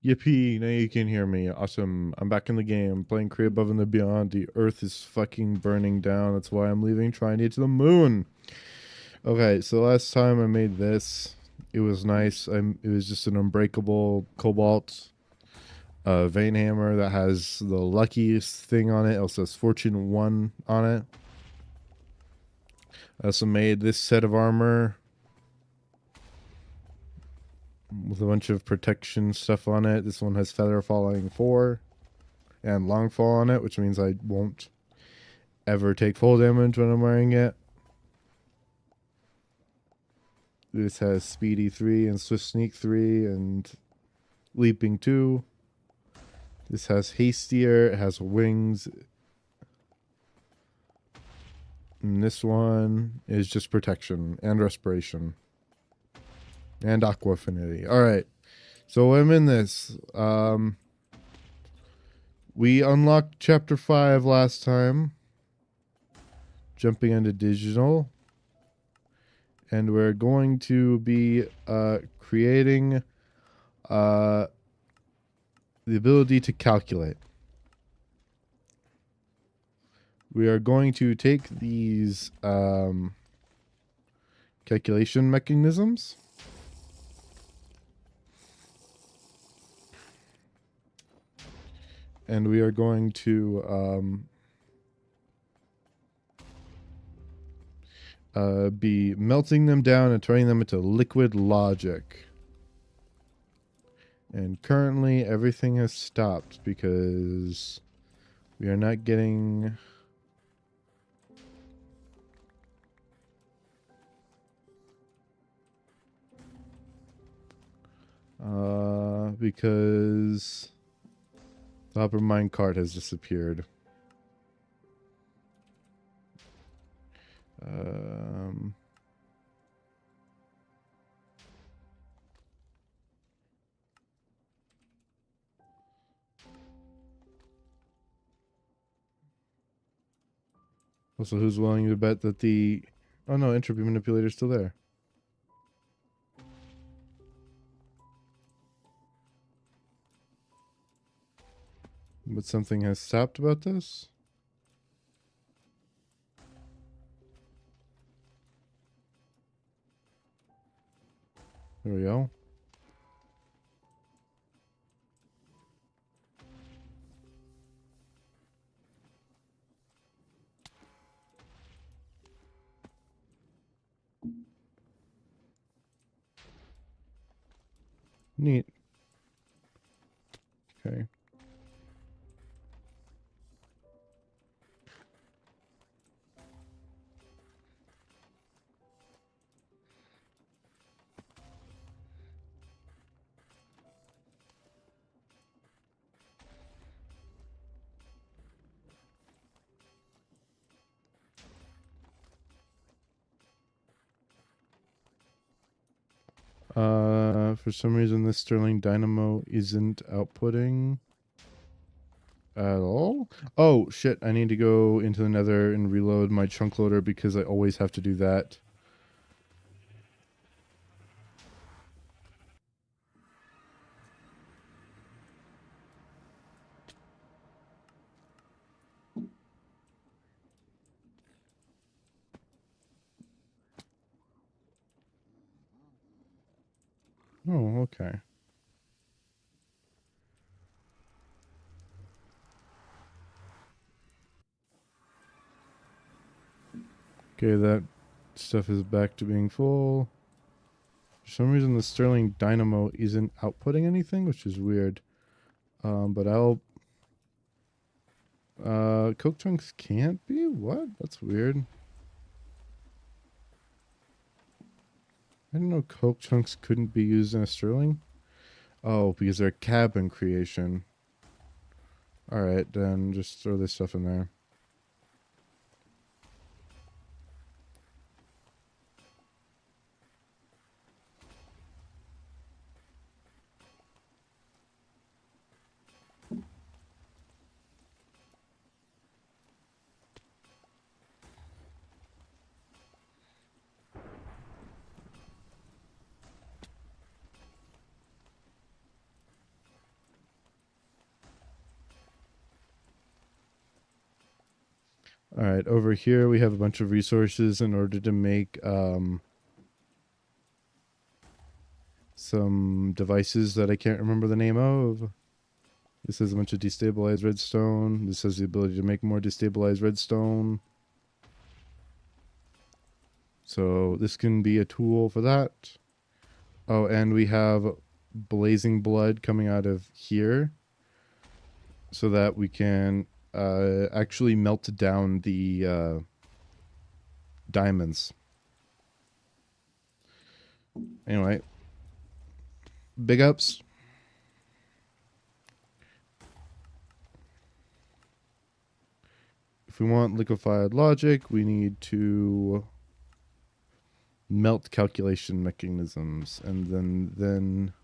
Yippee, now you can hear me. Awesome. I'm back in the game, playing Create Above and the Beyond. The Earth is fucking burning down. That's why I'm leaving, trying to get to the moon. Okay, so last time I made this, it was nice. It was just an unbreakable cobalt vein hammer that has the luckiest thing on it. It also has Fortune 1 on it. I also made this set of armor with a bunch of protection stuff on it. This one has Feather Falling 4 and Long Fall on it, which means I won't ever take full damage when I'm wearing it. This has Speedy 3 and Swift Sneak 3 and Leaping 2. This has Hastier, it has Wings. And this one is just Protection and Respiration. And Aqua Affinity. Alright, so I'm in this. We unlocked Chapter 5 last time. Jumping into digital. And we're going to be creating the ability to calculate. We are going to take these calculation mechanisms and we are going to be melting them down and turning them into liquid logic. And currently everything has stopped because we are not getting because the upper minecart has disappeared. Also, who's willing to bet that the... Oh no, entropy manipulator is still there. But something has stopped about this? There we go. Neat. Okay. For some reason this Sterling Dynamo isn't outputting at all. Oh shit, I need to go into the Nether and reload my chunk loader because I always have to do that. Oh, okay. Okay, that stuff is back to being full. For some reason the Sterling Dynamo isn't outputting anything, which is weird. But I'll... Coke Chunks can't be? What? That's weird. I didn't know Coke Chunks couldn't be used in a Sterling. Oh, because they're cabin creation. Alright, then just throw this stuff in there. All right, over here we have a bunch of resources in order to make some devices that I can't remember the name of. This has a bunch of destabilized redstone. This has the ability to make more destabilized redstone. So this can be a tool for that. Oh, and we have blazing blood coming out of here so that we can actually melt down the diamonds. Anyway, big ups. If we want liquefied logic, we need to melt calculation mechanisms, and then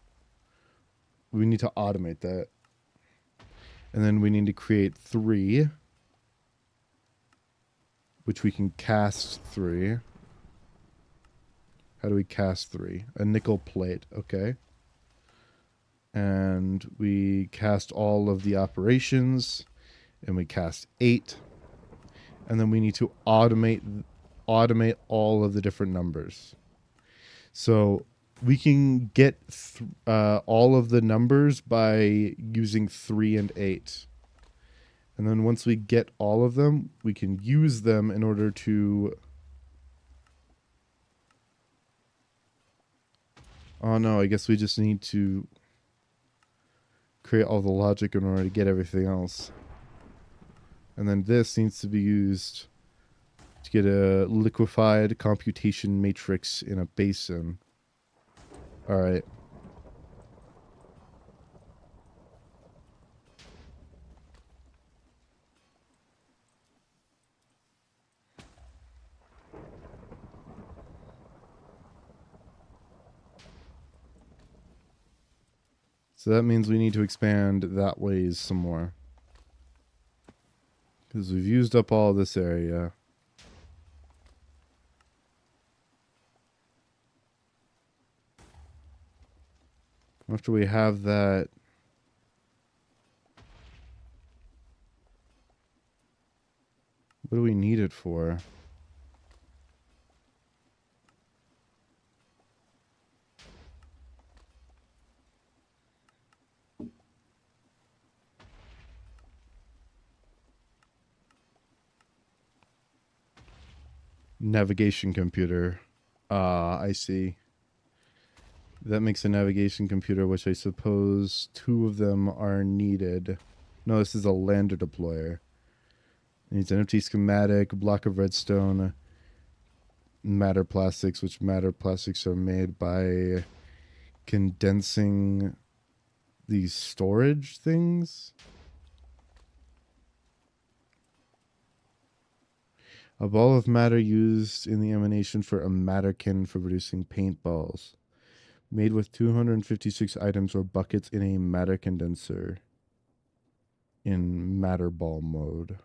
we need to automate that. And then we need to create 3, which we can cast 3. How do we cast 3? A nickel plate, okay. And we cast all of the operations, and we cast 8. And then we need to automate all of the different numbers. So we can get all of the numbers by using 3 and 8. And then once we get all of them, we can use them in order to... Oh no, I guess we just need to create all the logic in order to get everything else. And then this needs to be used to get a liquefied computation matrix in a basin. Alright. So that means we need to expand that ways some more. Because we've used up all this area. After we have that... What do we need it for? Navigation computer. I see. That makes a navigation computer, which I suppose 2 of them are needed. No, this is a lander deployer. It needs an empty schematic, a block of redstone, matter plastics, which matter plastics are made by condensing these storage things. A ball of matter used in the emanation for a matterkin for producing paintballs. Made with 256 items or buckets in a matter condenser in matter ball mode.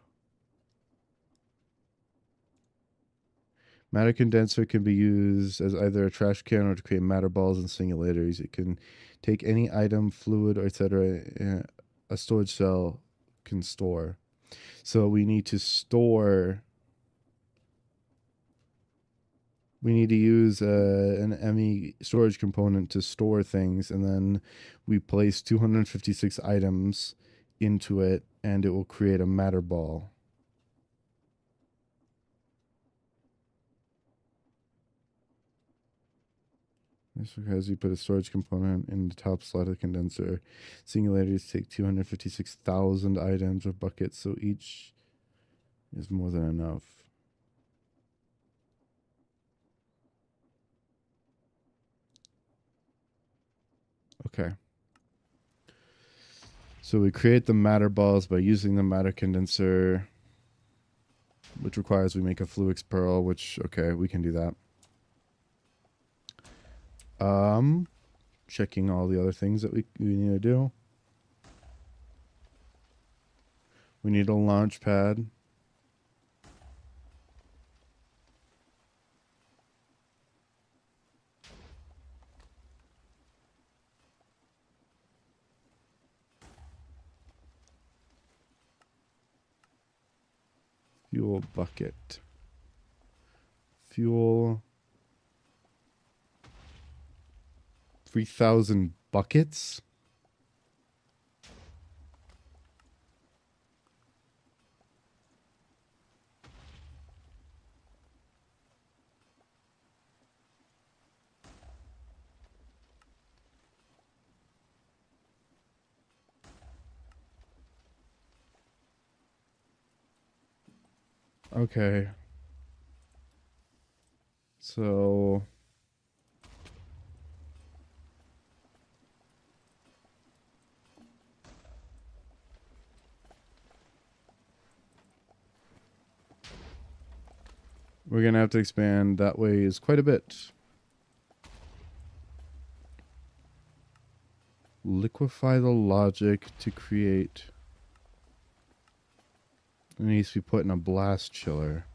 Matter condenser can be used as either a trash can or to create matter balls and simulators. It can take any item, fluid, or etc. A storage cell can store. So we need to store... We need to use an ME storage component to store things, and then we place 256 items into it, and it will create a matter ball. This because you put a storage component in the top slot of the condenser. Singulators take 256,000 items or buckets, so each is more than enough. Okay. So we create the matter balls by using the matter condenser, which requires we make a Fluix pearl, which, okay, we can do that. Checking all the other things that we need to do. We need a launch pad. Fuel bucket. Fuel. 3,000 buckets? Okay. So we're gonna have to expand that way is quite a bit. Liquefy the logic to create. It needs to be put in a blast chiller.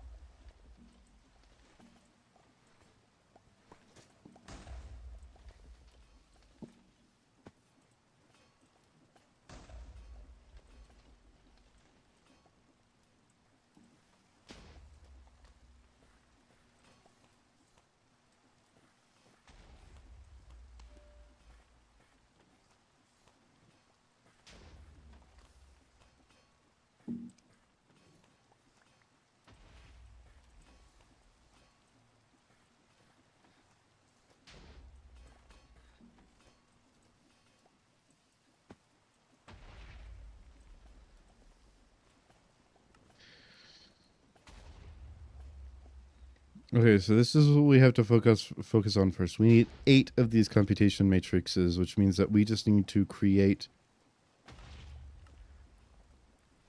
Okay, so this is what we have to focus on first. We need 8 of these computation matrices, which means that we just need to create.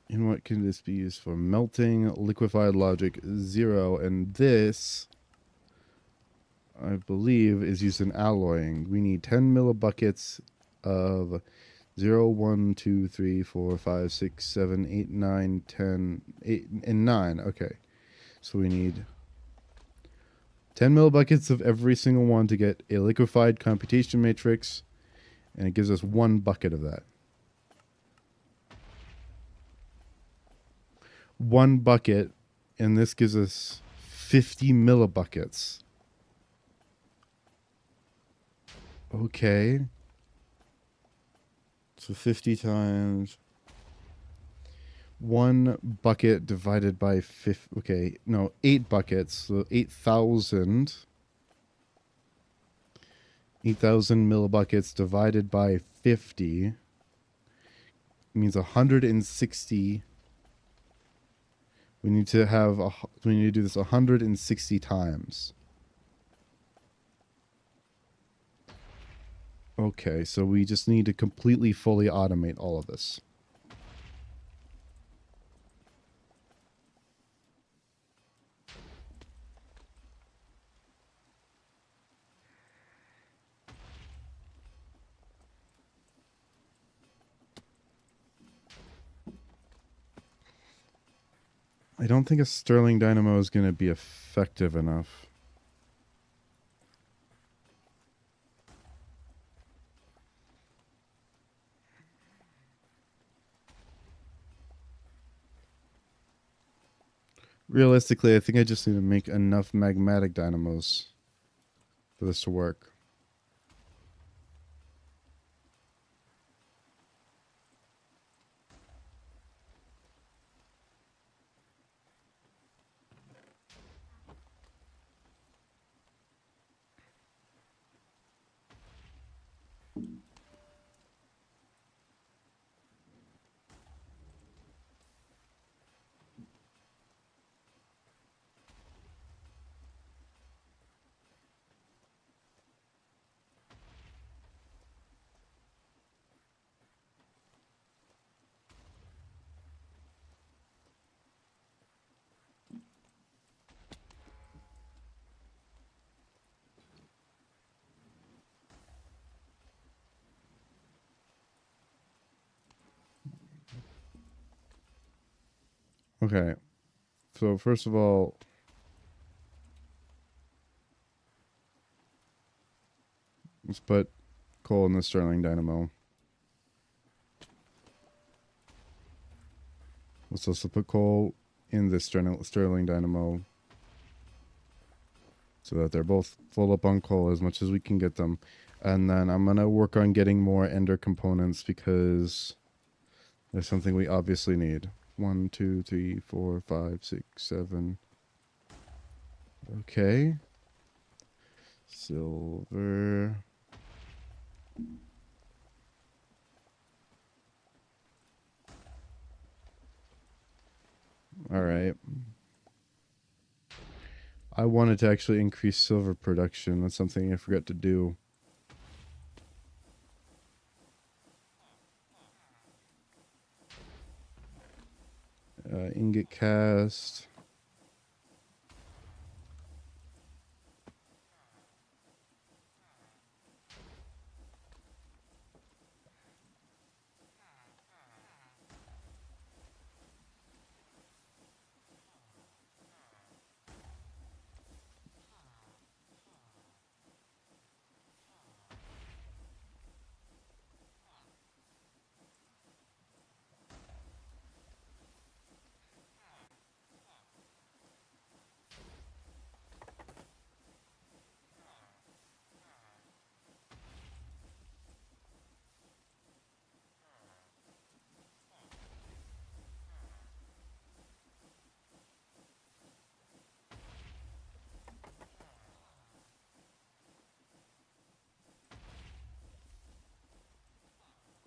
And what can this be used for? Melting, liquefied logic 0, and this, I believe, is used in alloying. We need 10 millibuckets of 0, 1, 2, 3, 4, 5, 6, 7, 8, 9, 10, 8, and 9. Okay, so we need 10 millibuckets of every single one to get a liquefied computation matrix, and it gives us 1 bucket of that. 1 bucket, and this gives us 50 millibuckets. Okay. So 50 times 1 bucket divided by 50. Okay, no, 8 buckets. So 8,000. 8,000 millibuckets divided by 50 means 160. We need to do this 160 times. Okay, so we just need to completely fully automate all of this. I don't think a Stirling Dynamo is going to be effective enough. Realistically, I think I just need to make enough magmatic dynamos for this to work. Okay, so first of all, let's put coal in the Stirling Dynamo. Let's also put coal in the Sterling Dynamo, so that they're both full up on coal as much as we can get them. And then I'm going to work on getting more ender components because there's something we obviously need. 1, 2, 3, 4, 5, 6, 7. Okay. Silver. All right. I wanted to actually increase silver production. That's something I forgot to do. Ingot cast.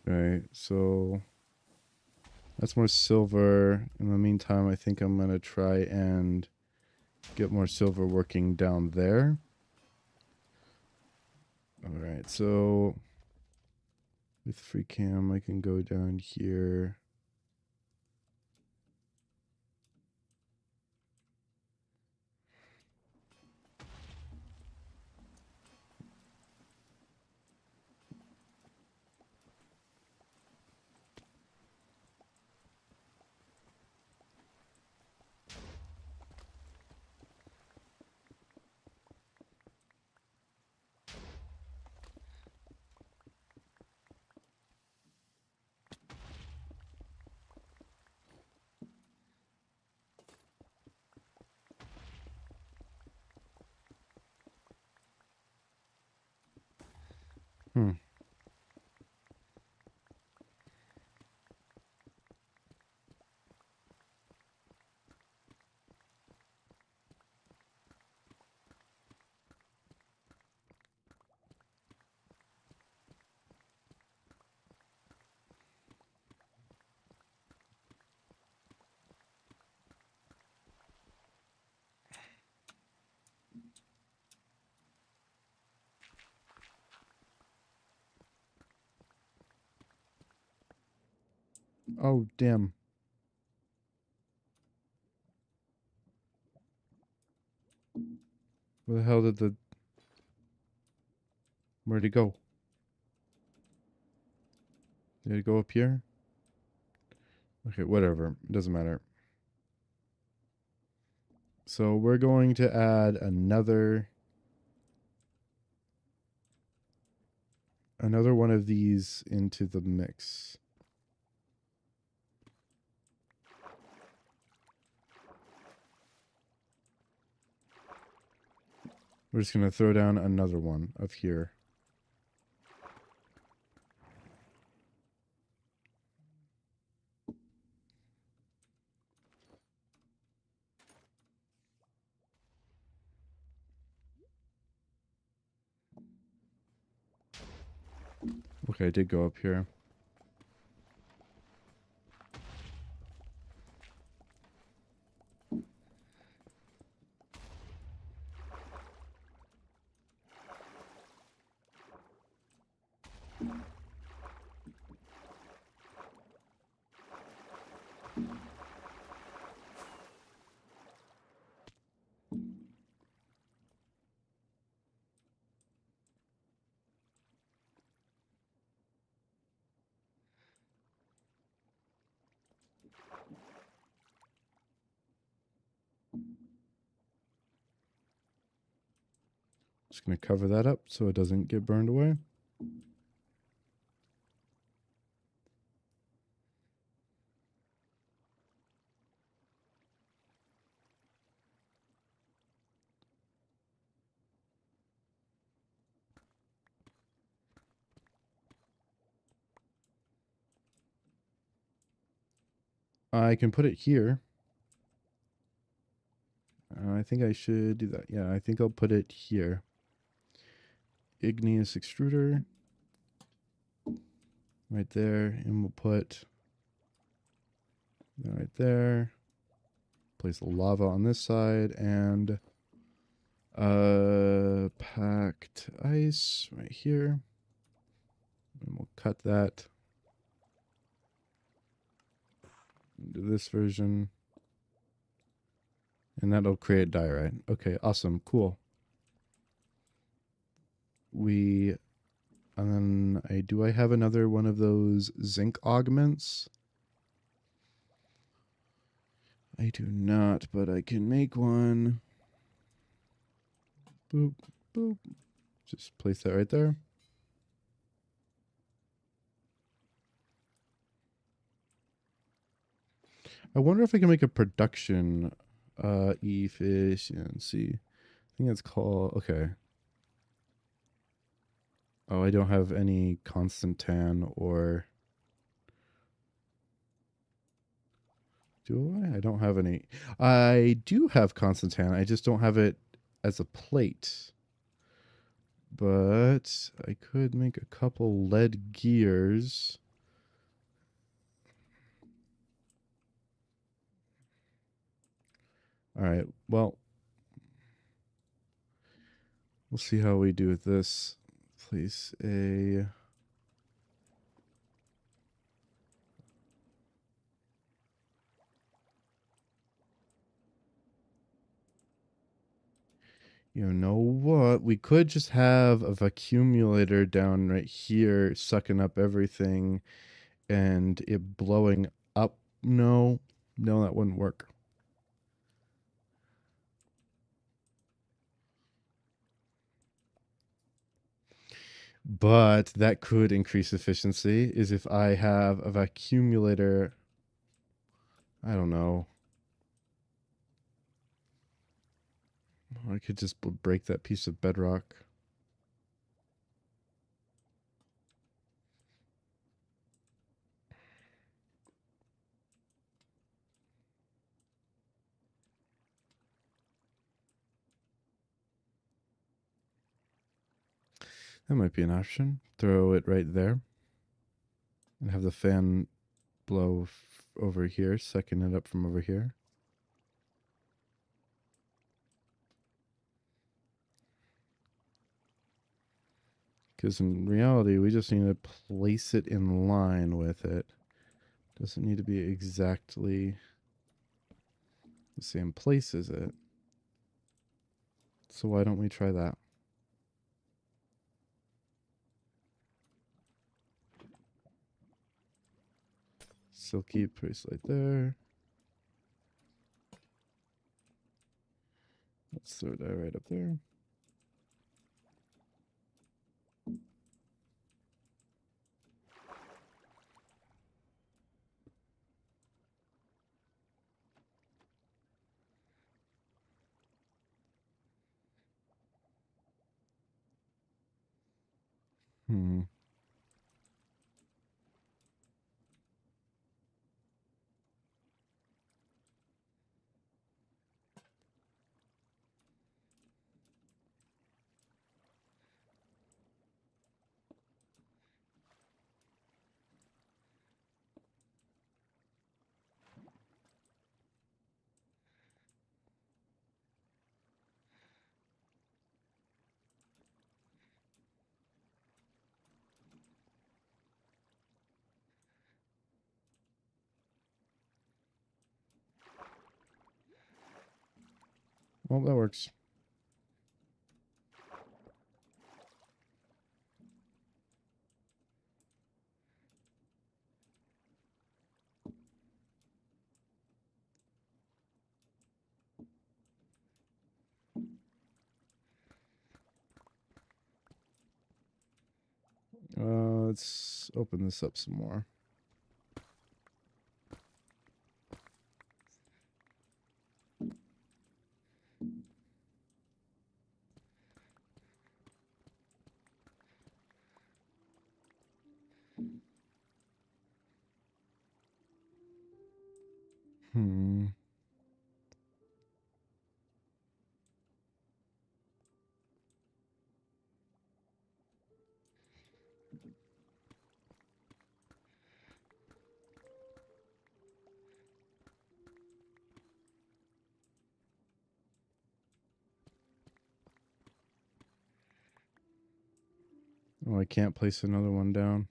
Right, so that's more silver. In the meantime, I think I'm going to try and get more silver working down there. All right, so with free cam, I can go down here. Hmm. Oh, damn. Where the hell did the... Where'd he go? Did it go up here? Okay, whatever. It doesn't matter. So we're going to add another one of these into the mix. We're just going to throw down another one of here. Okay, I did go up here. Just going to cover that up so it doesn't get burned away. I can put it here. I think I should do that. Yeah, I think I'll put it here. Igneous extruder. Right there. And we'll put that right there. Place the lava on this side. And packed ice right here. And we'll cut that into this version. And that'll create diorite. Okay, awesome. Cool. And then do I have another one of those zinc augments? I do not, but I can make one. Boop, boop. Just place that right there. I wonder if I can make a production efficiency. I think it's called, okay. Oh, I don't have any constant tan or... Do I? I don't have any. I do have constant tan. I just don't have it as a plate. But I could make a couple lead gears. All right. Well, we'll see how we do with this. Place a... You know what? We could just have a vacuumulator down right here sucking up everything and it blowing up. No, that wouldn't work. But that could increase efficiency is if I have a vacuumulator. I don't know. I could just break that piece of bedrock. That might be an option. Throw it right there. And have the fan blow over here, sucking it up from over here. Because in reality, we just need to place it in line with it. Doesn't need to be exactly the same place as it. So why don't we try that? Silky place right there. Let's throw that right up there. Well, that works. Let's open this up some more. Hmm. Oh, I can't place another one down.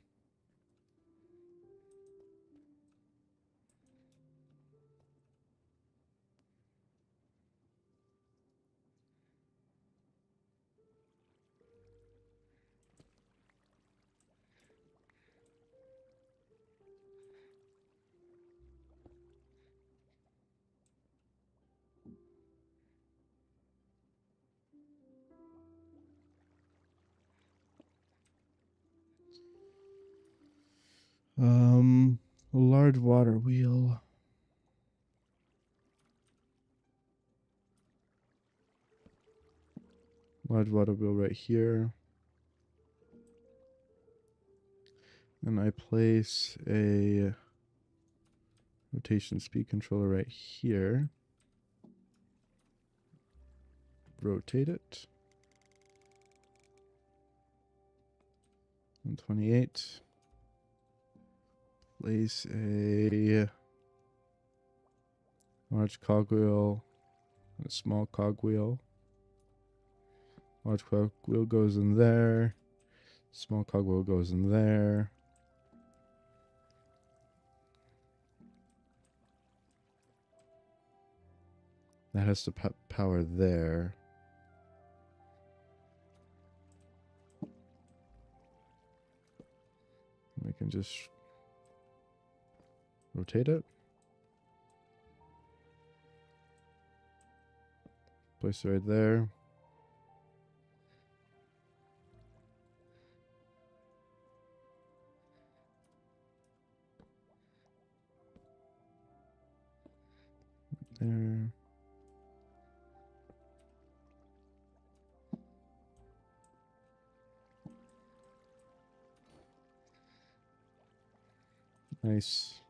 A large water wheel. Large water wheel right here. And I place a rotation speed controller right here. Rotate it. 128. Place a large cogwheel and a small cogwheel. Large cogwheel goes in there. Small cogwheel goes in there. That has to power there. We can just rotate it. Place it right there. There. Nice.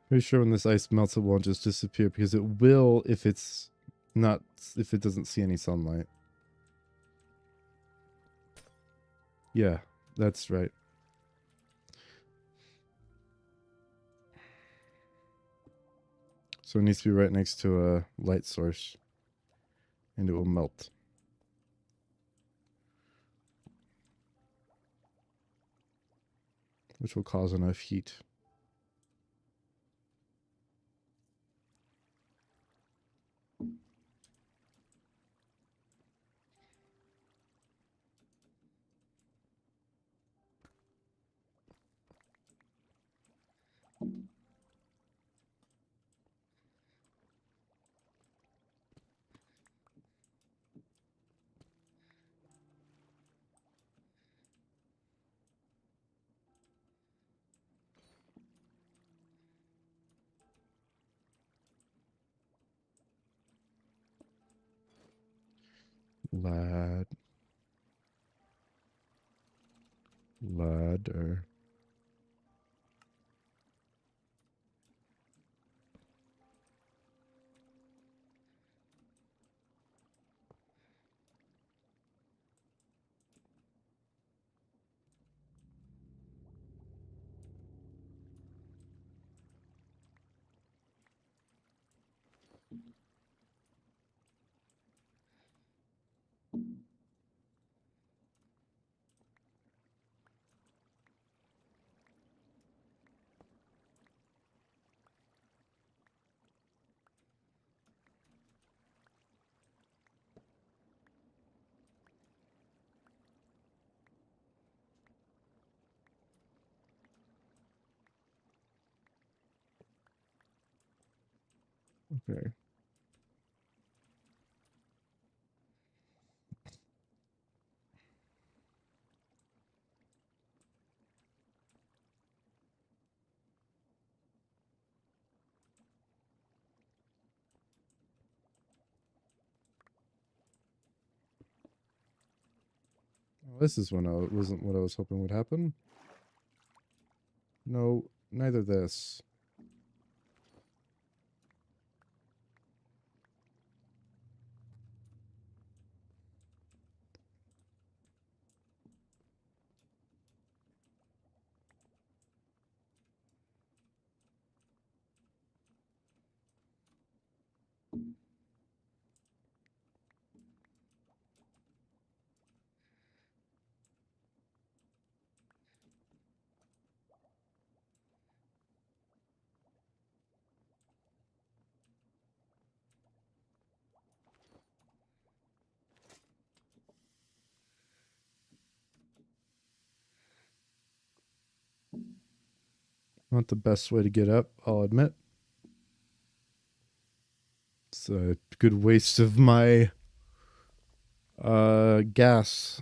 Pretty sure when this ice melts, it won't just disappear, because it will if it's not, if it doesn't see any sunlight. Yeah, that's right. So it needs to be right next to a light source, and it will melt. Which will cause enough heat. Ladder. Okay. Well, this is when wasn't what I was hoping would happen. No, neither this. Not the best way to get up, I'll admit. It's a good waste of my gas.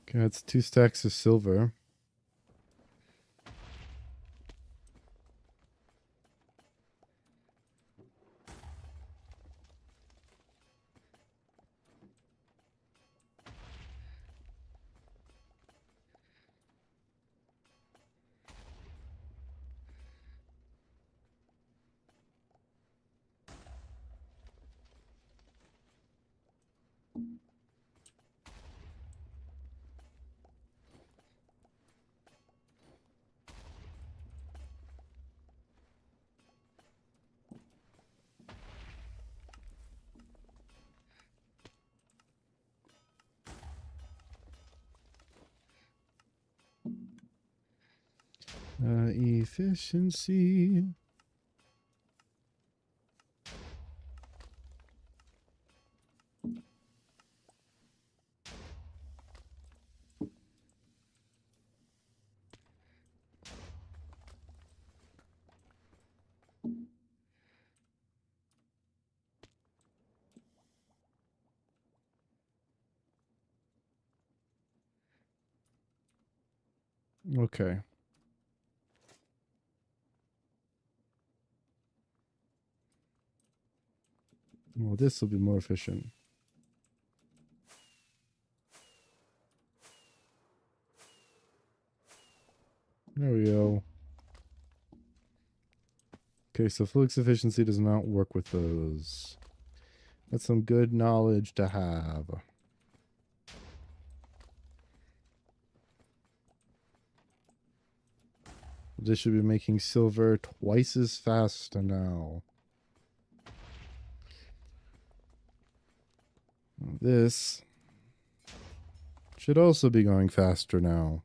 Okay, that's 2 stacks of silver. Efficiency. Okay. Well, this will be more efficient. There we go. Okay, so flux efficiency does not work with those. That's some good knowledge to have. This should be making silver twice as fast now. This should also be going faster now.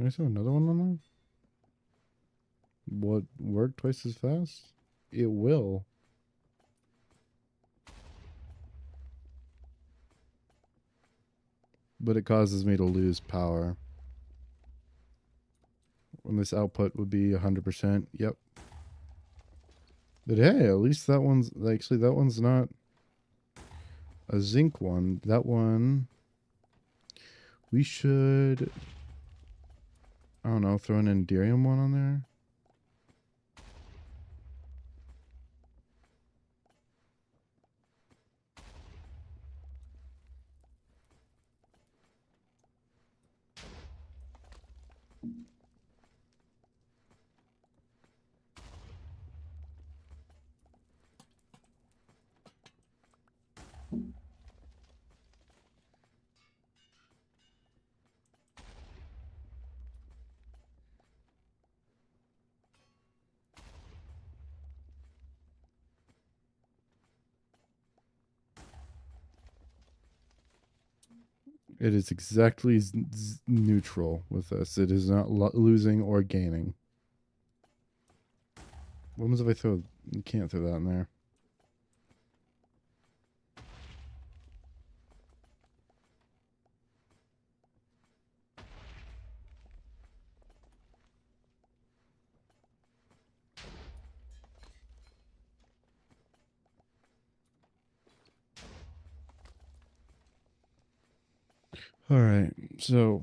I saw another one on there? What, work twice as fast? It will. But it causes me to lose power. When this output would be 100%. Yep. But hey, at least that one's... Actually, that one's not a zinc one. That one... We should... I don't know, throw an Enderium one on there. It is exactly neutral with this. It is not losing or gaining. What happens if I throw... You can't throw that in there. All right, so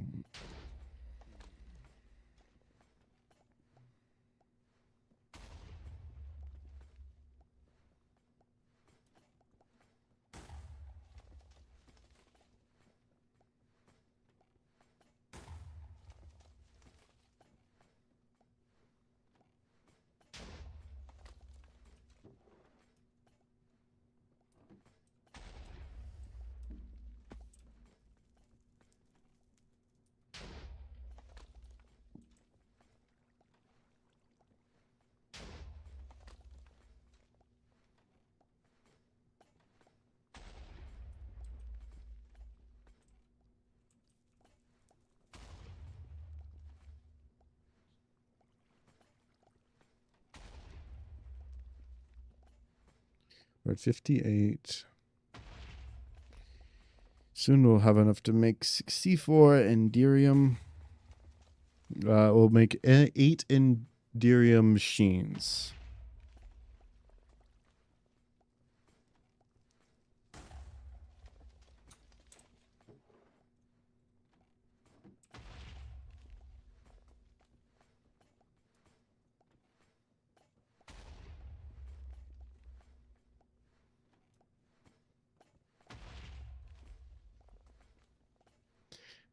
we're at 58. Soon we'll have enough to make 64 Enderium. We'll make 8 Enderium machines.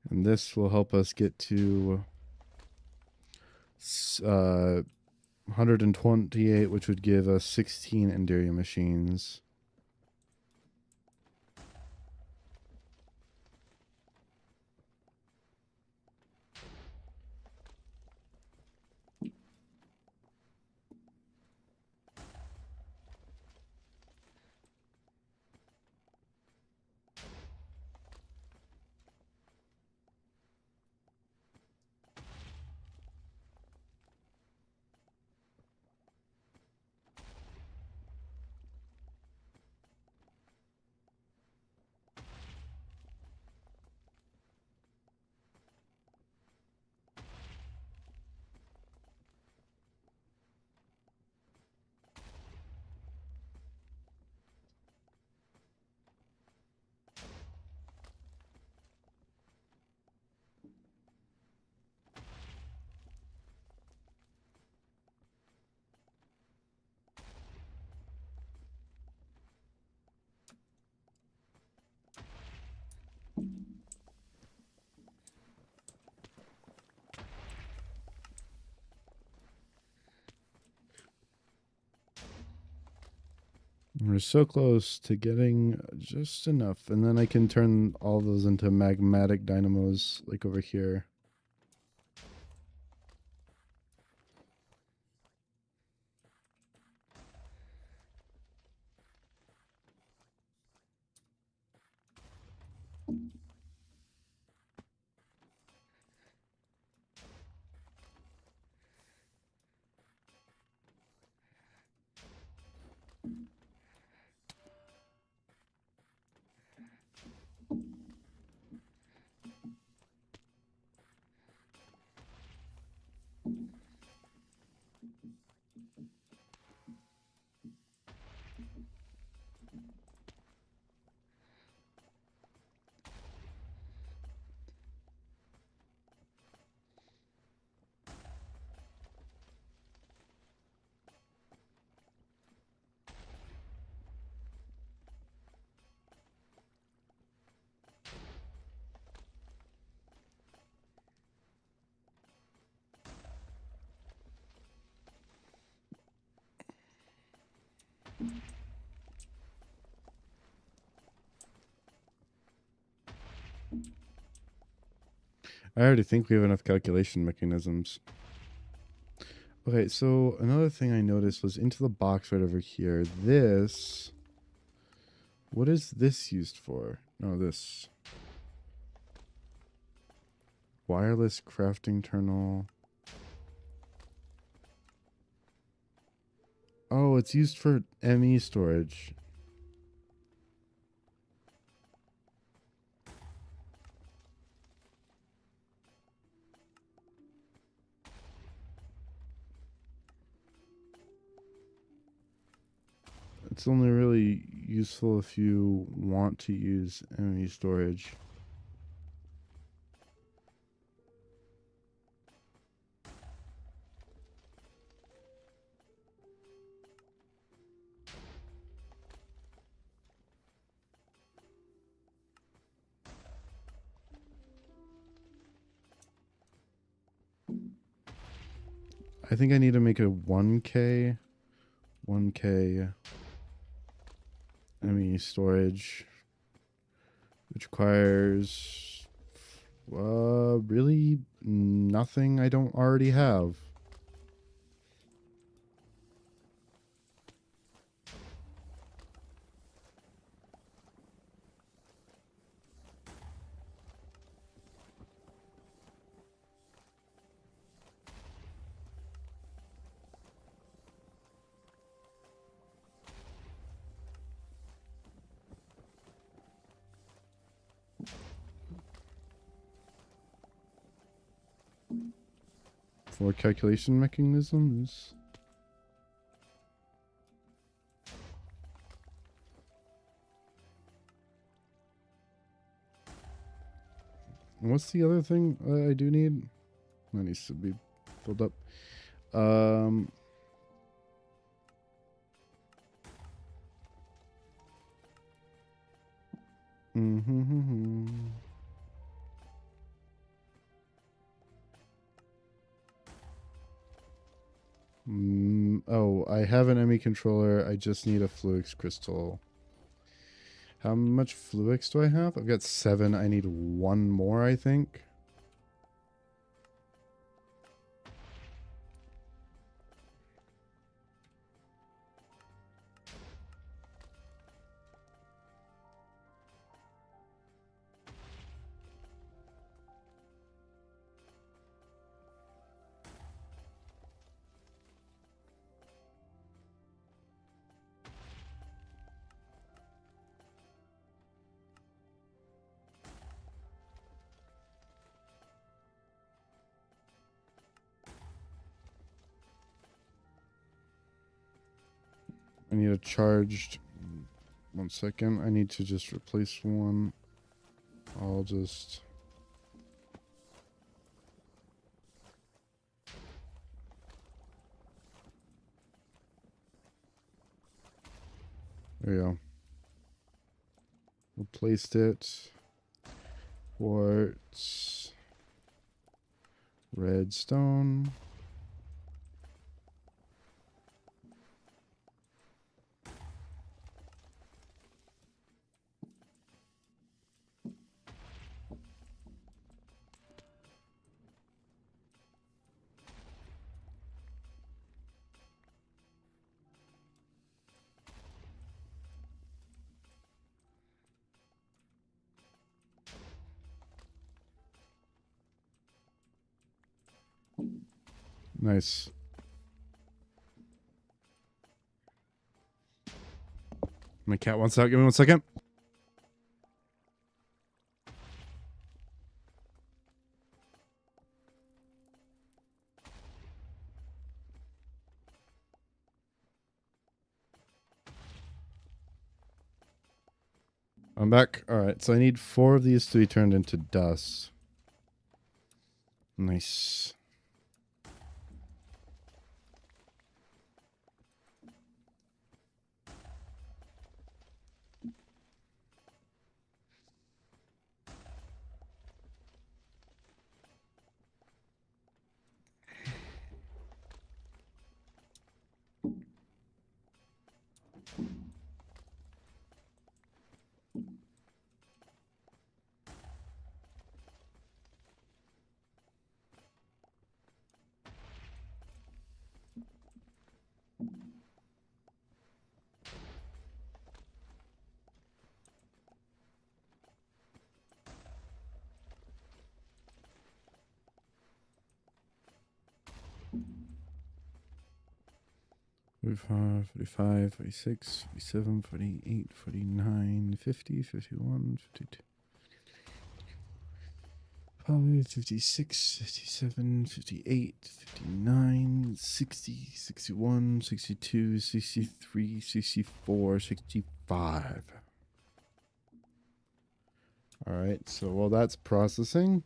And this will help us get to 128, which would give us 16 Enderium machines. We're so close to getting just enough. And then I can turn all those into magmatic dynamos, like over here. I already think we have enough calculation mechanisms. Okay, so another thing I noticed was into the box right over here. What is this used for? No, this. Wireless crafting terminal. Oh, it's used for ME storage. It's only really useful if you want to use ME storage. I think I need to make a 1K ME storage, which requires really nothing I don't already have. For calculation mechanisms. What's the other thing I do need? That needs to be filled up. Oh, I have an ME controller. I just need a Fluix crystal. How much Fluix do I have? I've got 7. I need 1 more, I think. I need a charged. 1 second. I need to just replace one. I'll just. There we go. Replaced it. Quartz. Redstone. Nice. My cat wants out. Give me 1 second. I'm back. All right, so I need 4 of these to be turned into dust. Nice. 45, 45, 46, 47, 48, 49, 50, 51, 52. 56, 57, 58, 59, 60, 61, 62, 63, 64, 65. All right, so while that's processing,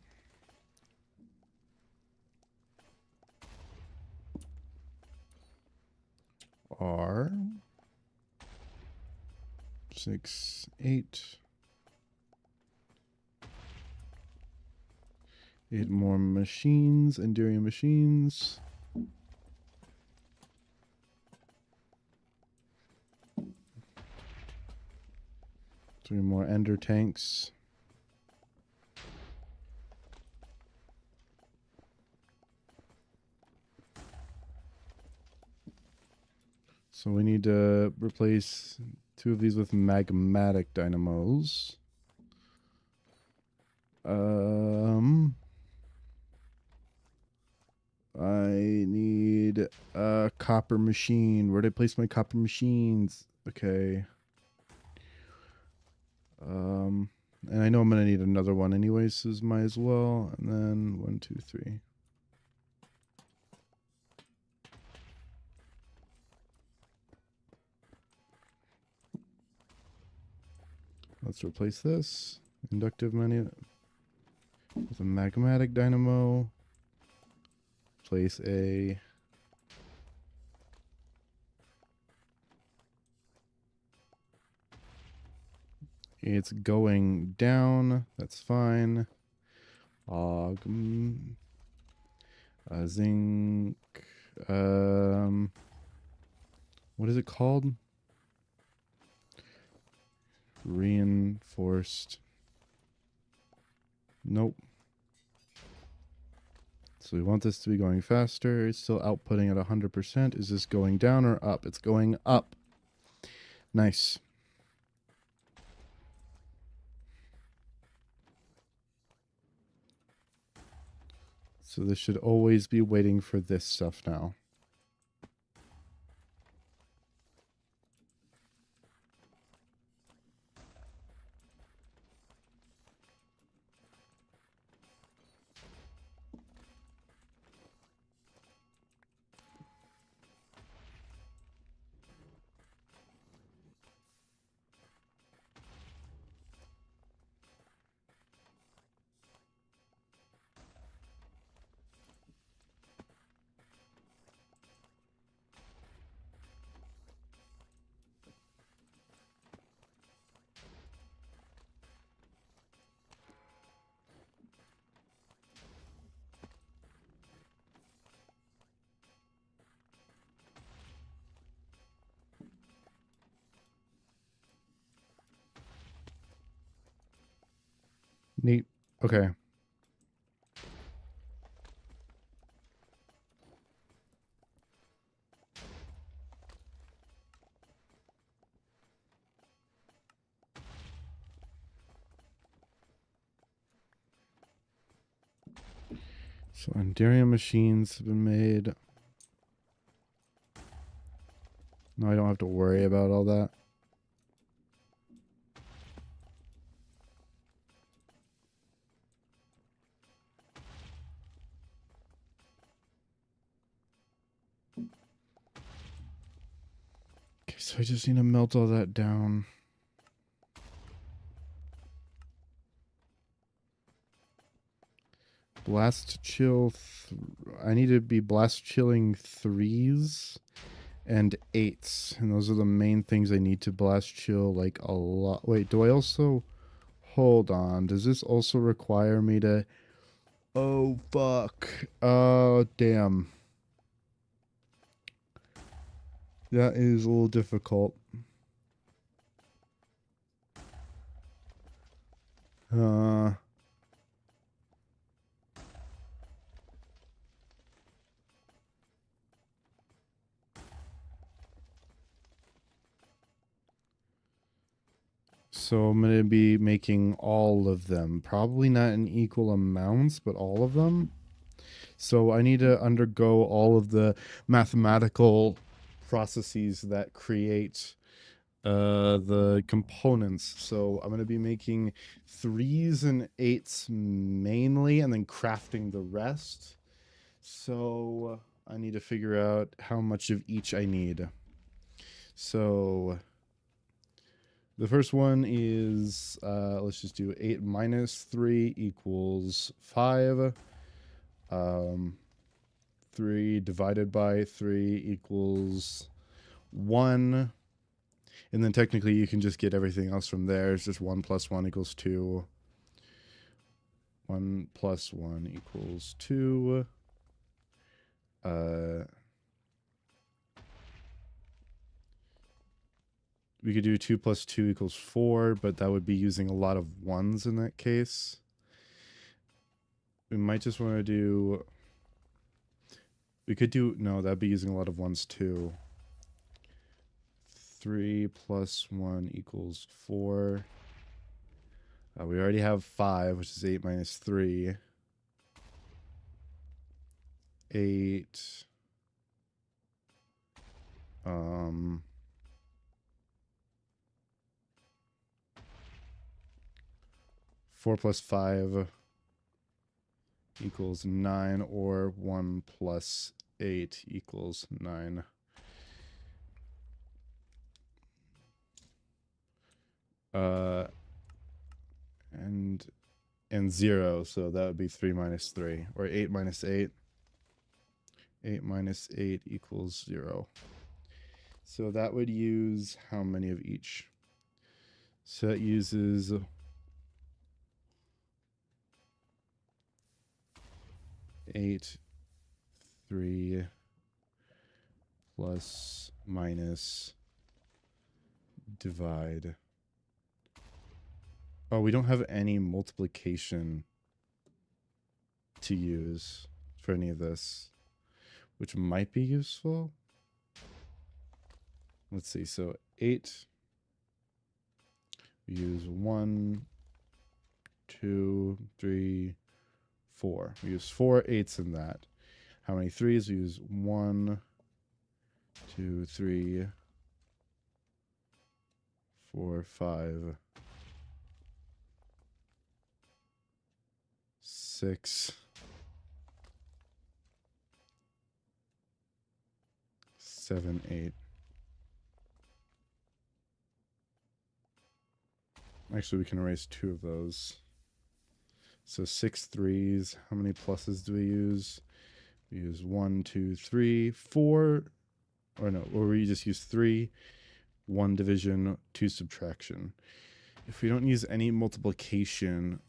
R 6, 8. 8 more machines, Endurium machines. 3 more Ender tanks. So we need to replace 2 of these with magmatic dynamos. I need a copper machine. Where did I place my copper machines? Okay. And I know I'm gonna need another one anyways, so might as well. And then 1, 2, 3. Let's replace this inductive menu with a magmatic dynamo. Place a it's going down. That's fine. Zinc. What is it called? Reinforced. Nope. So we want this to be going faster. It's still outputting at 100%. Is this going down or up? It's going up. Nice. So this should always be waiting for this stuff now. Neat. Okay. So Endurium machines have been made. No, I don't have to worry about all that. Okay, so I just need to melt all that down. Blast chill. I need to be blast chilling 3s and 8s. And those are the main things I need to blast chill like a lot. Wait, do I also... Hold on. Does this also require me to... Oh, fuck. Oh, damn. That is a little difficult. So I'm going to be making all of them. Probably not in equal amounts, but all of them. So I need to undergo all of the mathematical processes that create the components. So I'm going to be making 3s and 8s mainly, and then crafting the rest. So I need to figure out how much of each I need. So the first one is, let's just do 8 minus 3 equals 5. 3 divided by 3 equals 1. And then technically you can just get everything else from there. It's just 1 plus 1 equals 2. 1 plus 1 equals 2. We could do 2 plus 2 equals 4, but that would be using a lot of 1s in that case. We might just want to do... We could do... No, that'd be using a lot of 1s too. 3 plus 1 equals 4. We already have 5, which is 8 minus 3. 8. 4 plus 5 equals 9, or 1 plus 8 equals 9. And 0, so that would be 3 minus 3, or 8 minus 8. 8 minus 8 equals 0. So that would use how many of each? So that uses 8, 3 plus minus divide. Oh, we don't have any multiplication to use for any of this, which might be useful. Let's see, so 8, we use 1, 2, 3, 4. We use 4 8s in that. How many 3s? We use 1, 2, 3, 4, 5, 6, 7, 8. Actually, we can erase 2 of those. So 6 3s. How many pluses do we use? We use 1, 2, 3, 4. Or no, or we just use 3, 1 division, 2 subtraction. If we don't use any multiplication,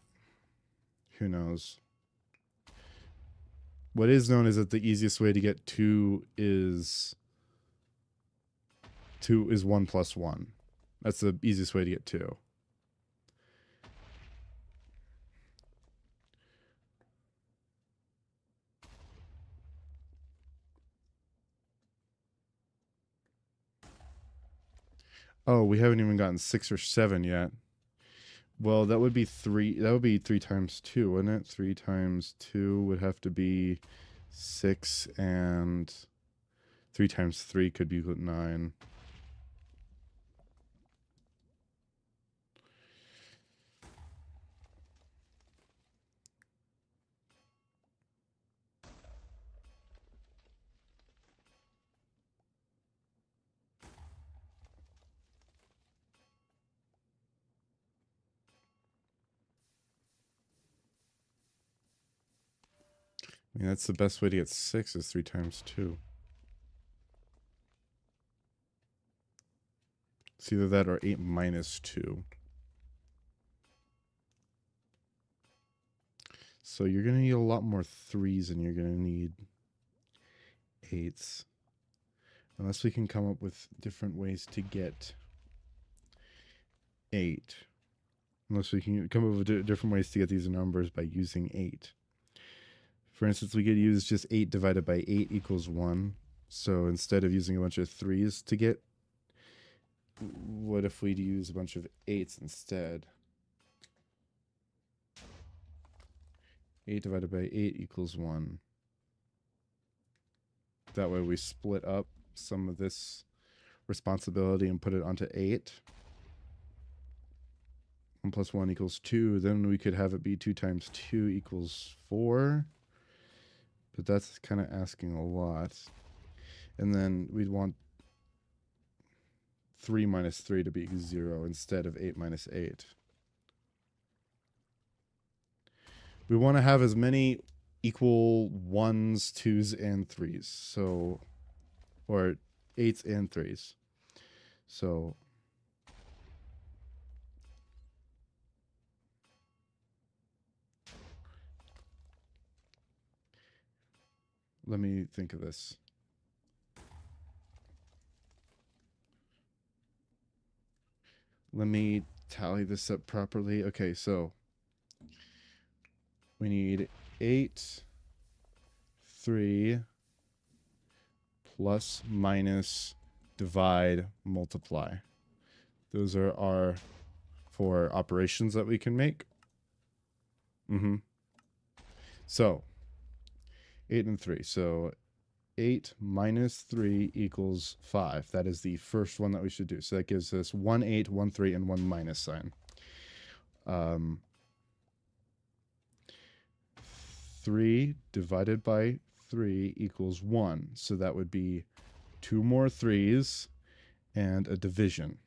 who knows? What is known is that the easiest way to get 2 is 1 plus 1. That's the easiest way to get 2. Oh, we haven't even gotten 6 or 7 yet. Well, that would be 3. That would be 3 times 2, wouldn't it? 3 times 2 would have to be 6, and 3 times 3 could be 9. I mean, that's the best way to get 6 is 3 times 2. It's either that or 8 minus 2. So you're going to need a lot more 3s than you're going to need 8s. Unless we can come up with different ways to get 8. Unless we can come up with different ways to get these numbers by using 8. For instance, we could use just 8 divided by 8 equals 1. So instead of using a bunch of 3s to get, what if we'd use a bunch of 8s instead? 8 divided by 8 equals 1. That way we split up some of this responsibility and put it onto 8. 1 plus 1 equals 2. Then we could have it be 2 times 2 equals 4. But that's kind of asking a lot. And then we'd want 3 minus 3 to be 0 instead of 8 minus 8. We want to have as many equal 1s, 2s, and 3s. So, or 8s and 3s. So, let me think of this. Let me tally this up properly. Okay, so we need 8, 3, plus, minus, divide, multiply. Those are our 4 operations that we can make. So, 8 and 3. So, 8 minus 3 equals 5. That is the first one that we should do. So that gives us 1 8, 1 3, and 1 minus sign. 3 divided by 3 equals 1. So that would be 2 more 3s and a division.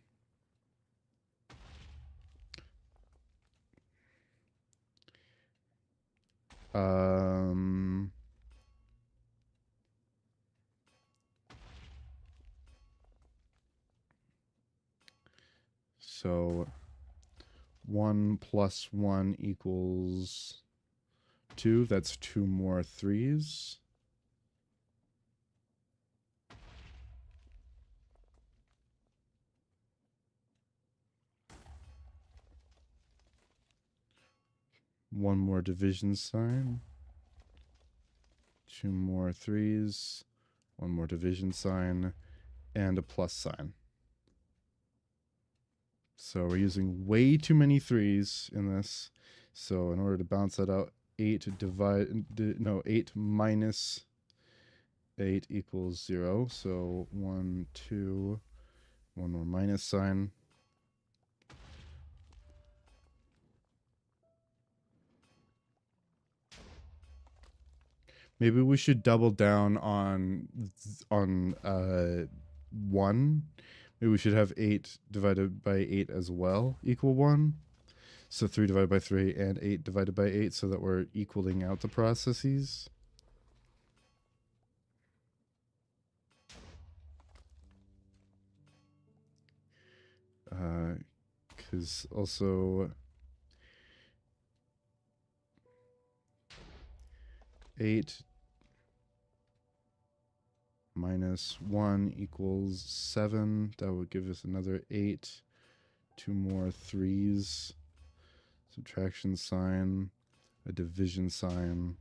So 1 plus 1 equals 2. That's 2 more 3s. One more division sign. 2 more 3s. 1 more division sign. And a plus sign. So we're using way too many 3s in this. So in order to balance that out, 8 minus 8 equals 0. So 1, 2, 1 more minus sign. Maybe we should double down on 1. Maybe we should have 8 divided by 8 as well equal 1. So 3 divided by 3 and 8 divided by 8 so that we're equaling out the processes. Because also 8 minus 1 equals 7. That would give us another 8. 2 more 3s. Subtraction sign. A division sign.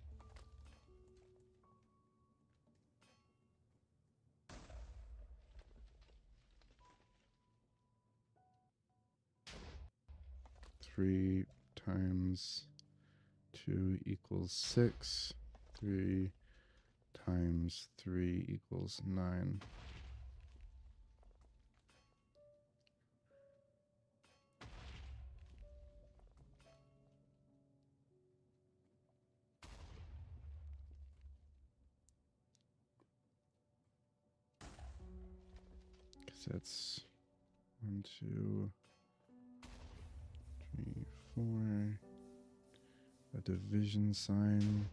Three times 2 equals 6. 3 times 3 equals 9. Because that's 1, 2, 3, 4. A division sign.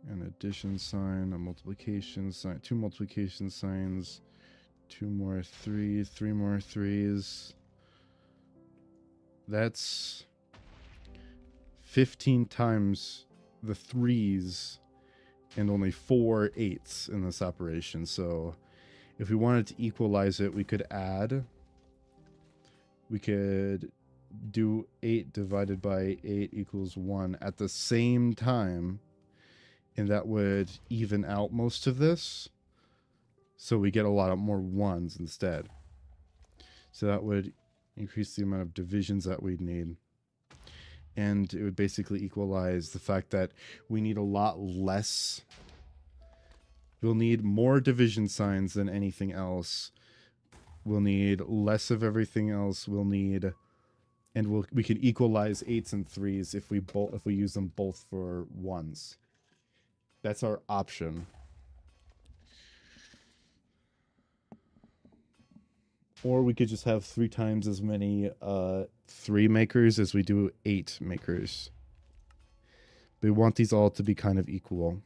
An addition sign, a multiplication sign, 2 multiplication signs, 2 more 3s, 3 more 3s. That's 15 times the 3s and only 4 8s in this operation. So if we wanted to equalize it, we could add. We could do 8 divided by 8 equals 1 at the same time. And that would even out most of this. So we get a lot more 1s instead. So that would increase the amount of divisions that we'd need. And it would basically equalize the fact that we need a lot less We'll need more division signs than anything else. We'll need less of everything else. We'll need, and we can equalize 8s and 3s if we use them both for 1s. That's our option. Or we could just have 3 times as many 3 makers as we do 8 makers. We want these all to be kind of equal.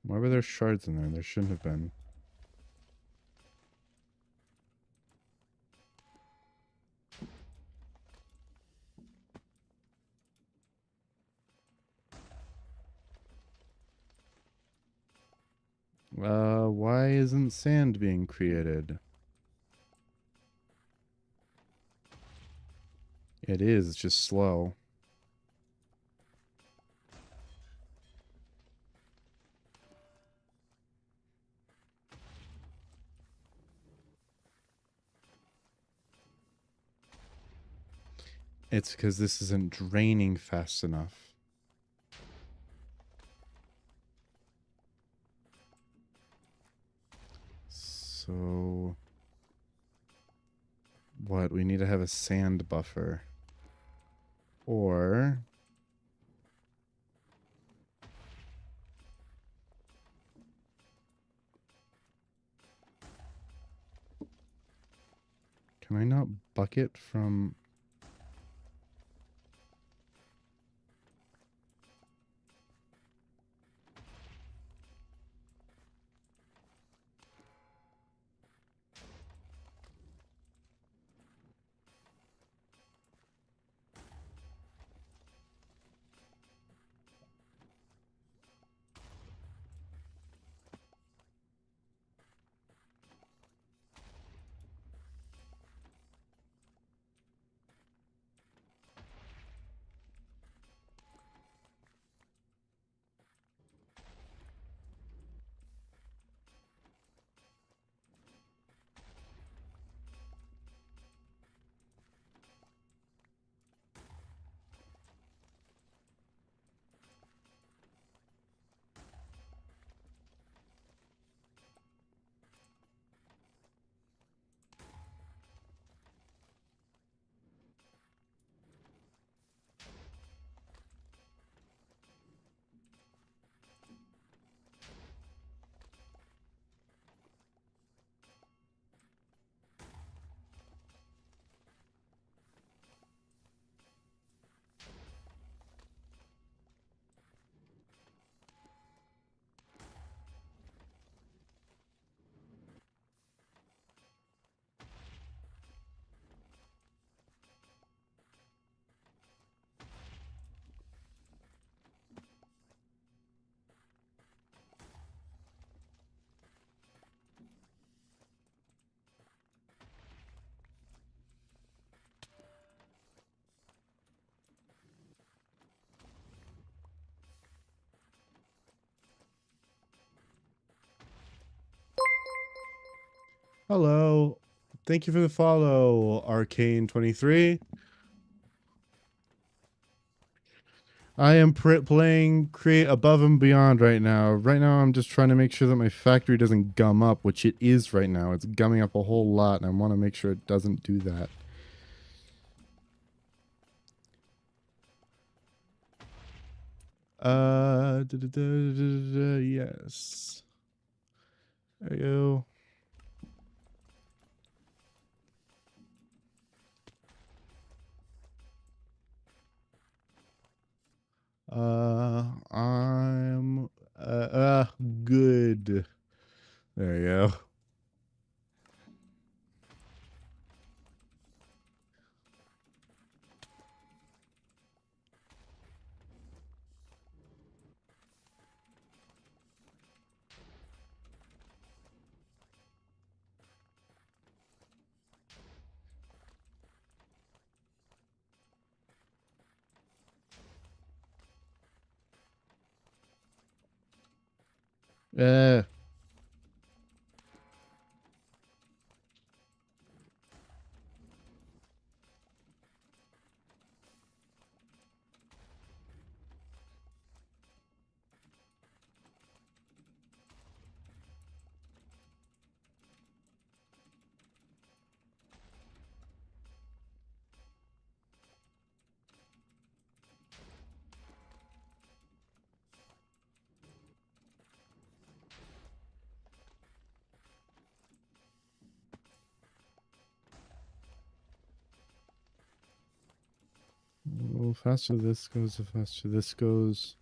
Why were there shards in there? There shouldn't have been. Why isn't sand being created? It is, it's just slow. It's because this isn't draining fast enough. So... what? We need to have a sand buffer. Or... can I not bucket from... Hello. Thank you for the follow, Arcane23. I am playing Create Above and Beyond right now. Right now, I'm just trying to make sure that my factory doesn't gum up, which it is right now. It's gumming up a whole lot, and I want to make sure it doesn't do that. Yes. There you go. I'm good. There you go. Uh, the faster this goes, the faster this goes.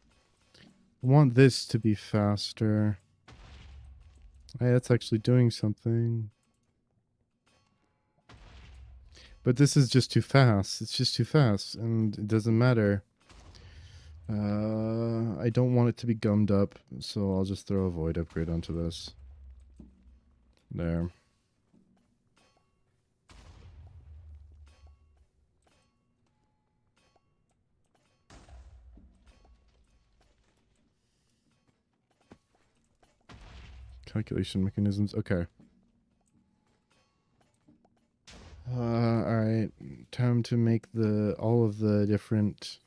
I want this to be faster. Hey, that's actually doing something. But this is just too fast. It's just too fast, and it doesn't matter. I don't want it to be gummed up, so I'll just throw a void upgrade onto this. There. Calculation mechanisms. Okay. Alright. Time to make all the different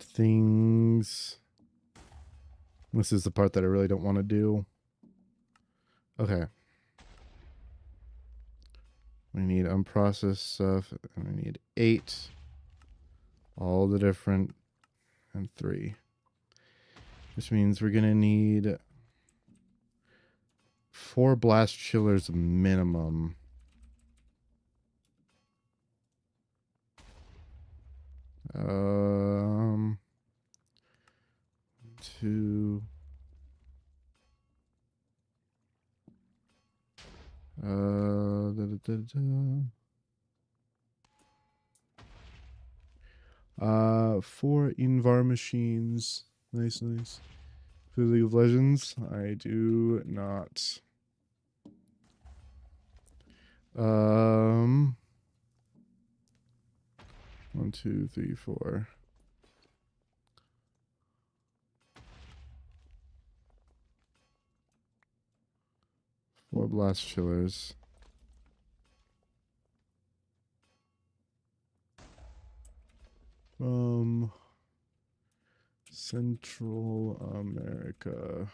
things. This is the part that I really don't want to do. Okay. We need unprocessed stuff, and we need 8. All the different, and 3. Which means we're gonna need 4 blast chillers minimum. Two. Da, da, da, da. 4 Invar machines. Nice, nice. For League of Legends, I do not. 1, 2, 3, 4. 4 blast chillers. Central America.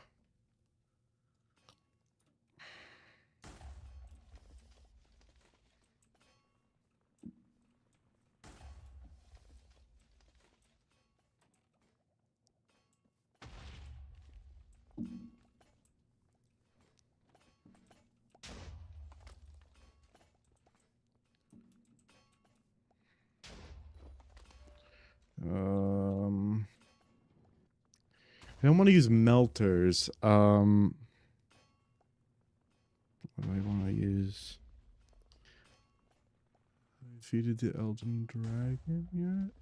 I don't want to use melters. What do I want to use? Defeated the Elden Dragon yet?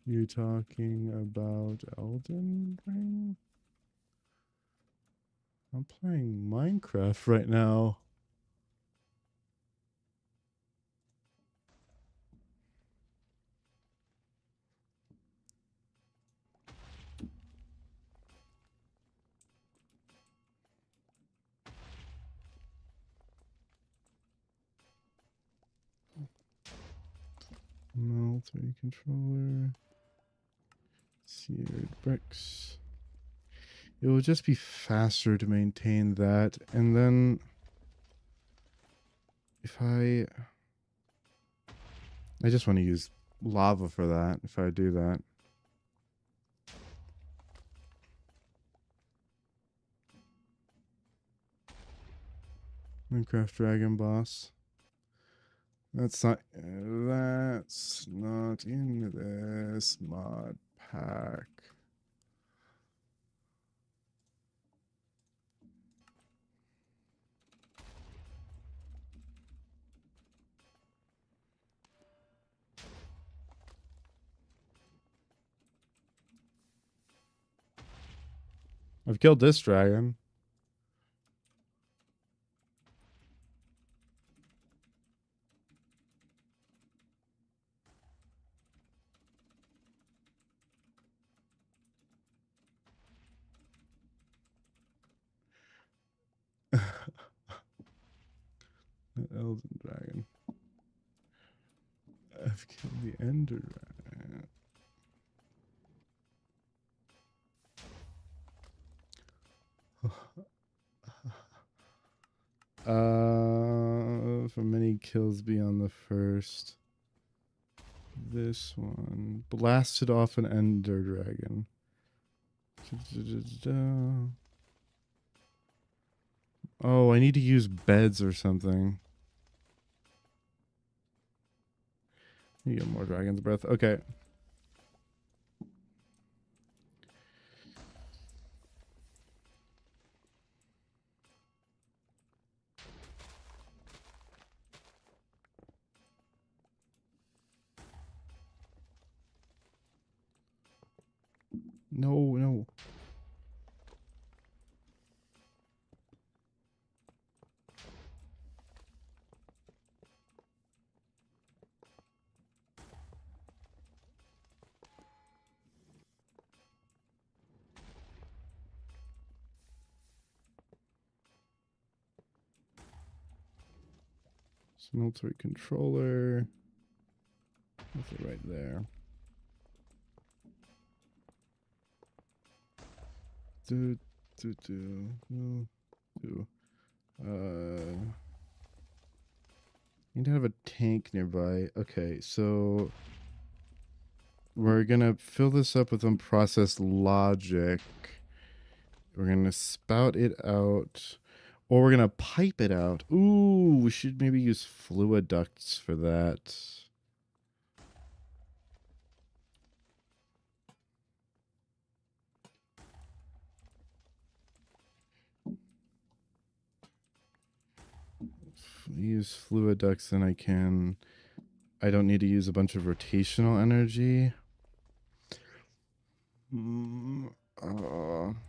You talking about Elden Ring? I'm playing Minecraft right now. Multi controller. Seared bricks. It will just be faster to maintain that. And then if I just want to use lava for that if I do that. Minecraft Dragon Boss. That's not in this mod pack. I've killed this dragon. The Elden Dragon. I've killed the Ender Dragon. For many kills beyond the first. This one. Blasted off an Ender Dragon. Oh, I need to use beds or something. You get more Dragon's Breath. Okay. No, no. Military controller. That's it right there. Do. Need to have a tank nearby. Okay, so we're gonna fill this up with unprocessed logic. We're gonna spout it out, or we're gonna pipe it out. Ooh, we should maybe use fluid ducts for that. Use fluid ducts, then I don't need to use a bunch of rotational energy.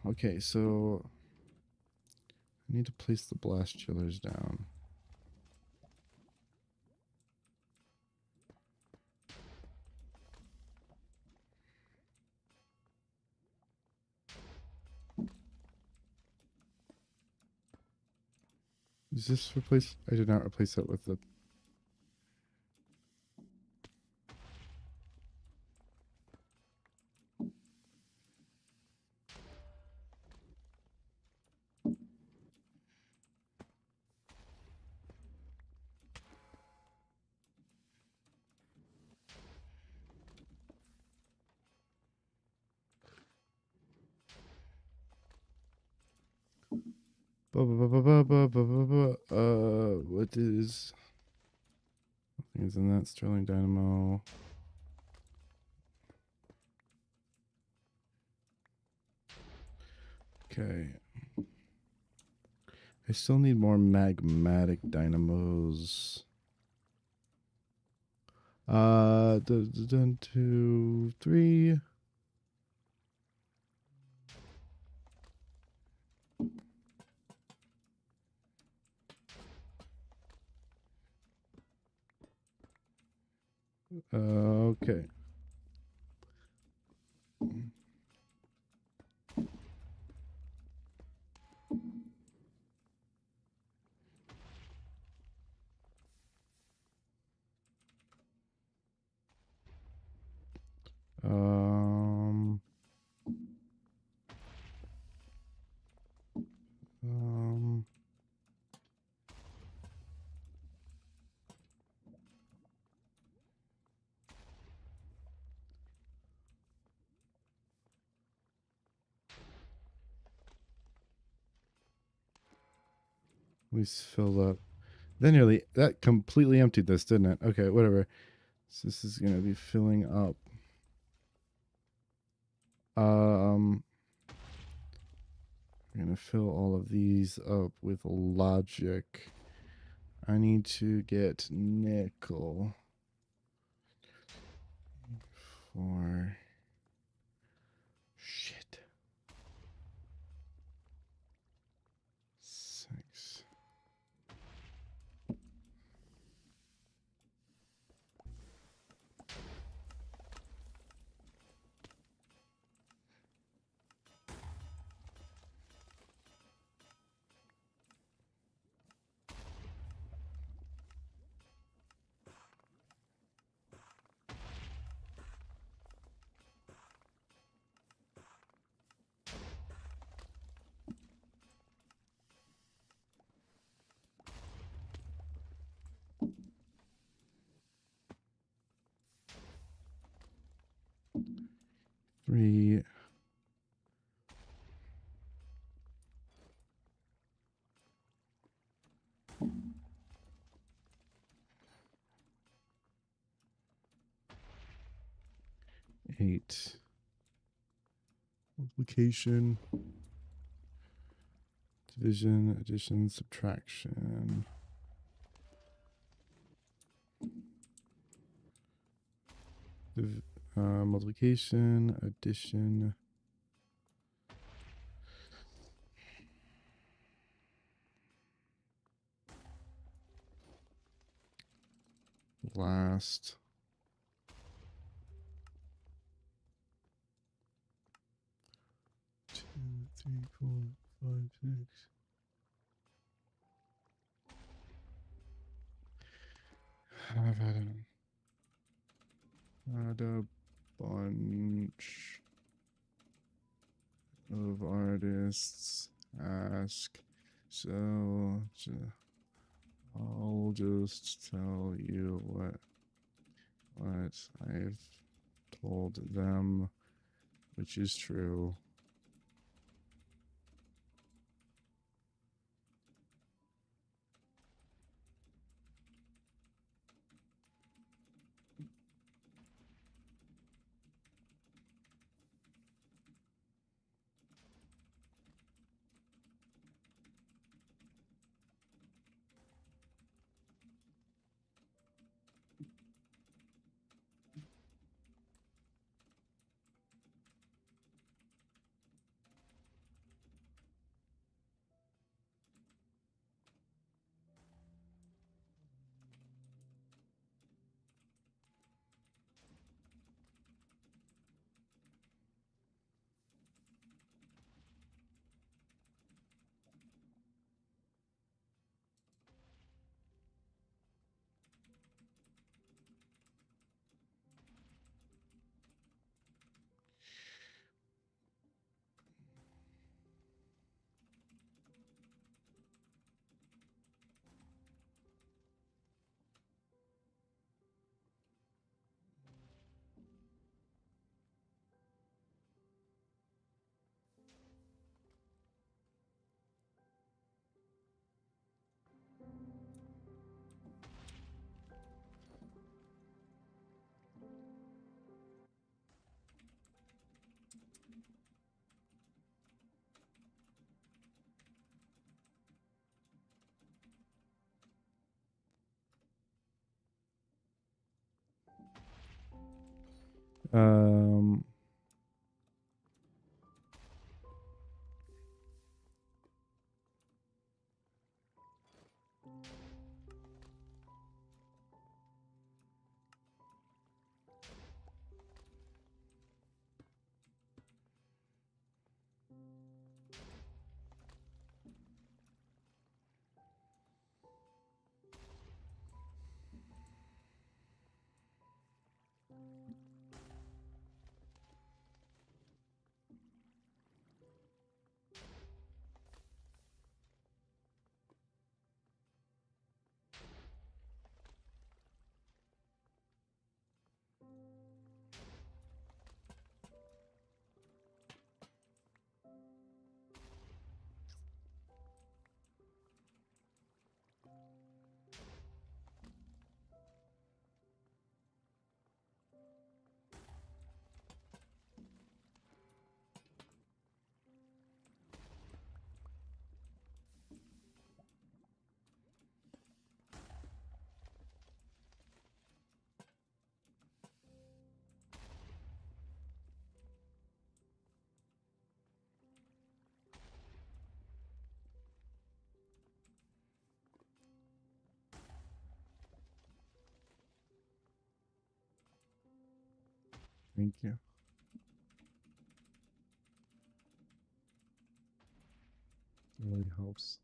Okay, so I need to place the blast chillers down. Is this replace? I did not replace that with the. What is? Nothing is in that Sterling Dynamo. Okay. I still need more magmatic dynamos. 2, 3. Okay. Um, um, we filled up. That completely emptied this, didn't it? Okay, whatever. So this is gonna be filling up. I'm gonna fill all of these up with logic. I need to get nickel for shit. 3. Eight. Multiplication. Division, addition, subtraction. Multiplication, addition. Last. Two, three, 4, 5, 6. I've had a bunch of artists ask, so I'll just tell you what I've told them, which is true. Um, thank you. It really helps.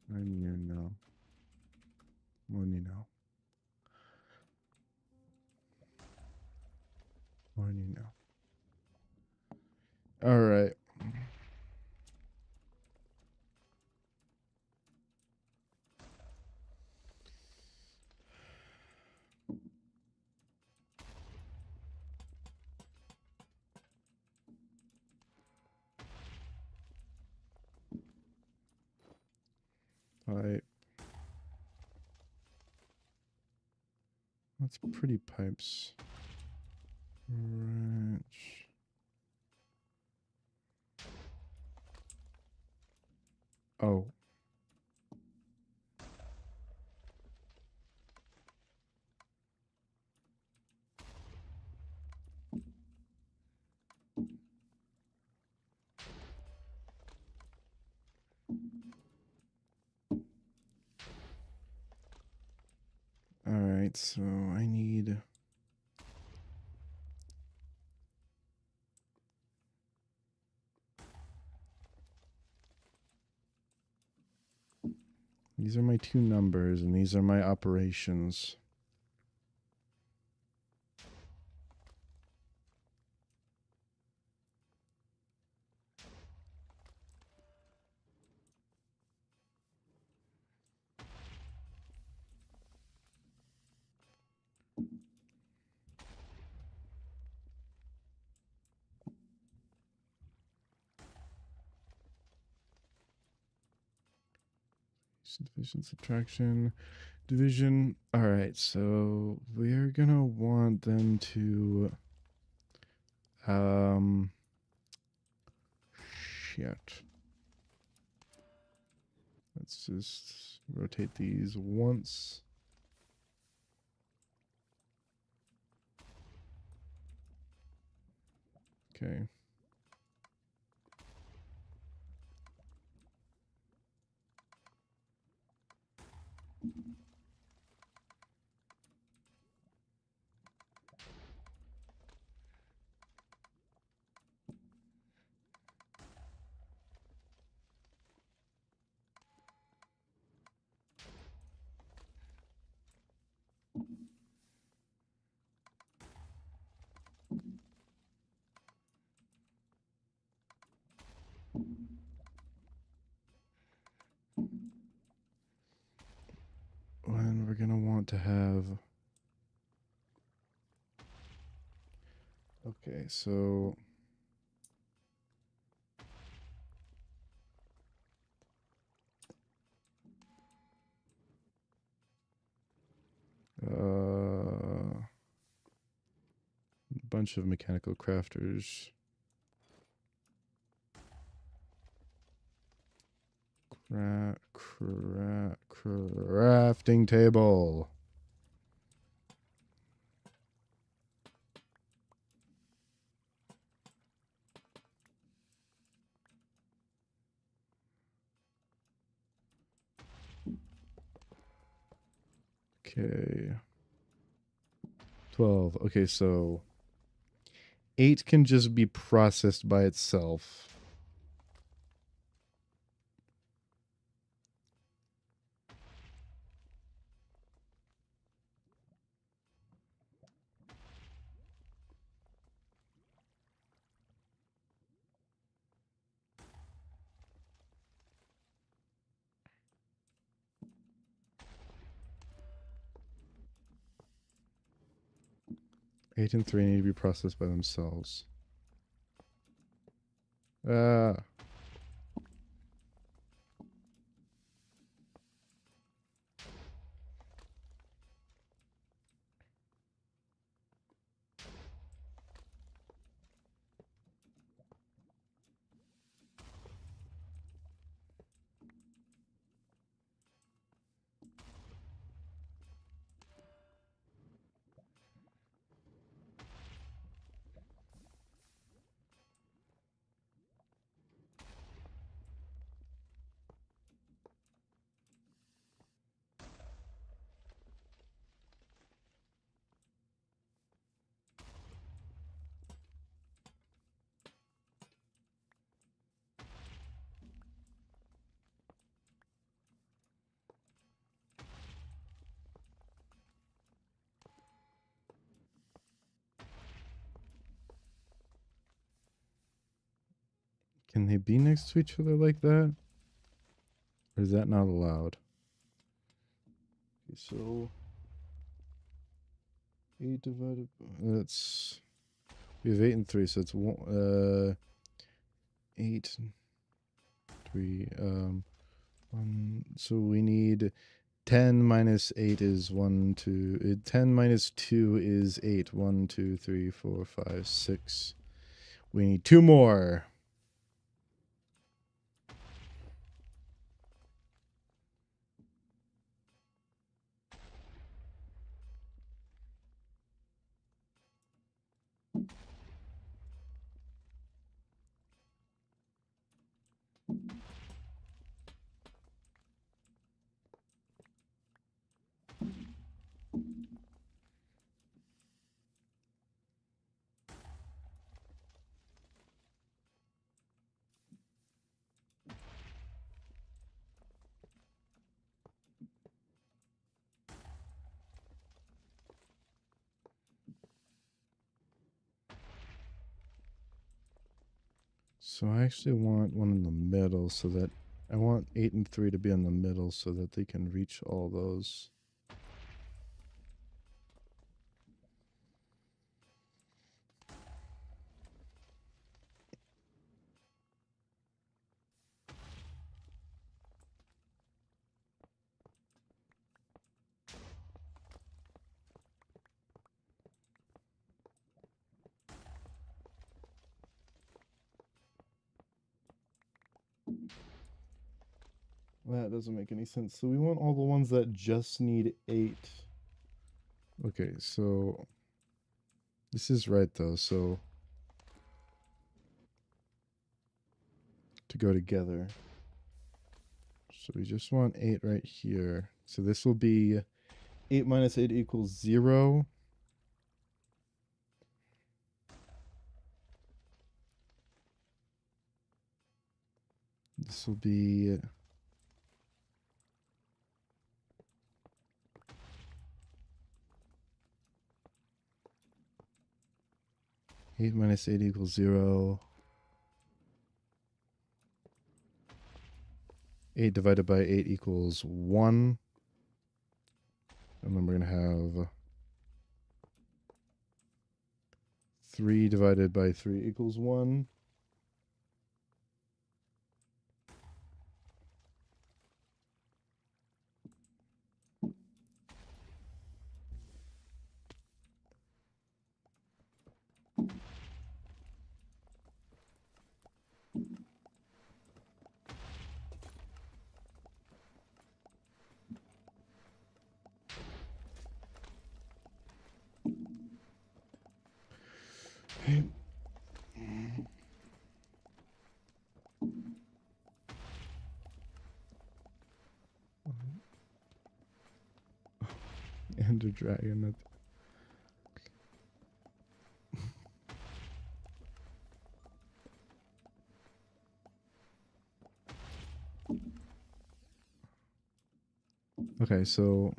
When you know. When you know. When you know. All right. pipe. That's pretty pipes. Wrench. Oh. All right, so I need... These are my two numbers, and these are my operations. Division, subtraction, division. All right, so we're gonna want them to shit. Let's just rotate these once. Okay. And we're gonna want to have... Okay, so... bunch of mechanical crafters. Crafting table. Okay. 12. Okay, so 8 can just be processed by itself. Eight and 3 need to be processed by themselves. Ah. Can they be next to each other like that? Or is that not allowed? Okay, so 8 divided by... That's... We have 8 and 3, so it's 8, 3, So we need 10 minus 8 is 1, 2. 10 minus 2 is 8. 1, 2, 3, 4, 5, 6. We need 2 more. So I actually want one in the middle so that I want 8 and 3 to be in the middle so that they can reach all those. That doesn't make any sense. So we want all the ones that just need 8. Okay, so this is right though. So to go together. So we just want 8 right here. So this will be 8 minus 8 equals 0. This will be 8 minus 8 equals 0. 8 divided by 8 equals 1. And then we're going to have 3 divided by 3 equals 1. Ender Dragon. Okay, so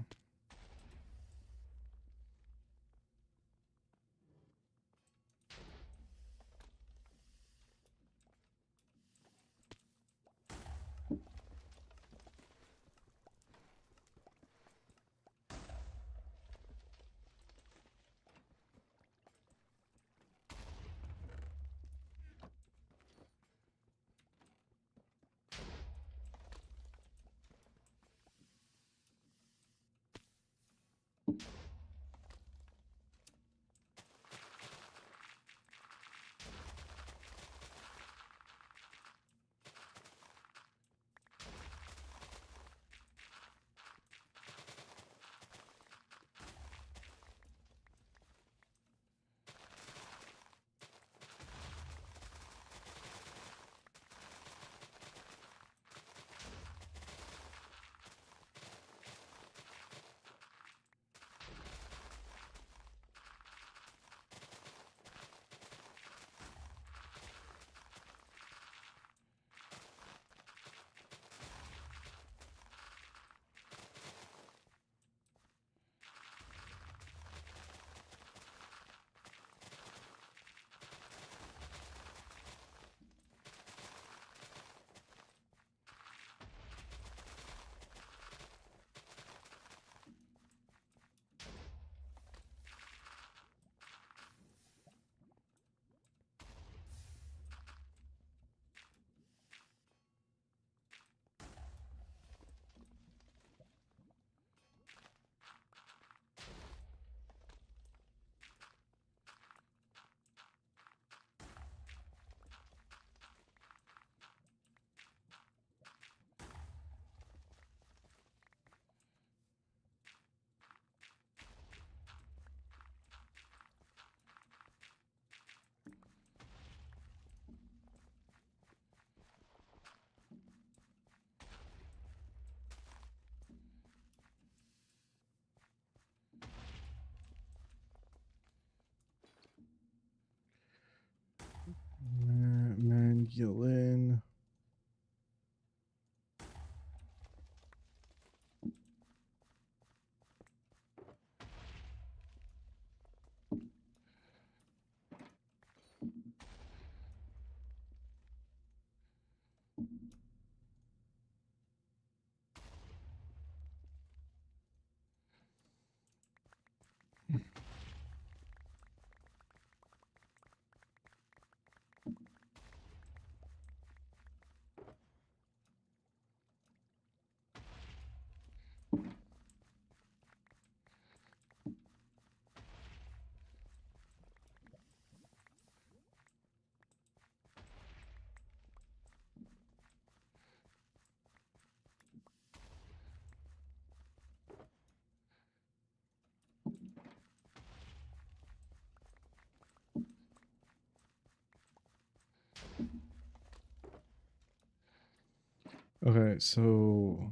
Okay, so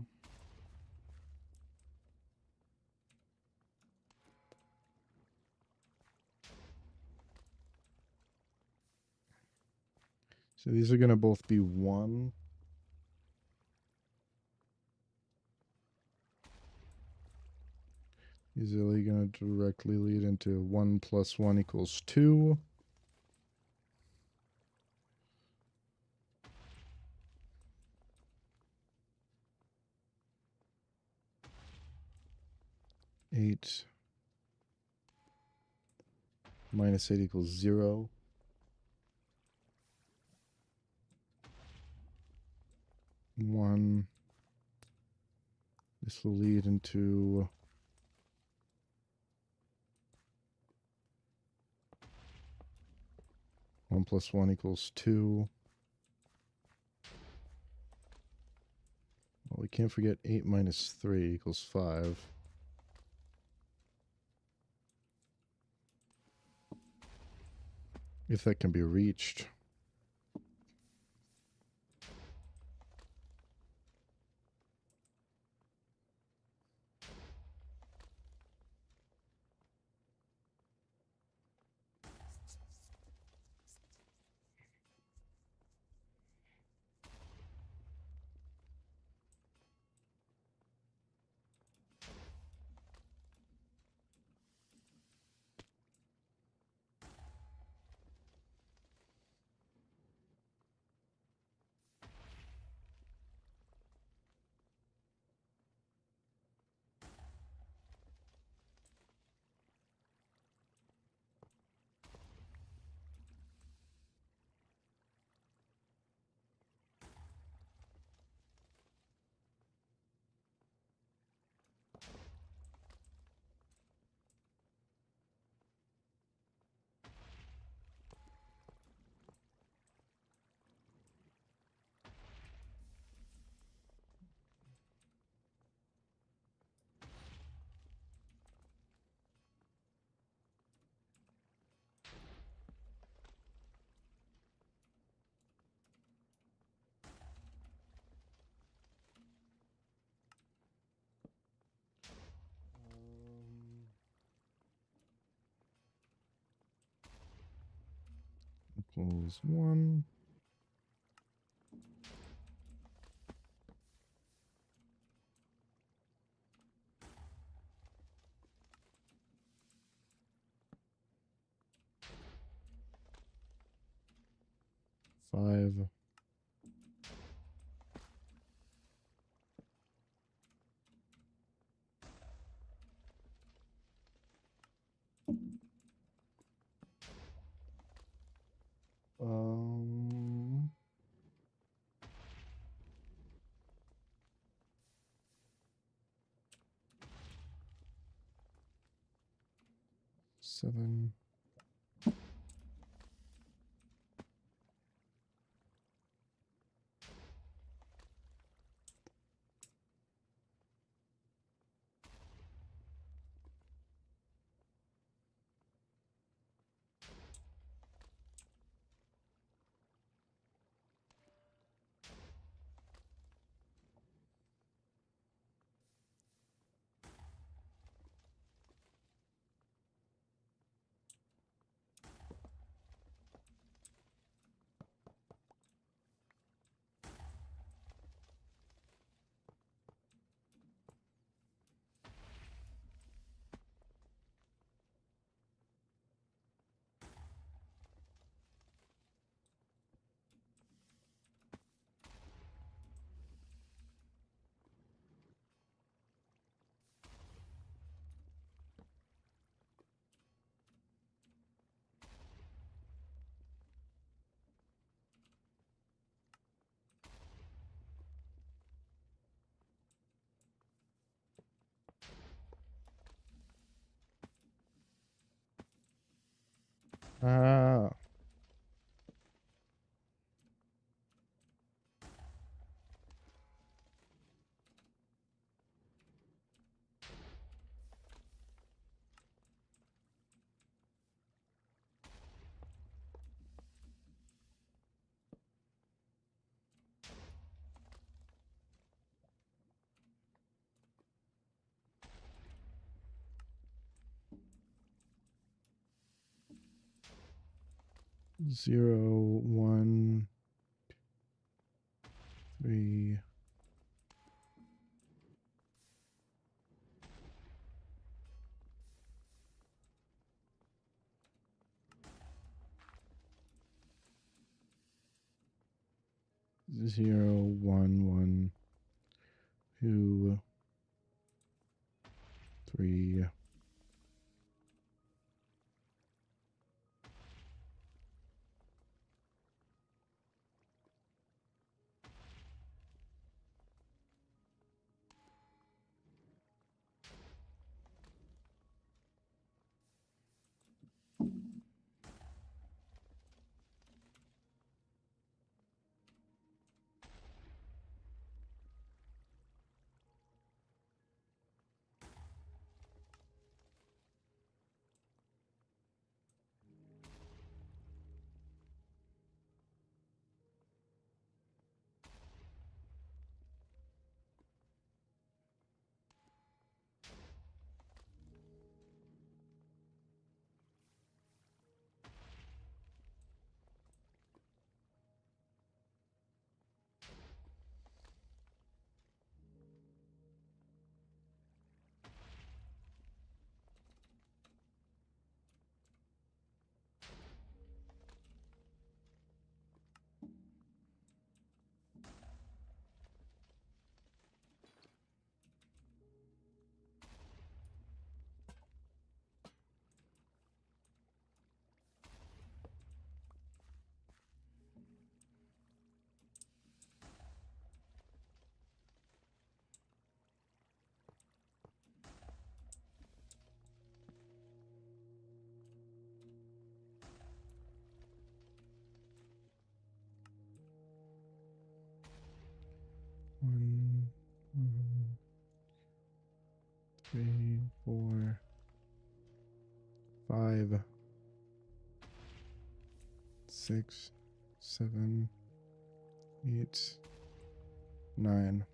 these are gonna both be 1. Easily gonna directly lead into 1 plus 1 equals 2. Eight minus 8 equals 0. 1. This will lead into 1 plus 1 equals 2. Well, we can't forget 8 minus 3 equals 5. If that can be reached. Equals 1. Five. Um, 7. Ah. Zero, 1, 3. Zero, 1, 1, 2, 3. One, 3, 4, 5, 6, 7, 8, 9.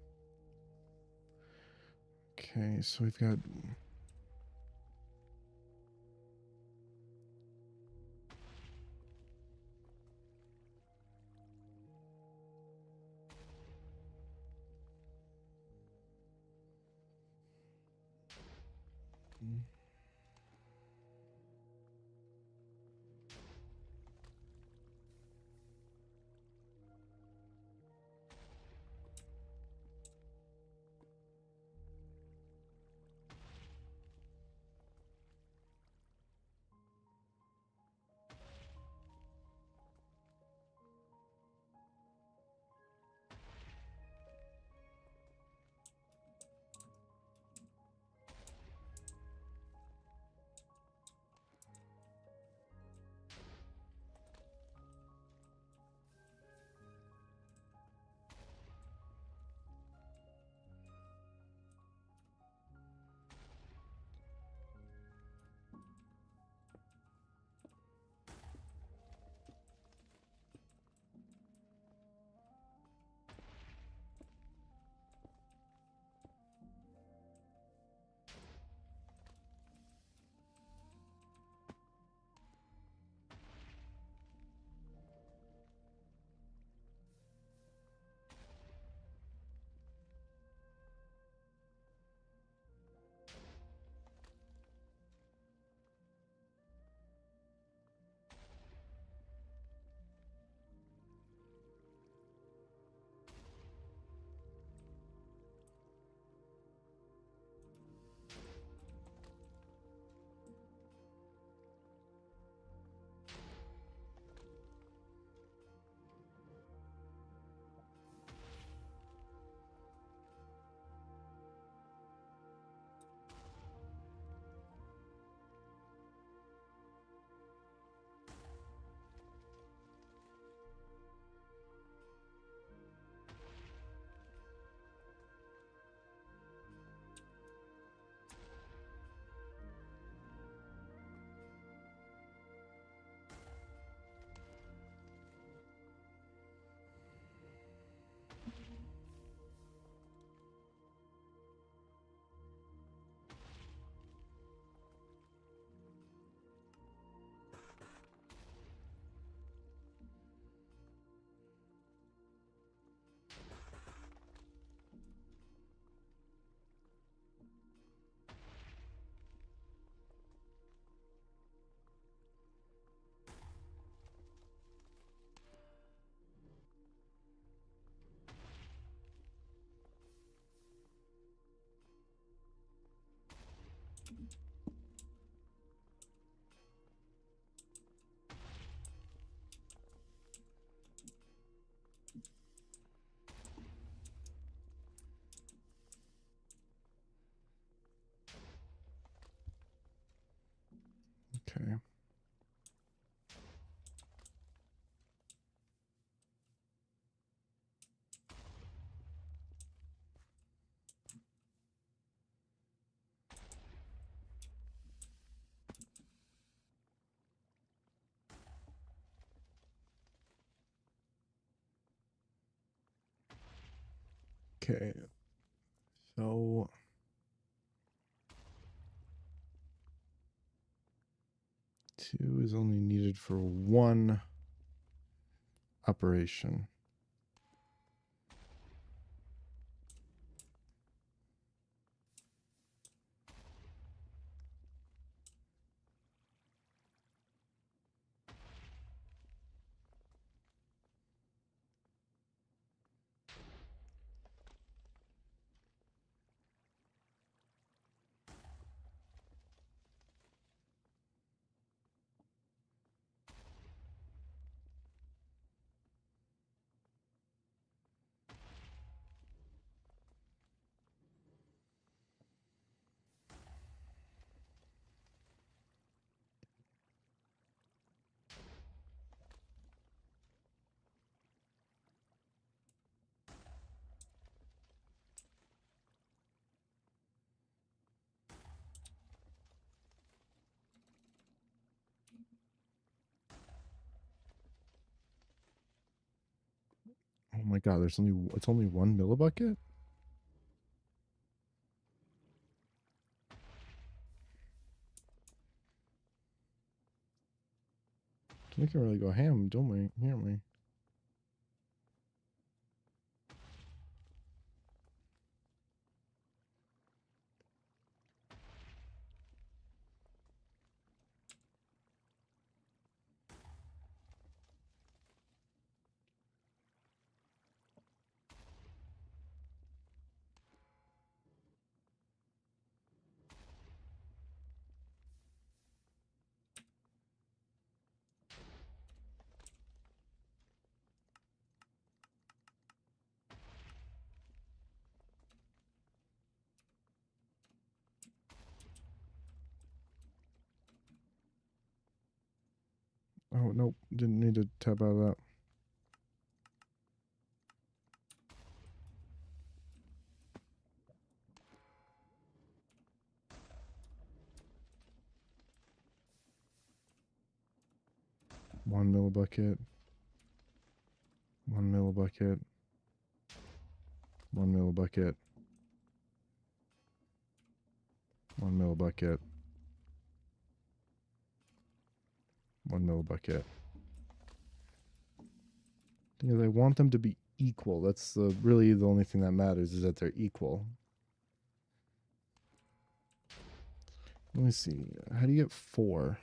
Okay, so we've got Okay. Okay. So 2 is only needed for 1 operation. Oh my god, it's only 1 millibucket? We can really go ham, don't we? Hear me. Oh, nope. Didn't need to tab out of that. One millibucket. 1 millibucket. 1 millibucket. 1 millibucket. 1 millibucket. Because I want them to be equal. That's really the only thing that matters is that they're equal. Let me see. How do you get 4?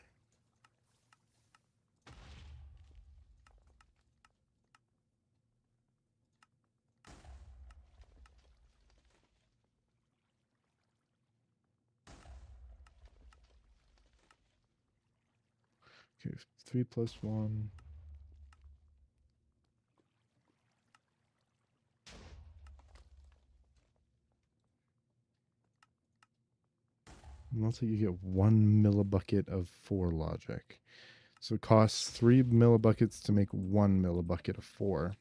Okay, 3 plus 1. And also you get 1 millibucket of 4 logic. So it costs 3 millibuckets to make 1 millibucket of 4.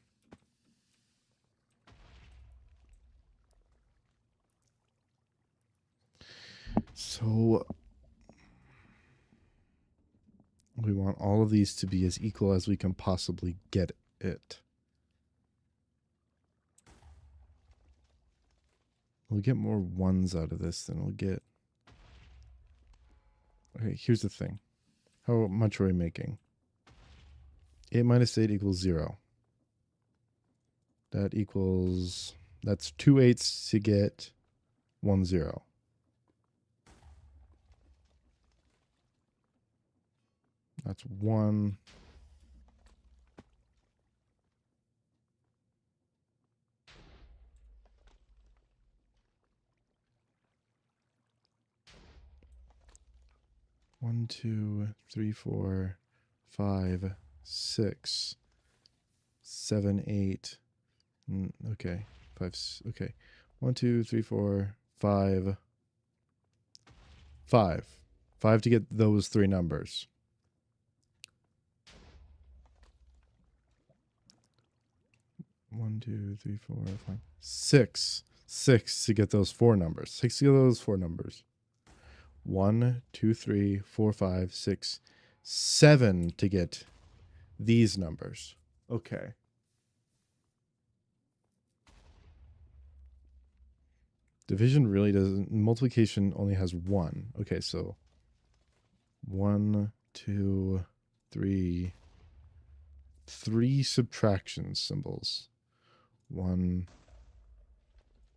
So we want all of these to be as equal as we can possibly get it. We'll get more 1s out of this than we'll get. Okay, here's the thing. How much are we making? 8 minus 8 equals 0. That equals... That's 2 8s to get 1 0. That's 1. 1, 2, 3, 4, 5, 6, 7, 8. Okay. 5. Okay. 1, 2, 3, 4, 5. 5. 5 to get those three numbers. 1, 2, 3, 4, 5. 6. 6 to get those four numbers. 6 to get those four numbers. 1, 2, 3, 4, 5, 6, 7 to get these numbers. Okay. Division really doesn't. Multiplication only has one. Okay, so 1, 2, 3. 3 subtraction symbols. 1,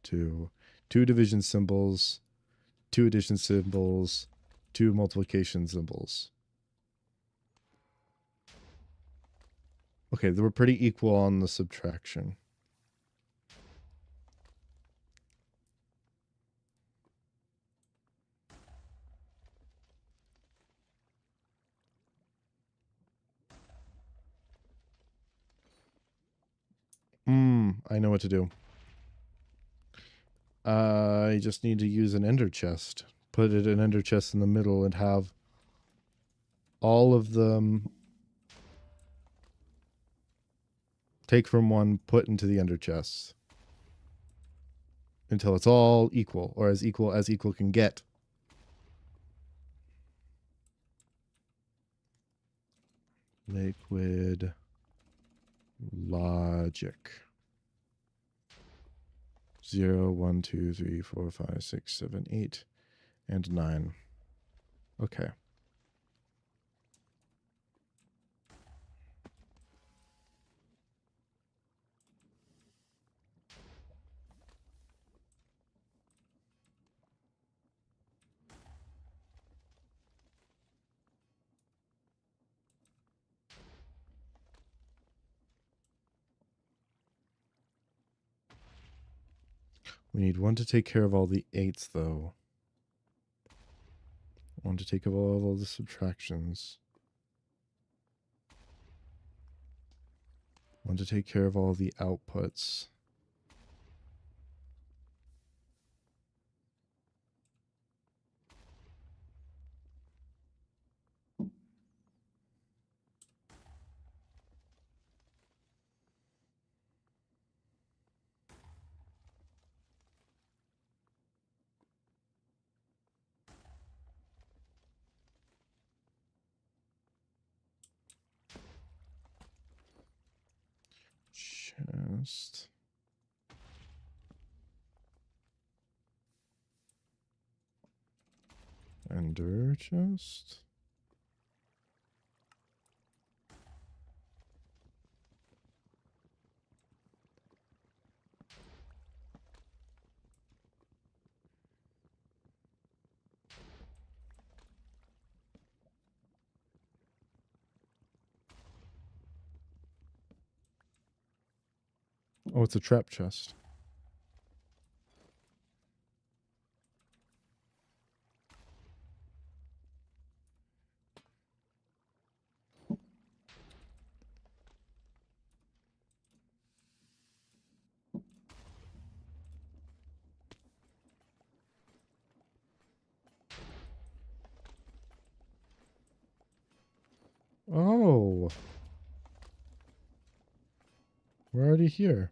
2. 2 division symbols. 2 addition symbols. 2 multiplication symbols. Okay, they were pretty equal on the subtraction. I know what to do. I just need to use an ender chest. Put it an ender chest in the middle and have all of them take from one, put into the ender chest. Until it's all equal, or as equal can get. Liquid logic. 0, 1, 2, 3, 4, 5, 6, 7, 8, and 9. Okay. We need one to take care of all the 8s, though. One to take care of all the subtractions. One to take care of all the outputs. Chest. Ender chest. Oh, it's a trap chest. Oh. We're already here.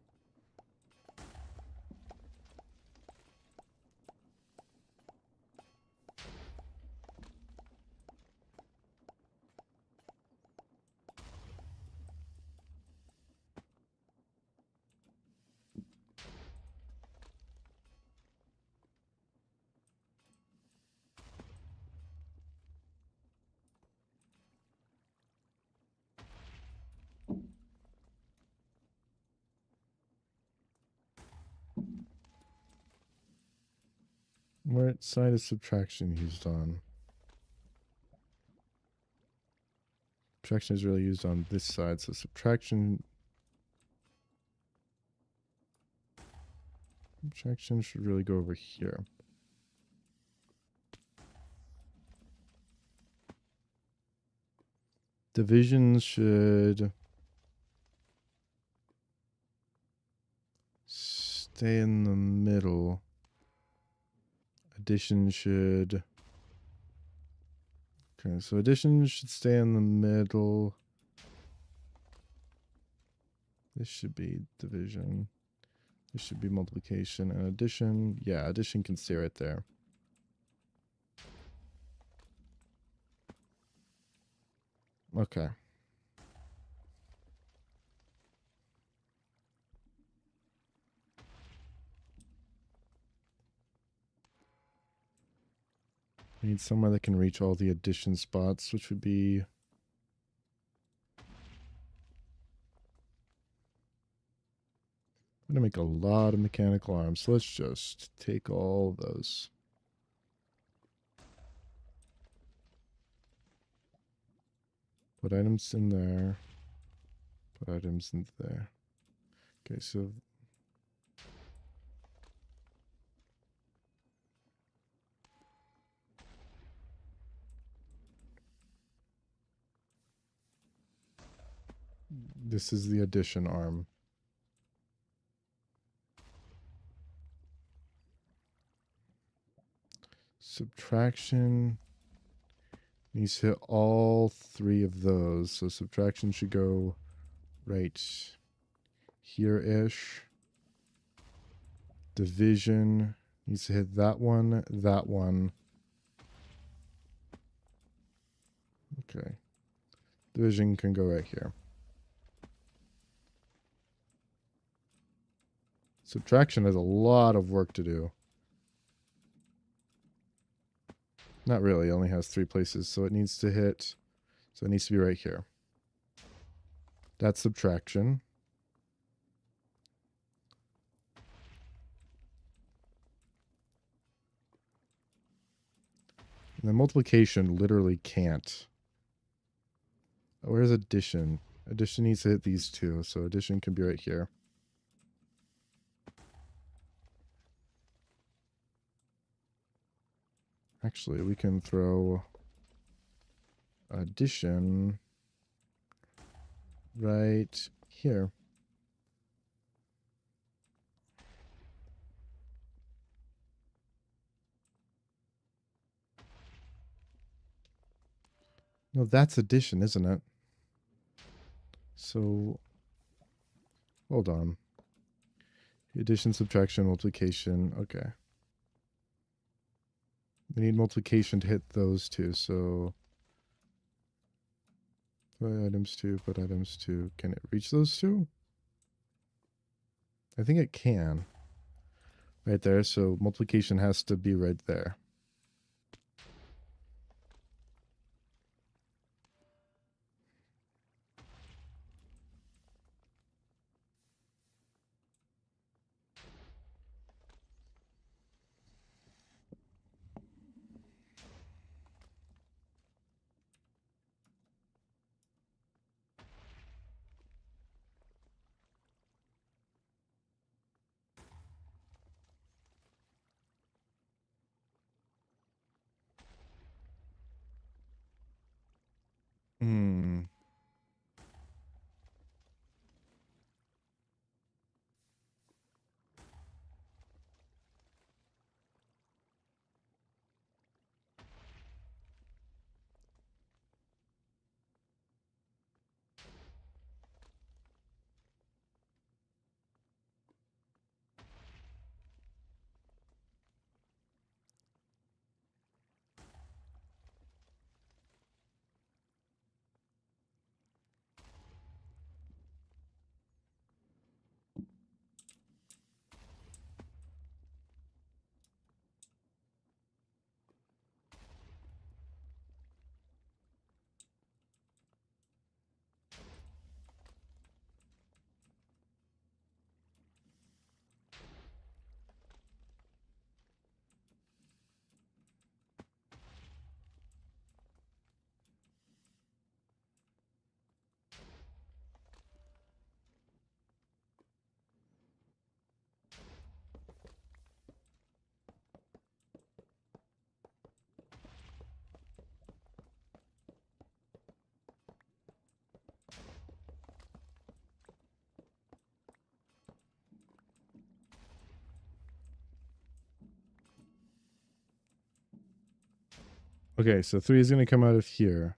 What side is subtraction used on? Subtraction is really used on this side, so subtraction should really go over here. Divisions should stay in the middle. Addition should... Okay, so addition should stay in the middle. This should be division. This should be multiplication and addition. Yeah, addition can stay right there. Okay. We need somewhere that can reach all the addition spots, which would be... I'm going to make a lot of mechanical arms, so let's just take all of those. Put items in there. Put items in there. Okay, so... This is the addition arm. Subtraction needs to hit all three of those. So subtraction should go right here-ish. Division needs to hit that one, that one. Okay. Division can go right here. Subtraction has a lot of work to do. Not really, it only has 3 places, so it needs to hit... So it needs to be right here. That's subtraction. And then multiplication literally can't. Oh, where's addition? Addition needs to hit these 2, so addition can be right here. Actually, we can throw addition right here. No, that's addition, isn't it? So, hold on. Addition, subtraction, multiplication. Okay. We need multiplication to hit those 2, so... Put items 2, put items 2. Can it reach those 2? I think it can. Right there, so multiplication has to be right there. Hmm. Okay, so 3 is going to come out of here.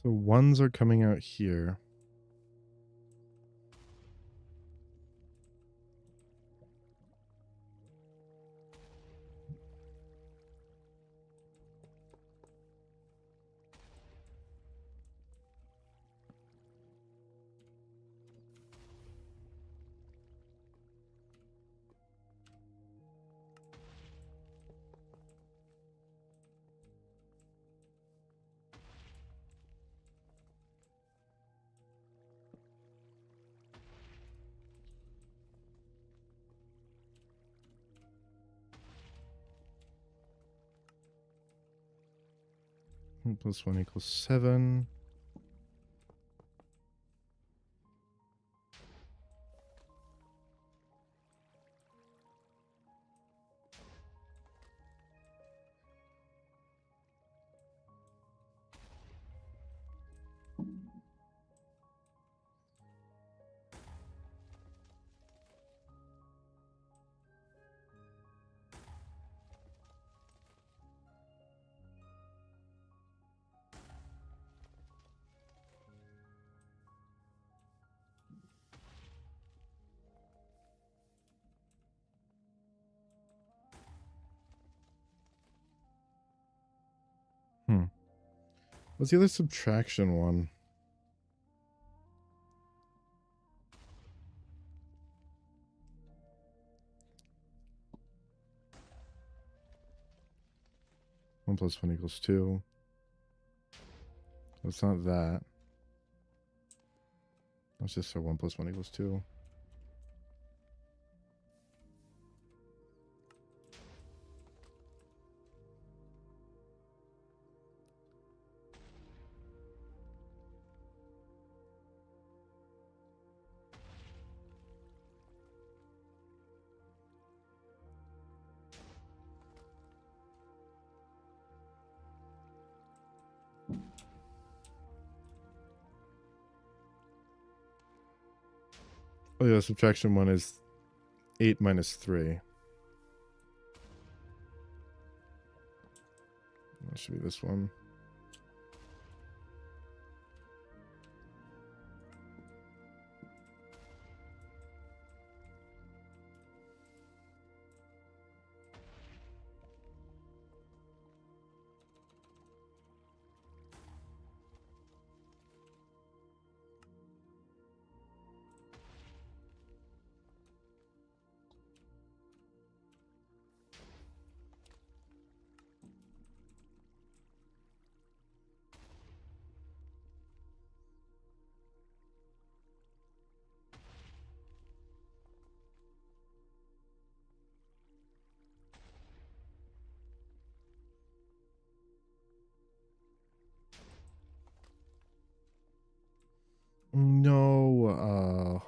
So 1s are coming out here. Plus 1 equals 7. What's the other subtraction one? One plus one equals two. It's not that. Let's just say 1 plus 1 equals 2. Oh yeah, subtraction 1 is 8 minus 3. That should be this one. No,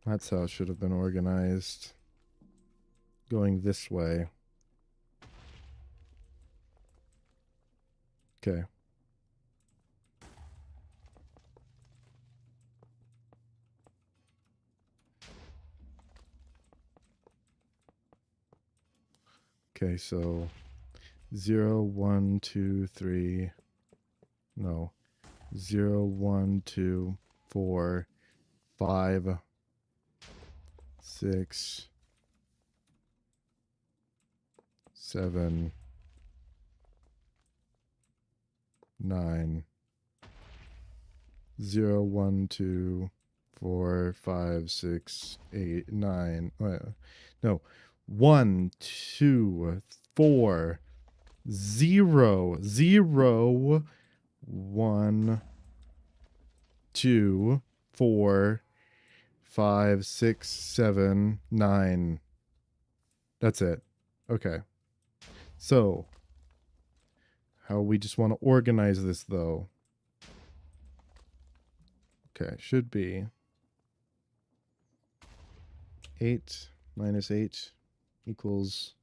that's how it should have been organized. Going this way. Okay. Okay, so 0, 1, 2, 3. No. 0, 1, 2, 4, 5, 6, 7, 9. 0, 1, 2, 4, 5, 6, 8, 9. No. 1, 2, 4, 0, 0, 1, 2, 4, 5, 6, 7, 9. That's it. Okay. So, how we just want to organize this though. Okay, should be 8 minus 8 equals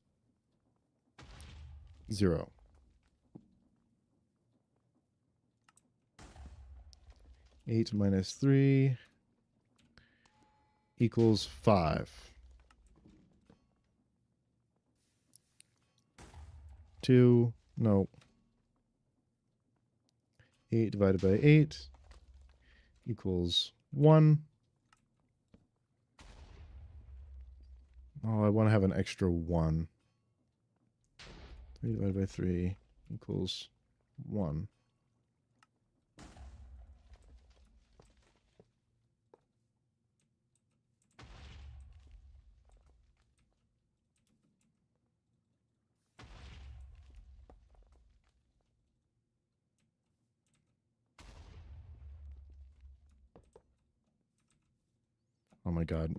0. 8 minus 3 equals 5. 2, no. 8 divided by 8 equals 1. Oh, I want to have an extra 1. 3 divided by 3 equals 1. Oh my god.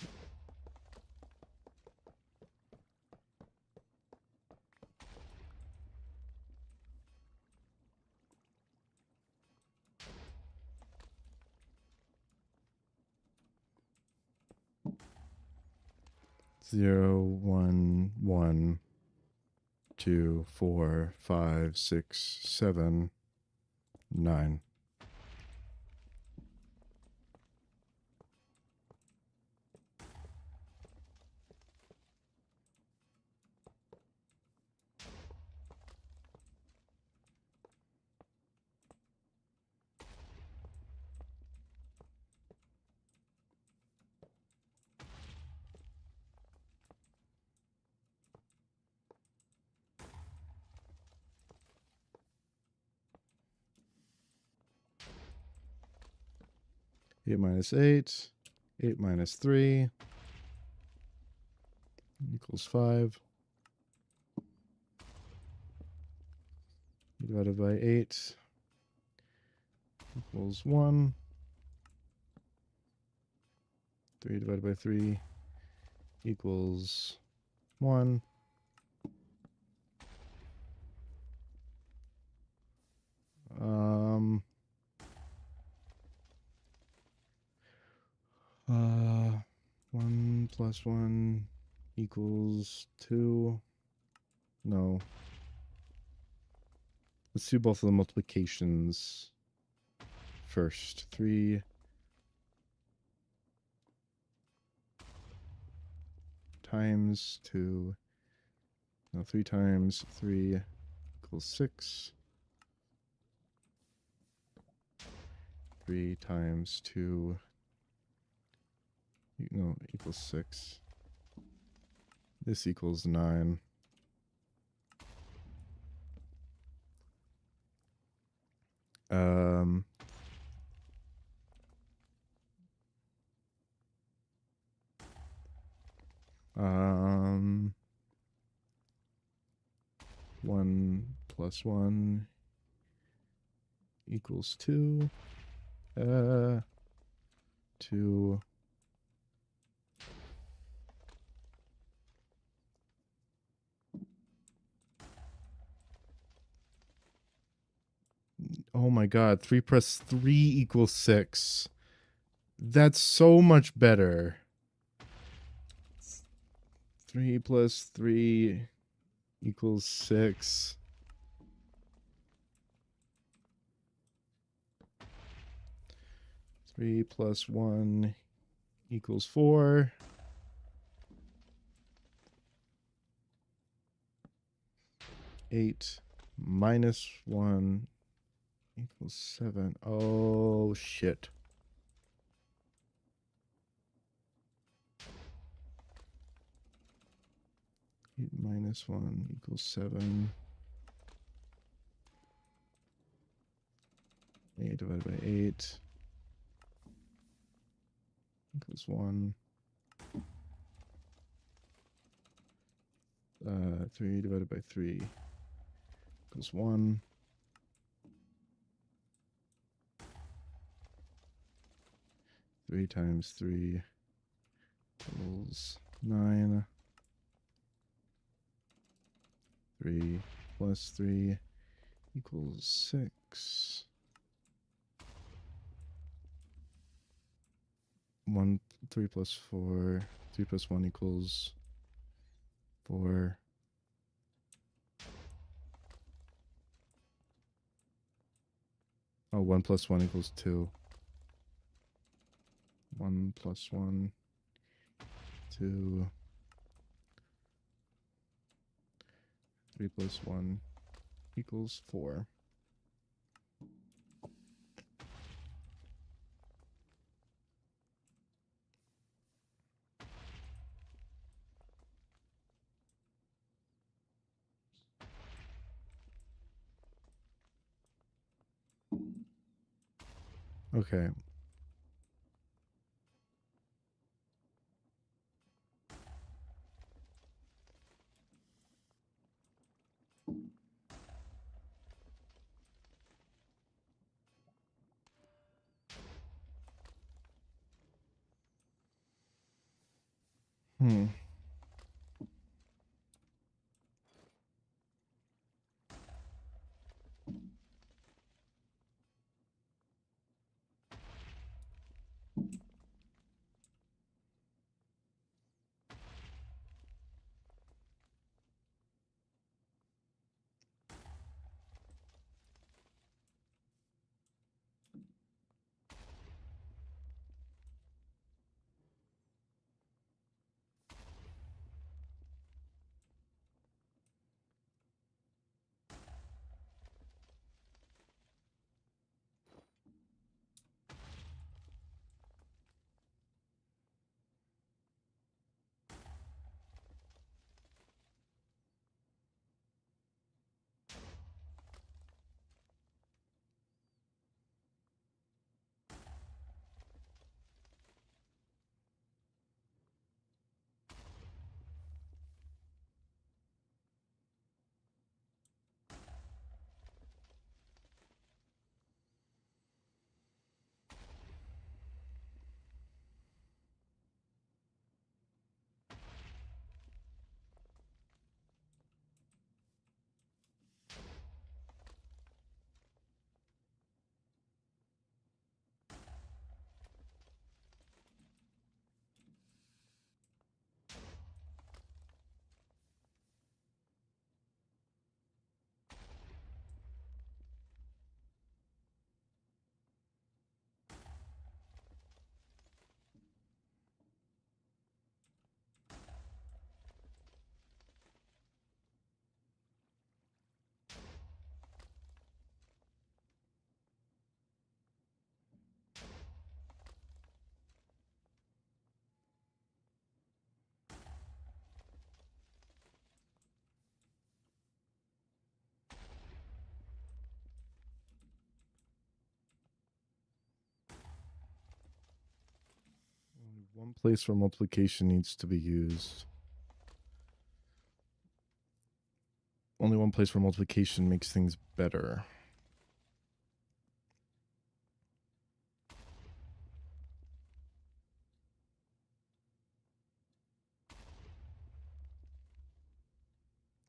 Zero, 1, 1, 2, 4, 5, 6, 7, 9. 8 minus 8. 8 minus 3 equals 5. Divided by 8 equals 1. 3 divided by 3 equals 1. Um, 1 plus 1 equals 2. No. Let's do both of the multiplications first. 3 times 2. No, 3 times 3 equals 6. 3 times 2 equals 6. This equals 9. Um, um, 1 plus 1 equals 2. 2. Oh my god, 3 plus 3 equals 6. That's so much better. 3 plus 3 equals 6. 3 plus 1 equals 4. 8 minus 1 equals 7. Oh, shit. 8 minus 1 equals 7. 8 divided by 8 equals 1. 3 divided by 3 equals 1. 3 times 3 equals 9. 3 plus 3 equals 6. 3 plus 4. 3 plus 1 equals 4. Oh, 1 plus 1 equals 2. 1 plus 1, 2. 3 plus 1 equals 4. Okay. Hmm. One place where multiplication needs to be used. Only one place where multiplication makes things better.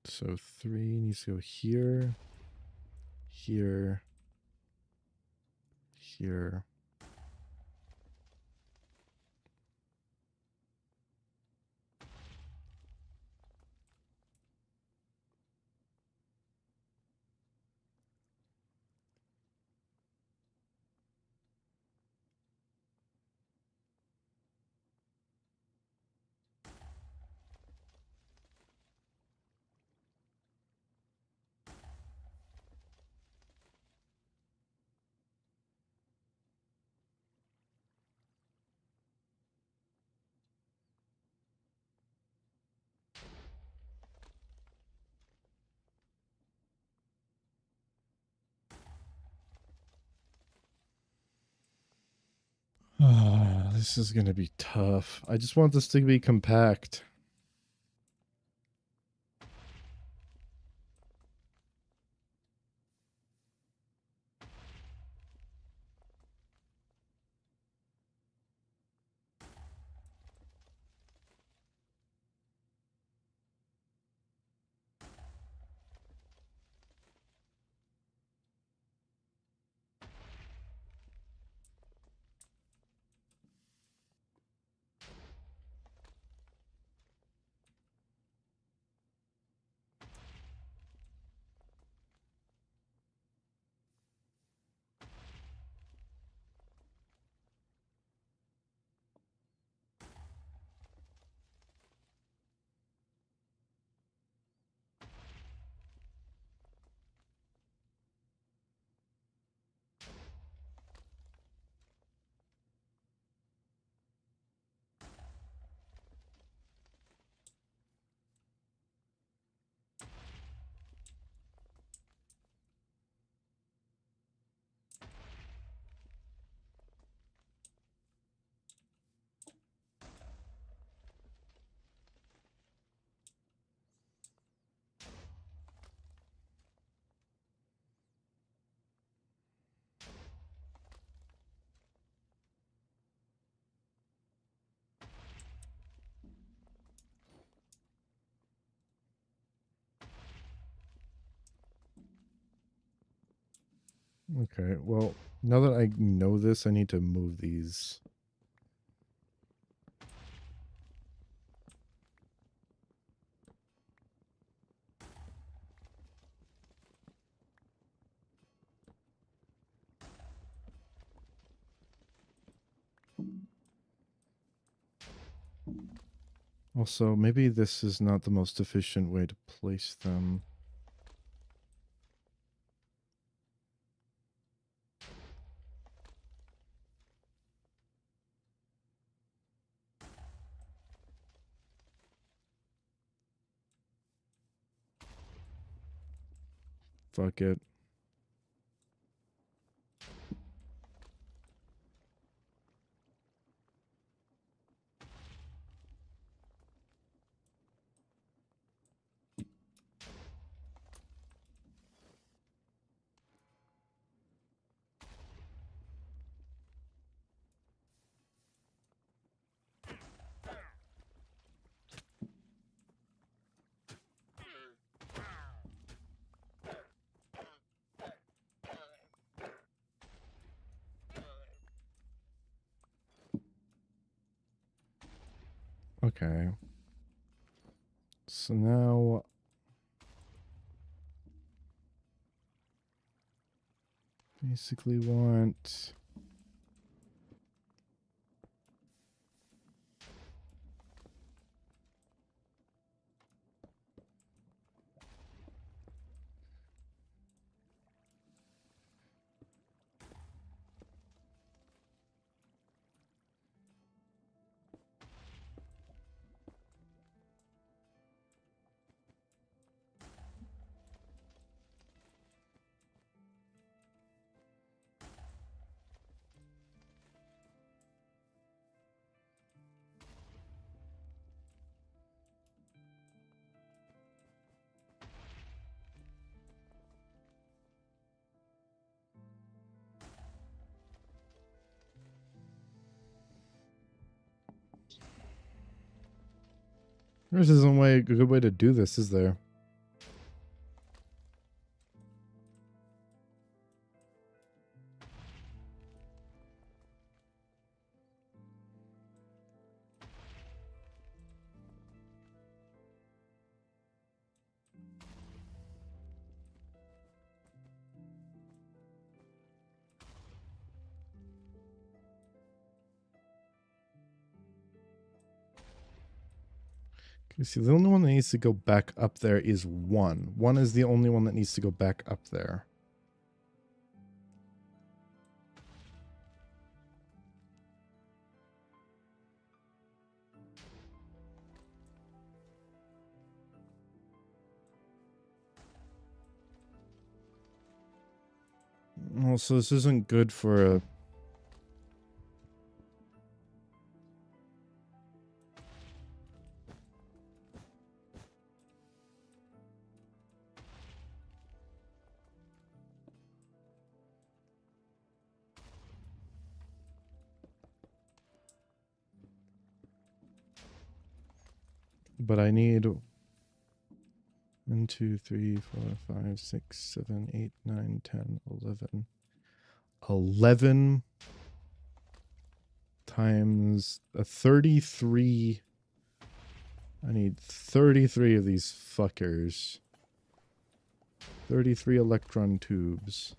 So 3 needs to go here, here, here. This is going to be tough. I just want this to be compact. Okay, well, now that I know this, I need to move these. Also, maybe this is not the most efficient way to place them. Fuck it. Okay. So now basically want There isn't a good way to do this, is there? You see, the only one that needs to go back up there is 1. 1 is the only one that needs to go back up there. Also, this isn't good for a... But I need 1, 2, 3, 4, 5, 6, 7, 8, 9, 10, 11. 11 times a 33. I need 33 of these fuckers. 33 electron tubes.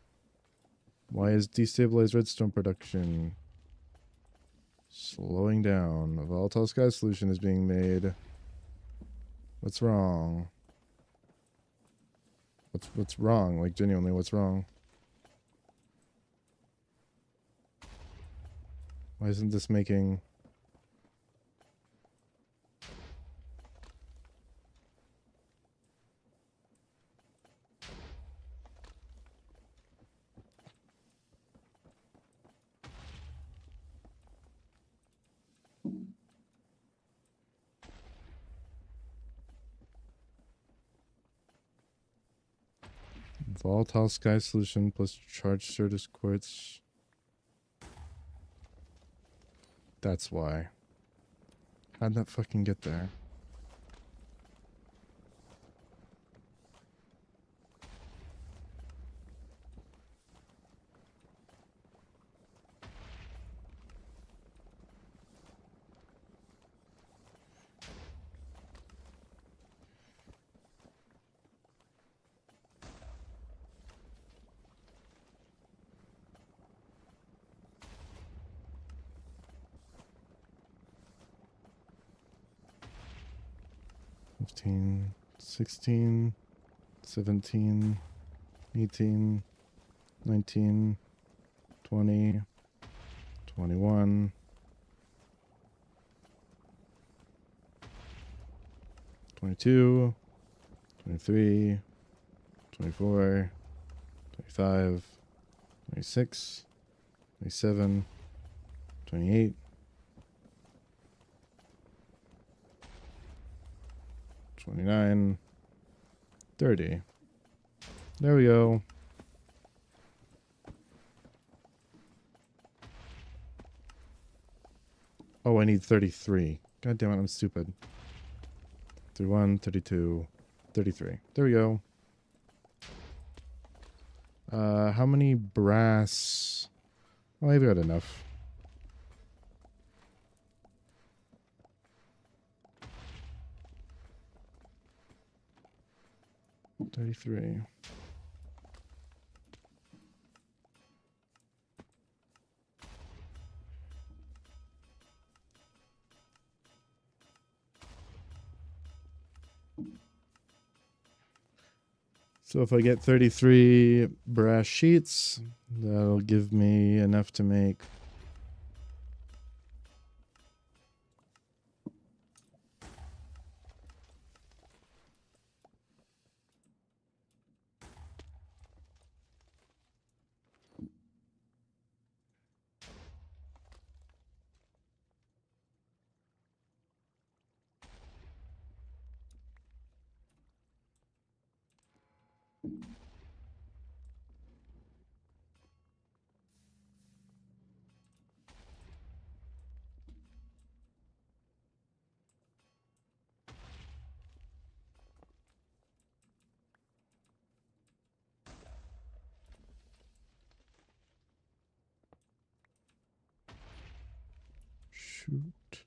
Why is destabilized redstone production slowing down? A volatile sky solution is being made. What's wrong? What's wrong? Like, genuinely, what's wrong? Why isn't this making... Volatile sky solution plus charged Certus quartz. That's why. How'd that fucking get there? $15, $16, $17, $18, $19, $20, $21, $22, $23, $24, $25, $26, $27, $28, $29, $30. There we go. Oh, I need 33. God damn it, I'm stupid. 31, 32, 33. There we go. How many brass? Oh, I've got enough. $33. So if I get 33 brass sheets, that'll give me enough to make Shoot.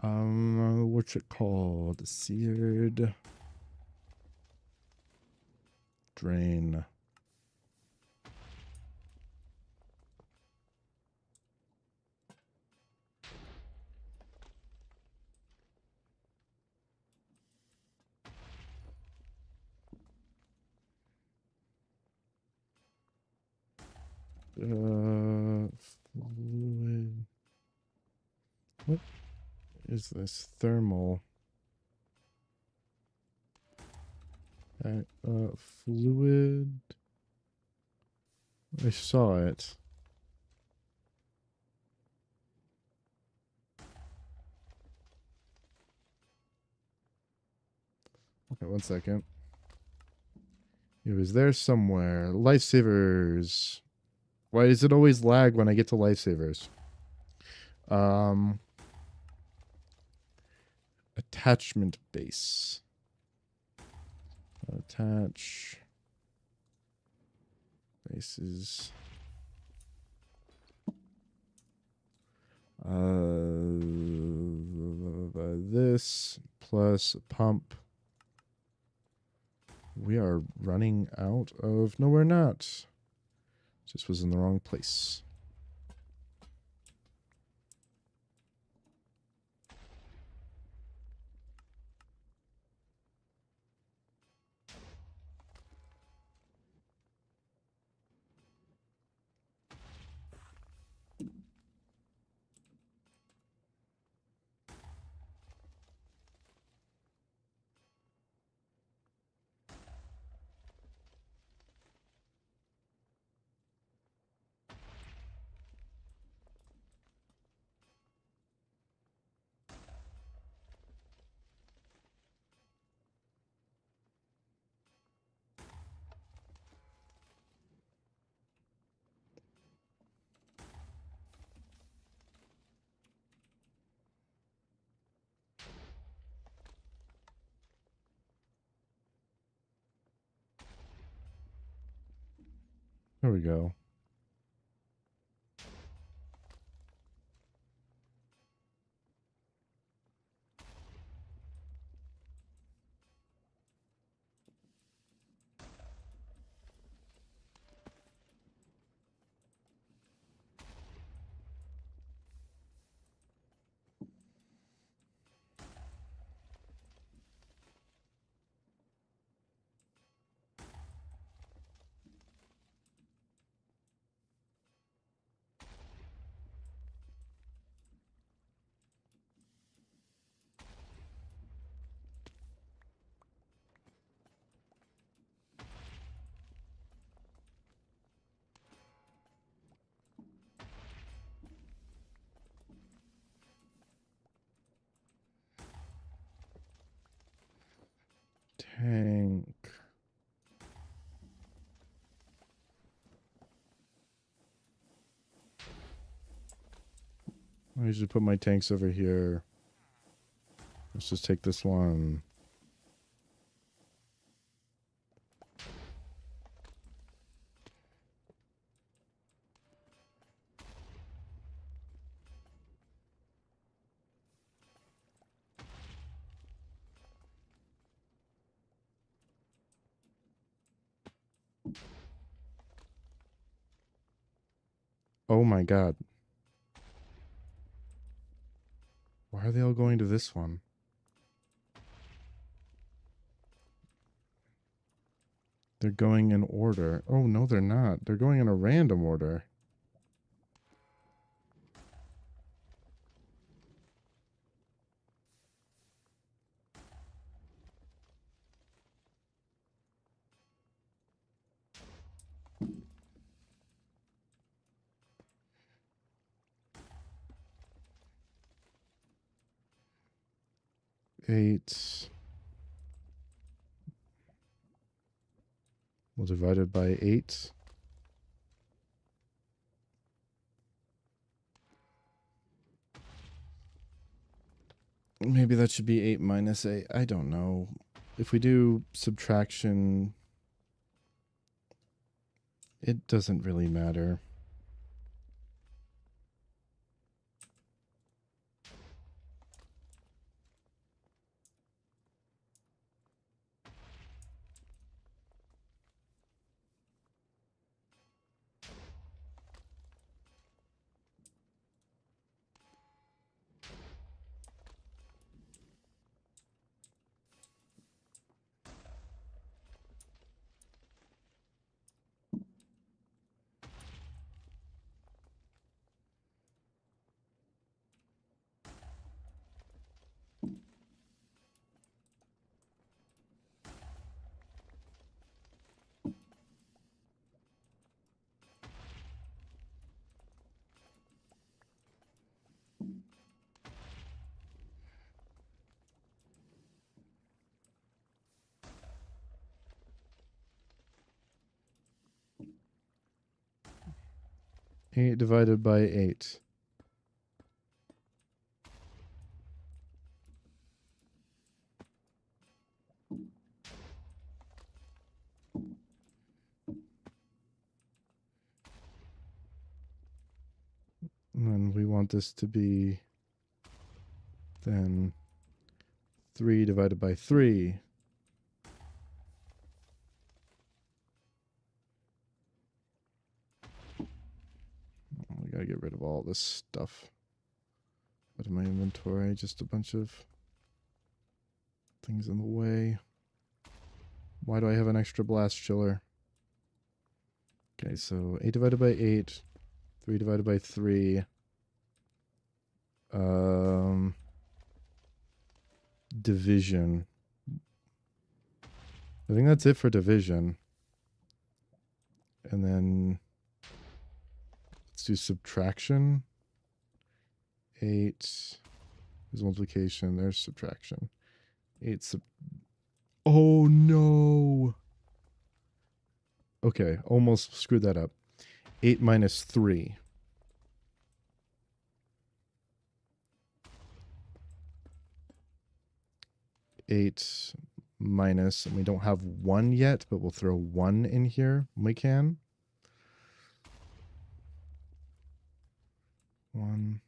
What's it called? Seared drain. Fluid. What is this? Thermal. Fluid. I saw it. Okay, 1 second. It was there somewhere. Lifesavers. Why does it always lag when I get to lifesavers? Attachment base. Attach bases. This plus pump. We are running out of... No, we're not. Just was in the wrong place. There we go. Tank. I usually put my tanks over here. Let's just take this one. Oh my god. Why are they all going to this one? They're going in order. Oh, no, they're not. They're going in a random order. Eight. Well, divided by 8. Maybe that should be 8 minus 8. I don't know. If we do subtraction, it doesn't really matter. 8 divided by 8. And then we want this to be then 3 divided by 3. We gotta get rid of all this stuff out of my inventory. Just a bunch of things in the way. Why do I have an extra blast chiller? Okay, so 8 divided by 8. 3 divided by 3. Division. I think that's it for division. And then let's do subtraction. 8. There's multiplication. There's subtraction. 8 Oh no! Okay, almost screwed that up. 8 minus 3. Eight minus, and we don't have 1 yet, but we'll throw 1 in here when we can. 1.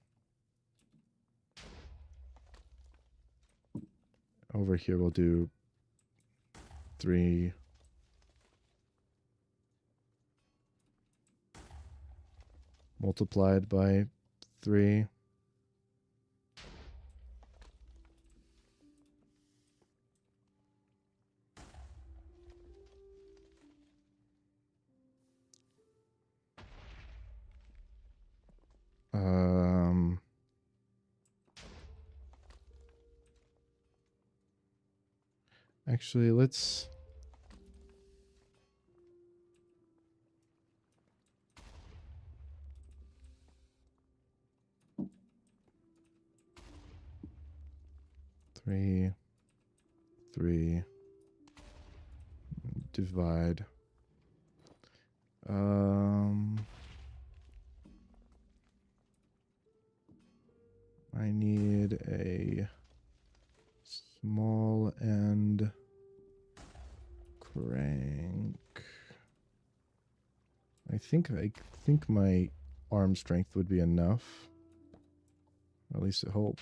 Over here we'll do 3. Multiplied by 3. Actually, let's... Three, divide. I need a small end crank. I think my arm strength would be enough. At least I hope.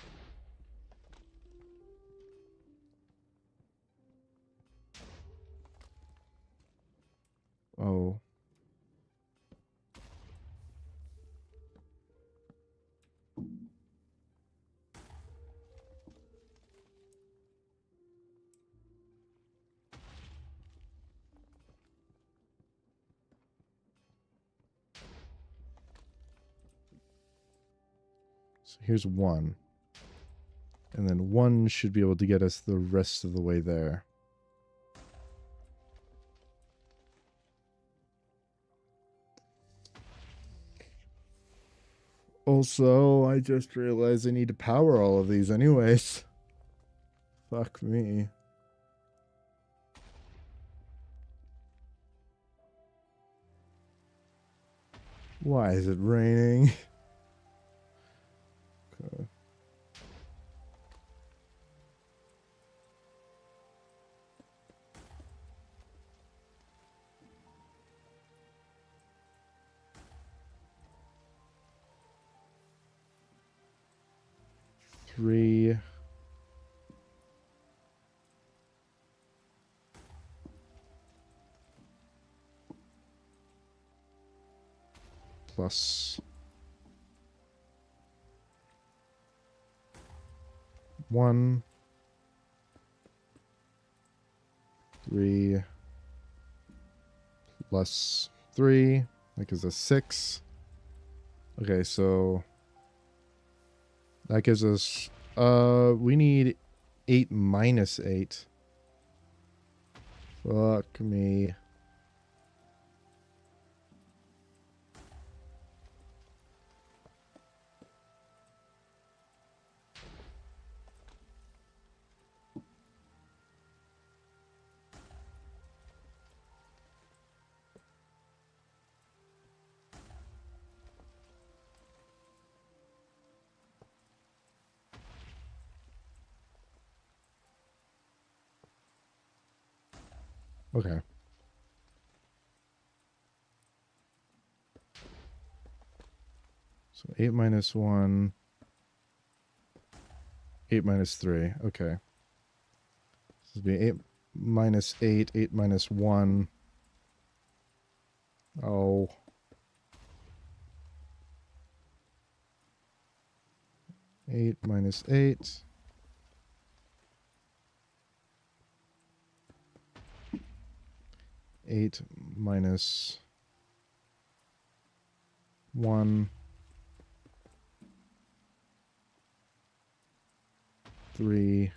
Oh. So here's 1. And then 1 should be able to get us the rest of the way there. Also, I just realized I need to power all of these anyways. Fuck me. Why is it raining? Okay. Three. Plus 1. 3 plus 3. That gives us 6. Okay, so that gives us we need 8 minus 8. Fuck me. Okay. So 8 minus 1, 8 minus 3. Okay. This would be 8 minus 8, 8 minus 1. Oh. Eight minus 8. Eight minus 1. 3.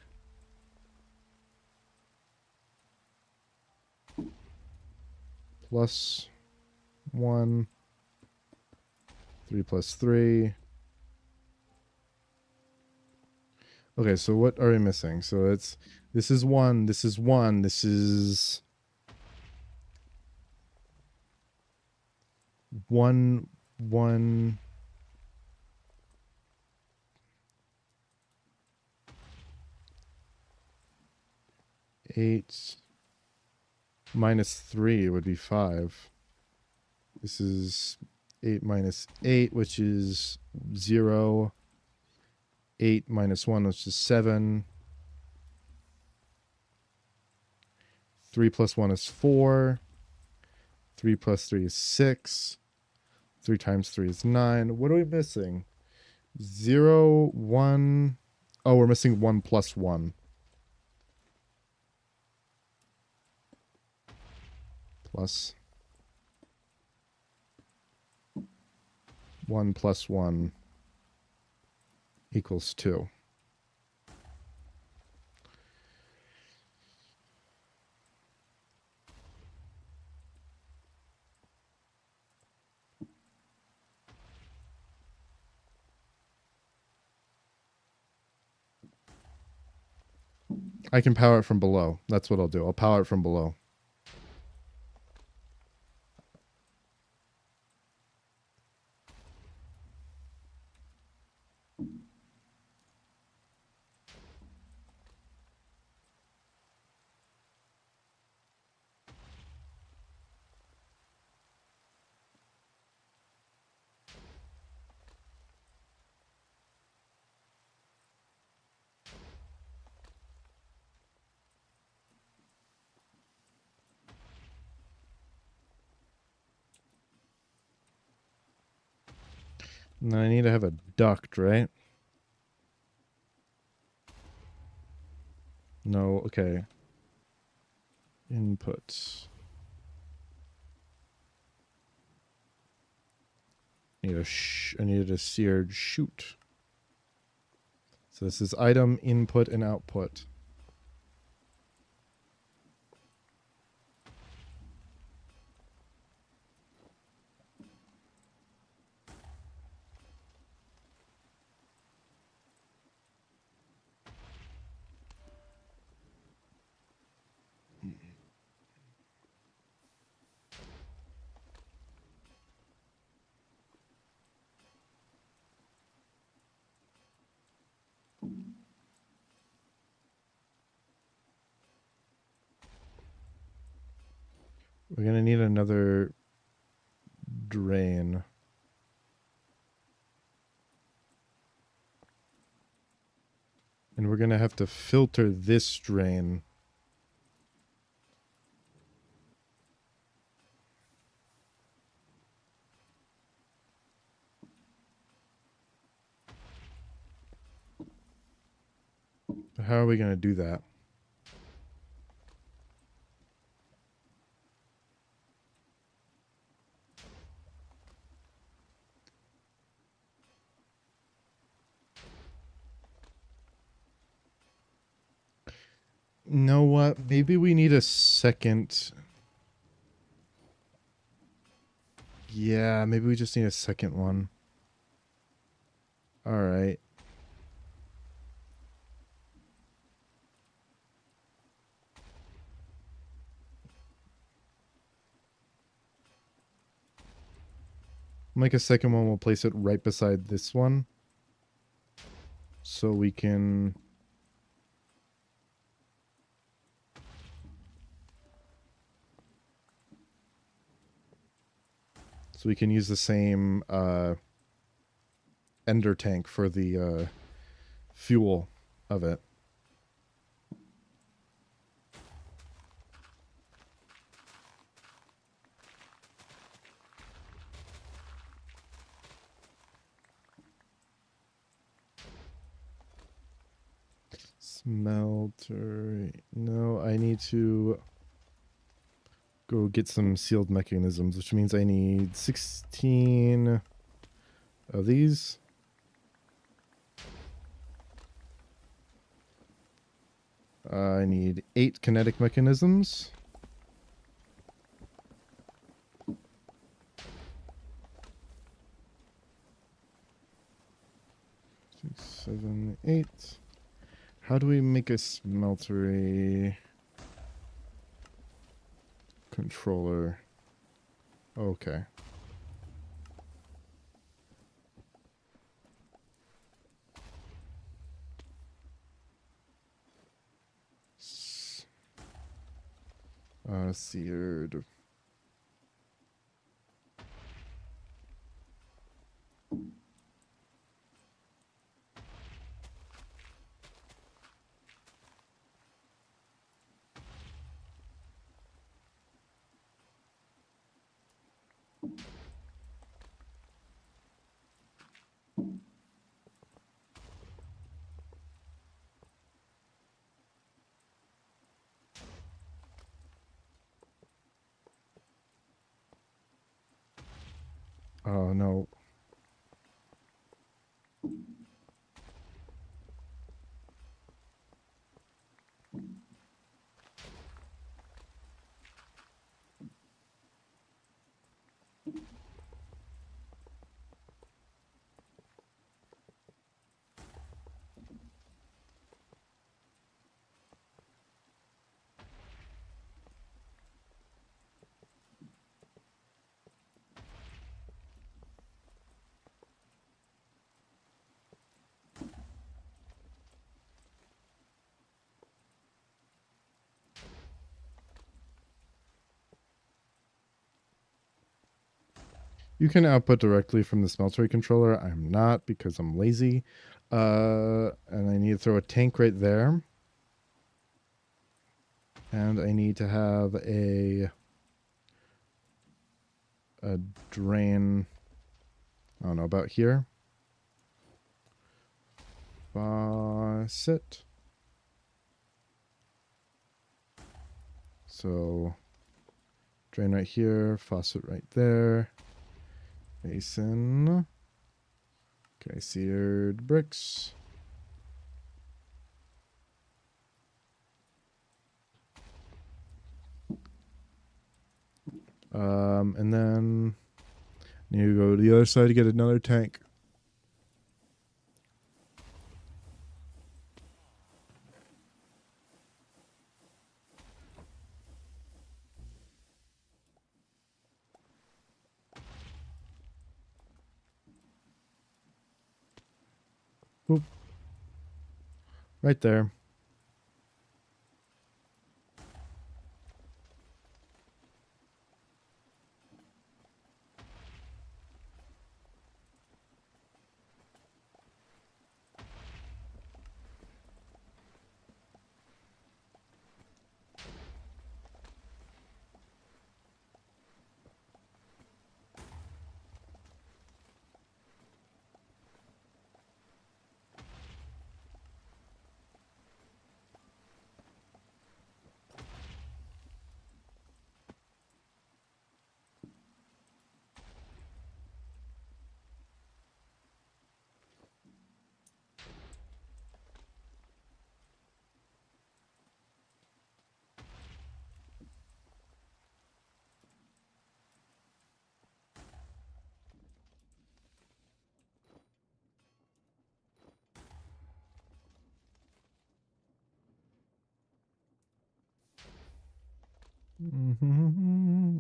Plus 1. 3 plus 3. Okay, so what are we missing? So it's, this is 1, this is 1, this is 1, 1. Eight minus 3 would be 5. This is 8 minus 8, which is 0. 8 minus 1, which is 7. 3 plus 1 is 4. 3 plus 3 is 6. 3 times 3 is 9. What are we missing? 0, 1. Oh, we're missing 1 plus 1. Plus 1 plus 1 equals 2. I can power it from below. That's what I'll do. I'll power it from below. And then I need to have a duct, right? No, okay. Input. I need a seared chute. So this is item, input, and output. We're going to need another drain. And we're going to have to filter this drain. But how are we going to do that? Know what? Maybe we need a second. Yeah, maybe we just need a second one. All right. Make a second one. We'll place it right beside this one. So we can... So we can use the same ender tank for the fuel of it. Smelter. No, I need to go get some sealed mechanisms, which means I need 16 of these. I need 8 kinetic mechanisms. 6, 7, 8. How do we make a smeltery controller? Okay. Seared. Oh no. You can output directly from the smeltery controller. I'm not because I'm lazy. And I need to throw a tank right there. And I need to have a drain. I don't know, about here. Faucet. So drain right here, faucet right there. Basin. Okay, seared bricks. And then need to go to the other side to get another tank. Boop. Right there.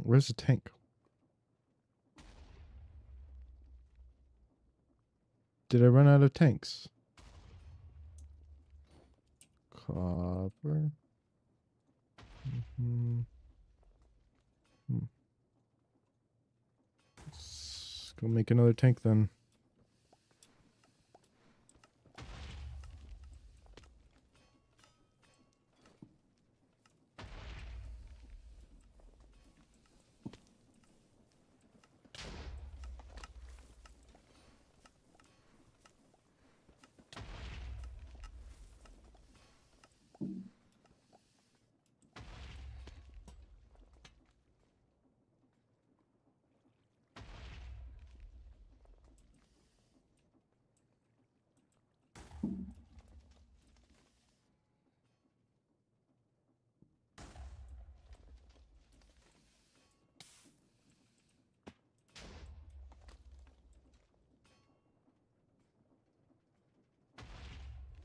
Where's the tank? Did I run out of tanks? Copper. Go make another tank then.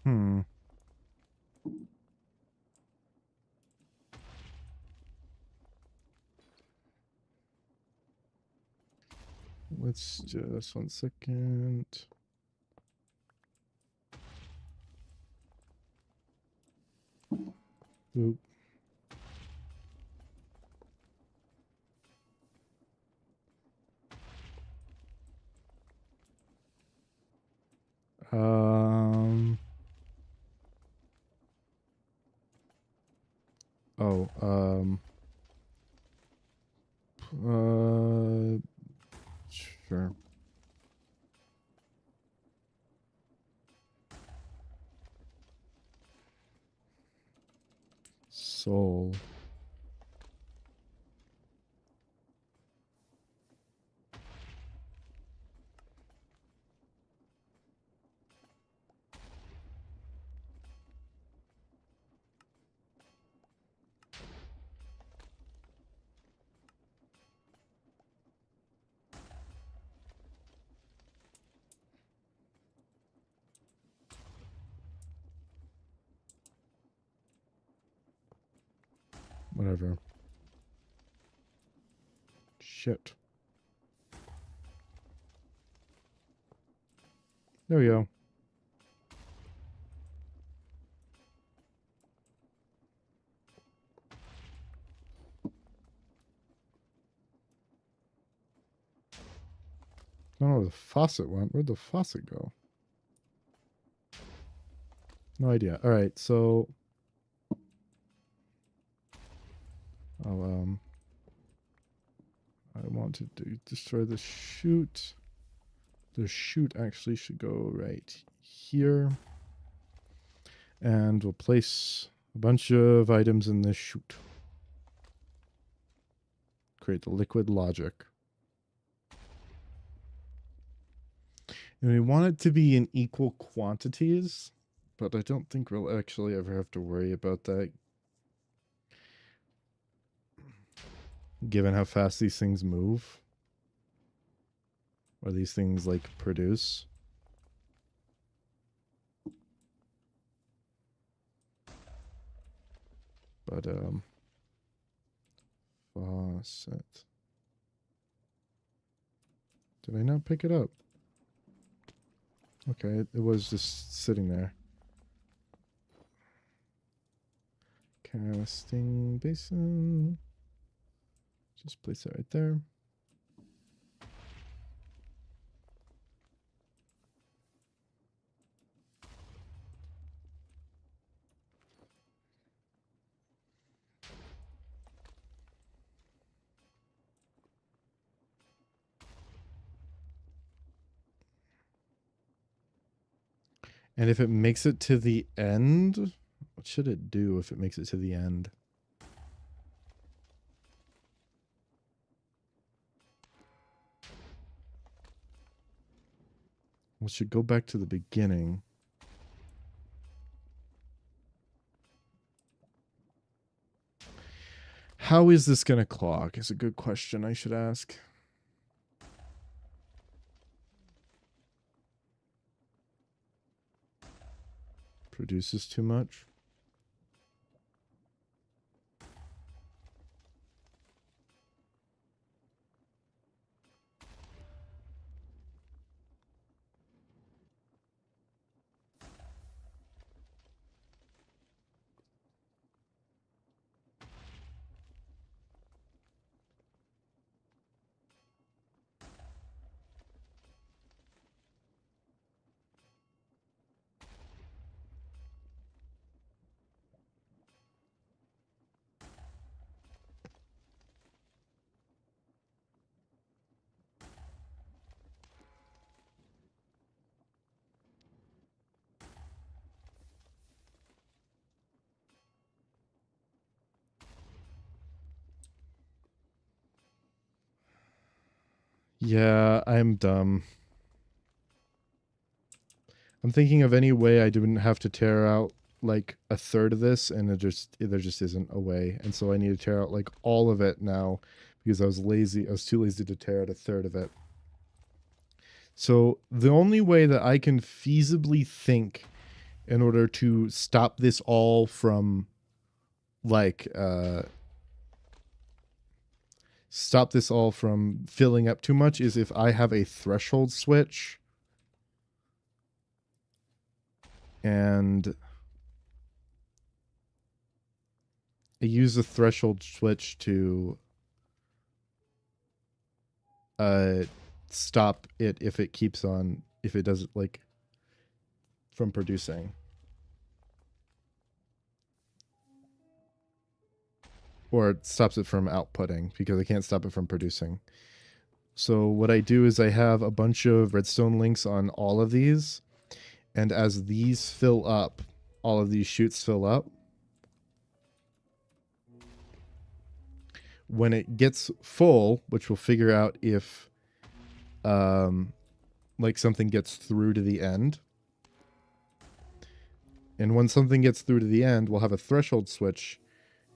Hmm. Let's just 1 second. Oop. Um. Oh. Sure. Soul. Whatever. Shit. There we go. I don't know where the faucet went. Where'd the faucet go? No idea. All right, so I'll I want to destroy the chute. The chute actually should go right here. And we'll place a bunch of items in this chute. Create the liquid logic. And we want it to be in equal quantities, but I don't think we'll actually ever have to worry about that, given how fast these things move. Or these things, like, produce. But, faucet. Did I not pick it up? Okay, it was just sitting there. Casting basin. Just place it right there. And if it makes it to the end, what should it do if it makes it to the end? Well, it should go back to the beginning. How is this going to clog? Is a good question I should ask. Produces too much. Yeah, I'm dumb. I'm thinking of any way I didn't have to tear out like a third of this, and there just isn't a way. And so I need to tear out like all of it now because I was lazy. I was too lazy to tear out a third of it. So the only way that I can feasibly think in order to stop this all from like stop this all from filling up too much is if I have a threshold switch. And I use the threshold switch to stop it if it keeps on, if it doesn't like from producing, or it stops it from outputting because I can't stop it from producing. So what I do is I have a bunch of redstone links on all of these, and as these fill up, all of these chutes fill up. When it gets full, which will figure out if like something gets through to the end. And when something gets through to the end, we'll have a threshold switch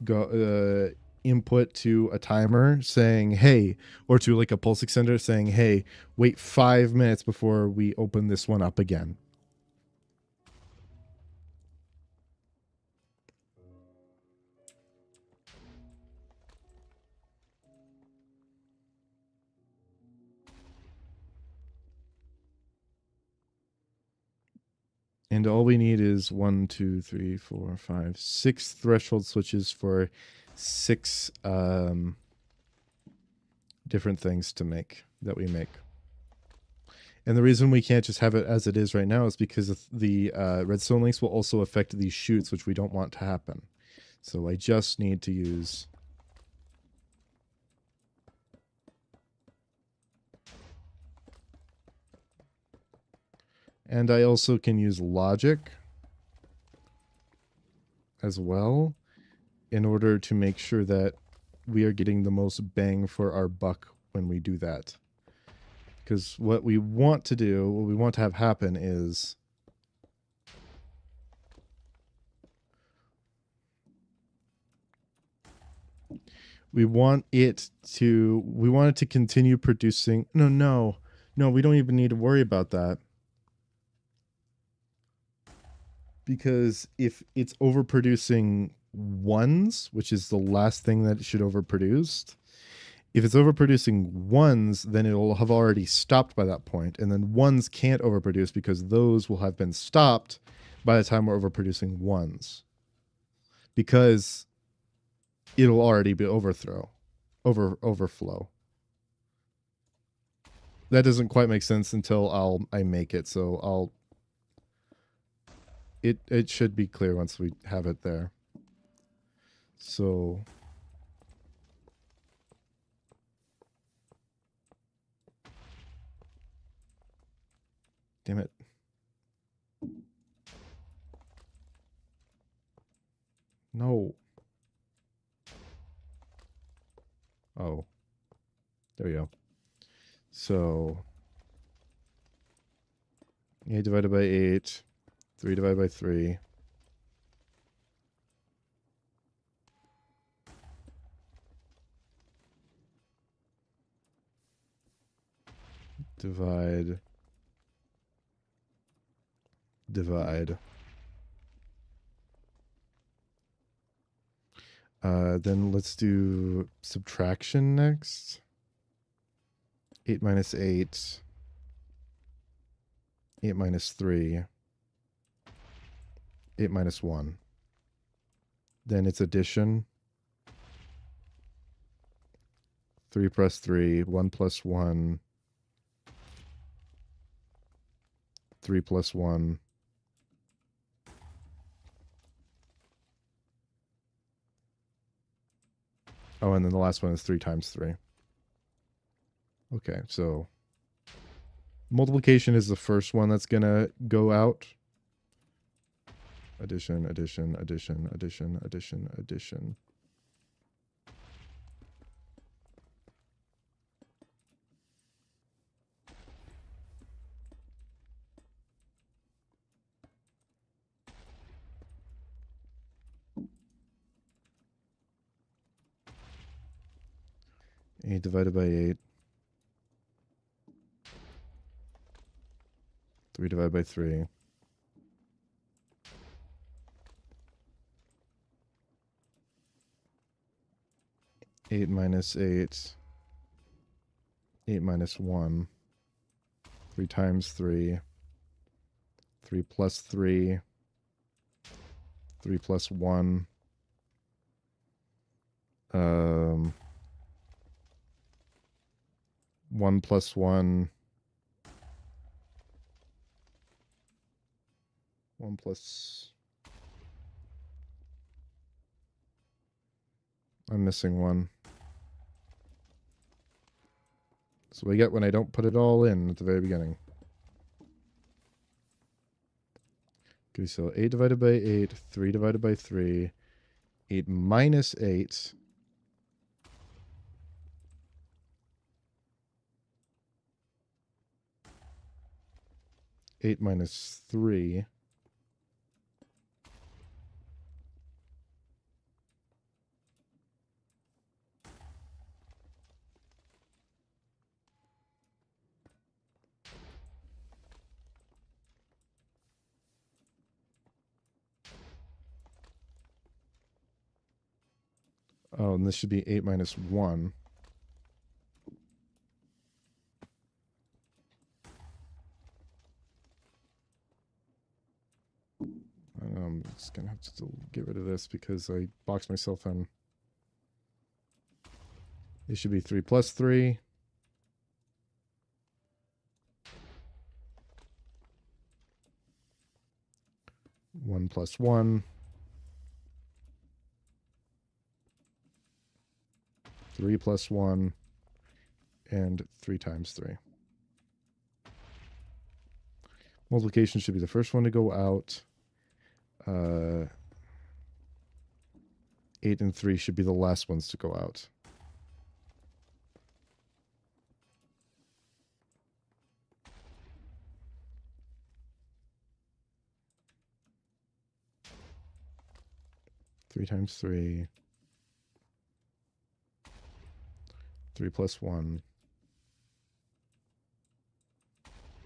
go input to a timer saying, hey, or to like a pulse extender saying, hey, wait 5 minutes before we open this one up again. And all we need is 1, 2, 3, 4, 5, 6 threshold switches for 6 different things to make that we make. And the reason we can't just have it as it is right now is because the redstone links will also affect these chutes, which we don't want to happen. So I just need to use... And I also can use logic as well in order to make sure that we are getting the most bang for our buck when we do that. Because what we want to do, what we want to have happen is we want it to continue producing. No, we don't even need to worry about that. Because if it's overproducing ones, which is the last thing that it should overproduce, if it's overproducing ones, then it'll have already stopped by that point, and then ones can't overproduce because those will have been stopped by the time we're overproducing ones, because it'll already be overflow. That doesn't quite make sense until I make it, so it should be clear once we have it there. So damn it. No. Oh. There we go. So 8 divided by 8, 3 divided by 3. Divide. Then let's do subtraction next. 8 minus 8. 8 minus 3. 8 minus 1. Then it's addition. 3 plus 3. 1 plus 1. 3 plus 1. Oh, and then the last one is 3 times 3. Okay, so multiplication is the first one that's going to go out. Addition, addition, addition, addition, addition, addition. 8 divided by 8. 3 divided by 3. 8 minus 8. 8 minus 1. 3 times 3. 3 plus 3. 3 plus 1. 1 plus 1. 1 plus... I'm missing 1. So we get when I don't put it all in at the very beginning. Okay, so 8 divided by 8, 3 divided by 3, 8 minus 8. 8 minus 3. Oh, and this should be 8 minus 1. I'm just going to have to get rid of this because I boxed myself in. It should be 3 plus 3. 1 plus 1. 3 plus 1. And 3 times 3. Multiplication should be the first one to go out. 8 and 3 should be the last ones to go out. Three times 3. 3 plus 1.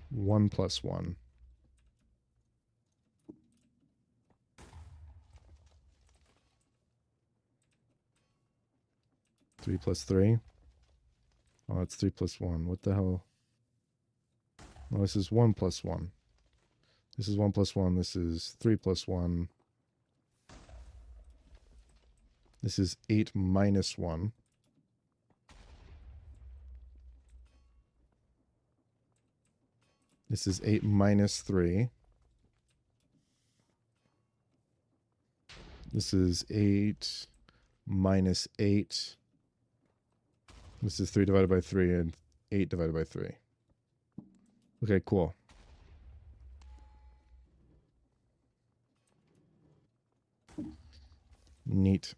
1 plus 1. 3 plus 3. Oh, it's 3 plus 1. What the hell? No, this is 1 plus 1. This is 1 plus 1. This is 3 plus 1. This is 8 minus 1. This is 8 minus 3. This is 8 minus 8. This is 3 divided by 3 and 8 divided by 3. Okay, cool. Neat.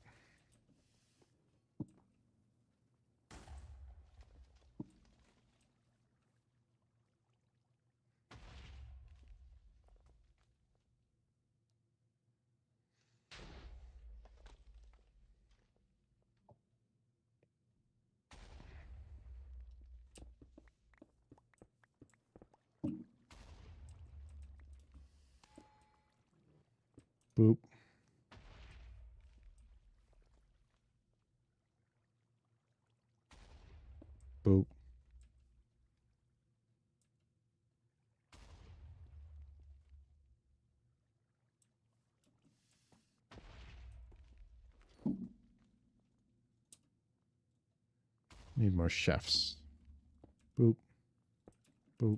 Boop. Boop. Need more chefs. Boop. Boop.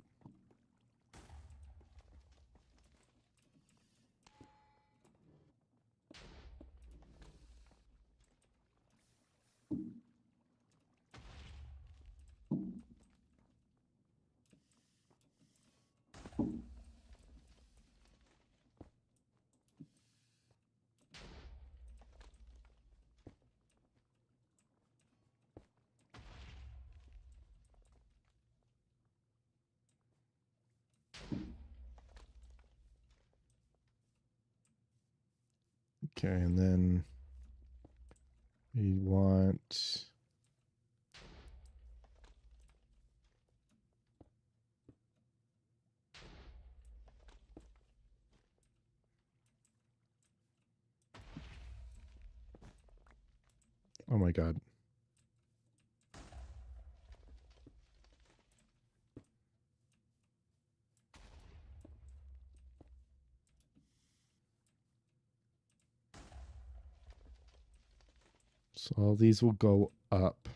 Okay, and then we want Oh my god. So all these will go up.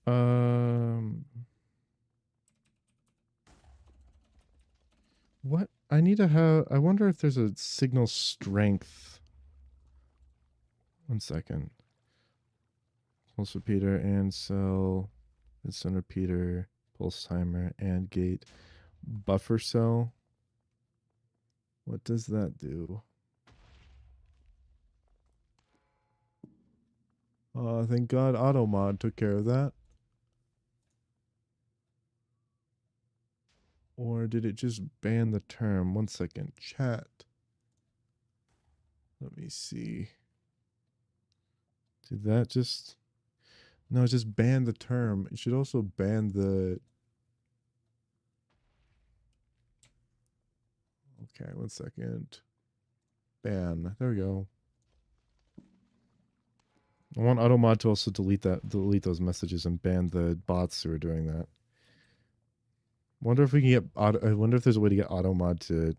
Um, what? I need to have. I wonder if there's a signal strength. 1 second. Pulse repeater and cell. Instant repeater, pulse timer, and gate. Buffer cell. What does that do? Thank God AutoMod took care of that. Or did it just ban the term? 1 second. Chat. Let me see. Did that just... No, it just banned the term. It should also ban the... Okay, 1 second. Ban. There we go. I want AutoMod to also delete those messages and ban the bots who are doing that. Wonder if we can get I wonder if there's a way to get AutoMod to...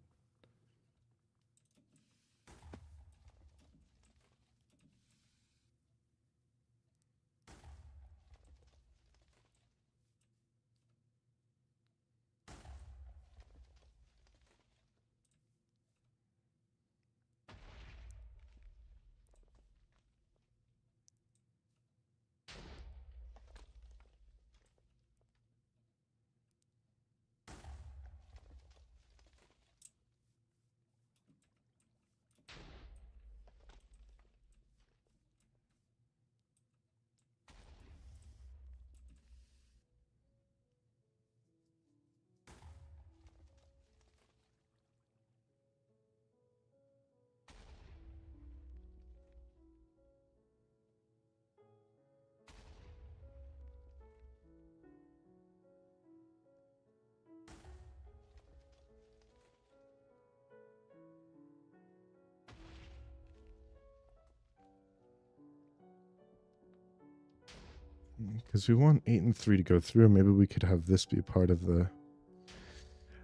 Because we want 8 and 3 to go through. Maybe we could have this be part of the...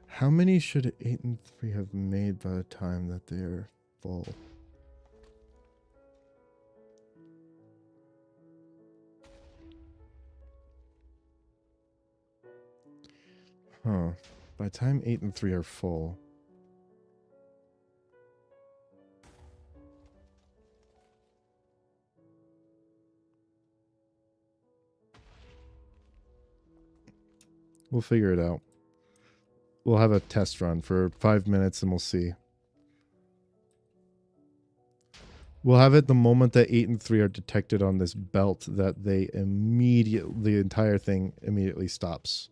How many should 8 and 3 have made by the time that they're full? Huh. By the time 8 and 3 are full... We'll figure it out. We'll have a test run for 5 minutes and we'll see. We'll have it the moment that 8 and 3 are detected on this belt that they immediately... The entire thing immediately stops.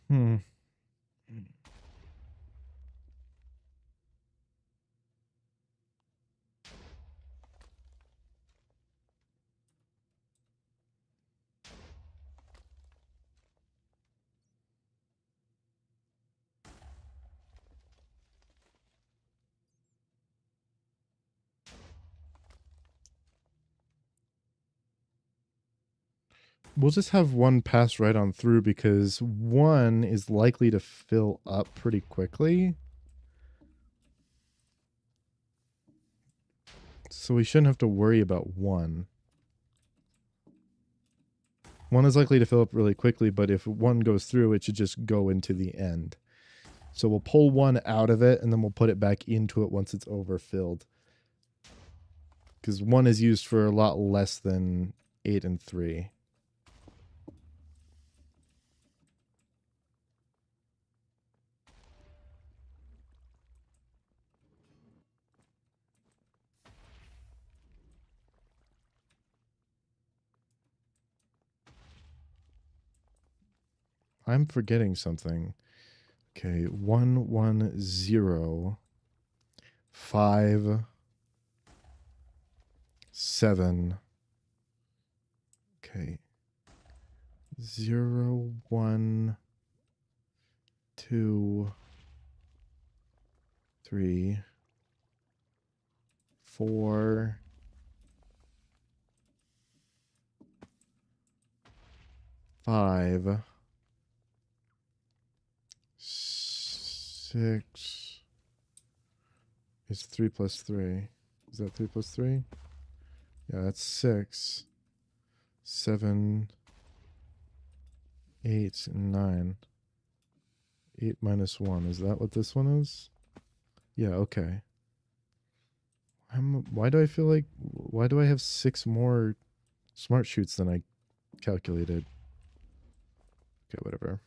Hmm. We'll just have one pass right on through because one is likely to fill up pretty quickly. So we shouldn't have to worry about one. One is likely to fill up really quickly, but if one goes through, it should just go into the end. So we'll pull one out of it, and then we'll put it back into it once it's overfilled. Because one is used for a lot less than 8 and 3. I'm forgetting something. Okay, 1, 1, 0, 5, 7. Okay. 0, 1, 2, 3, 4, 5, 6. It's 3 plus 3. Is that 3 plus 3? Yeah, that's 6. 7, 8, and 9. 8 minus 1. Is that what this one is? Yeah, okay. Why do I feel like... Why do I have 6 more smart shoots than I calculated? Okay, whatever.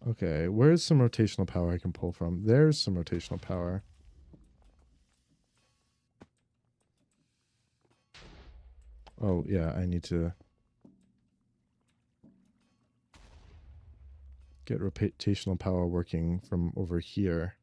Okay, where's some rotational power I can pull from? There's some rotational power. Oh, yeah, I need to get rotational power working from over here.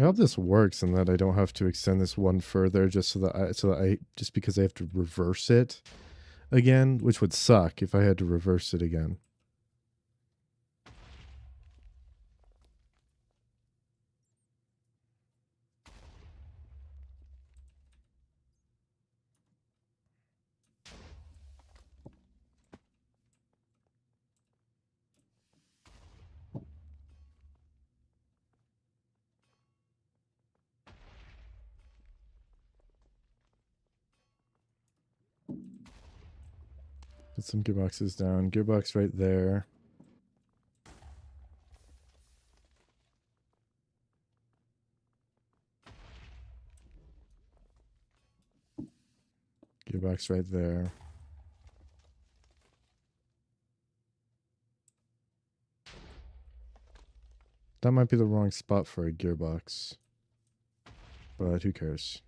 I hope this works and that I don't have to extend this one further just so that I just because I have to reverse it again, which would suck if I had to reverse it again. Put some gearboxes down. Gearbox right there. Gearbox right there. That might be the wrong spot for a gearbox. But who cares?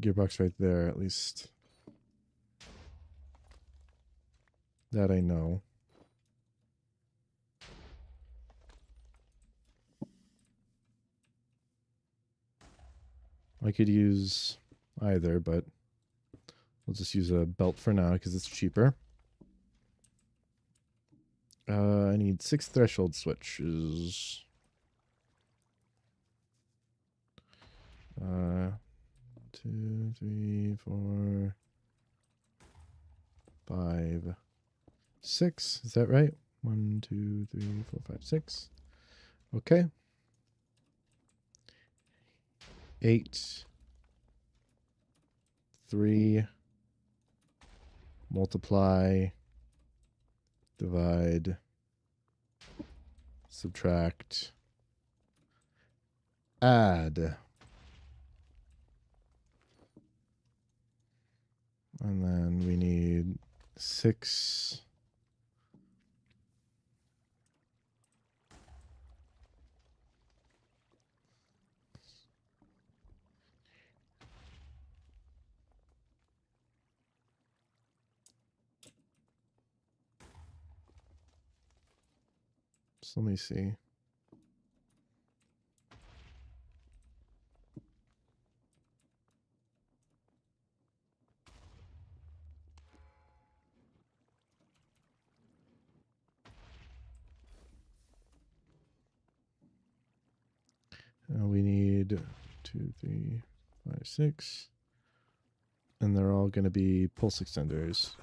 Gearbox right there, at least. That I know. I could use either, but we'll just use a belt for now because it's cheaper. I need 6 threshold switches. 2, 3, 4, 5, 6. Is that right? 1, 2, 3, 4, 5, 6. Okay. 8, 3, multiply, divide, subtract, add. And then we need 6. So let me see. We need 2, 3, 5, 6. And they're all going to be pulse extenders.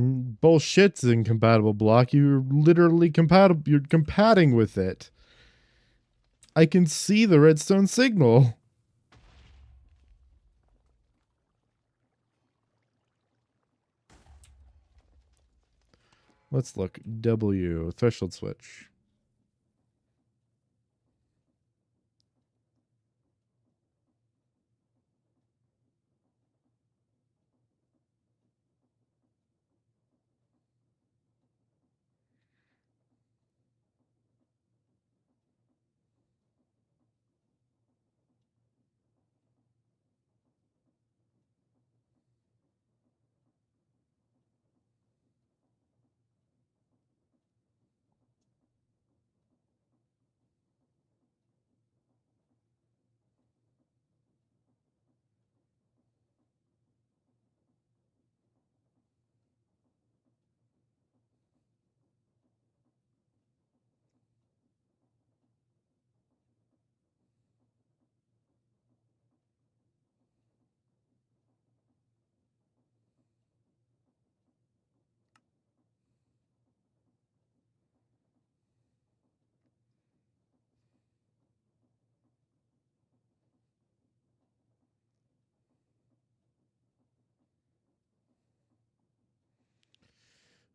Bullshit's incompatible block. You're literally compatible. You're combating with it. I can see the redstone signal. Let's look. W, threshold switch.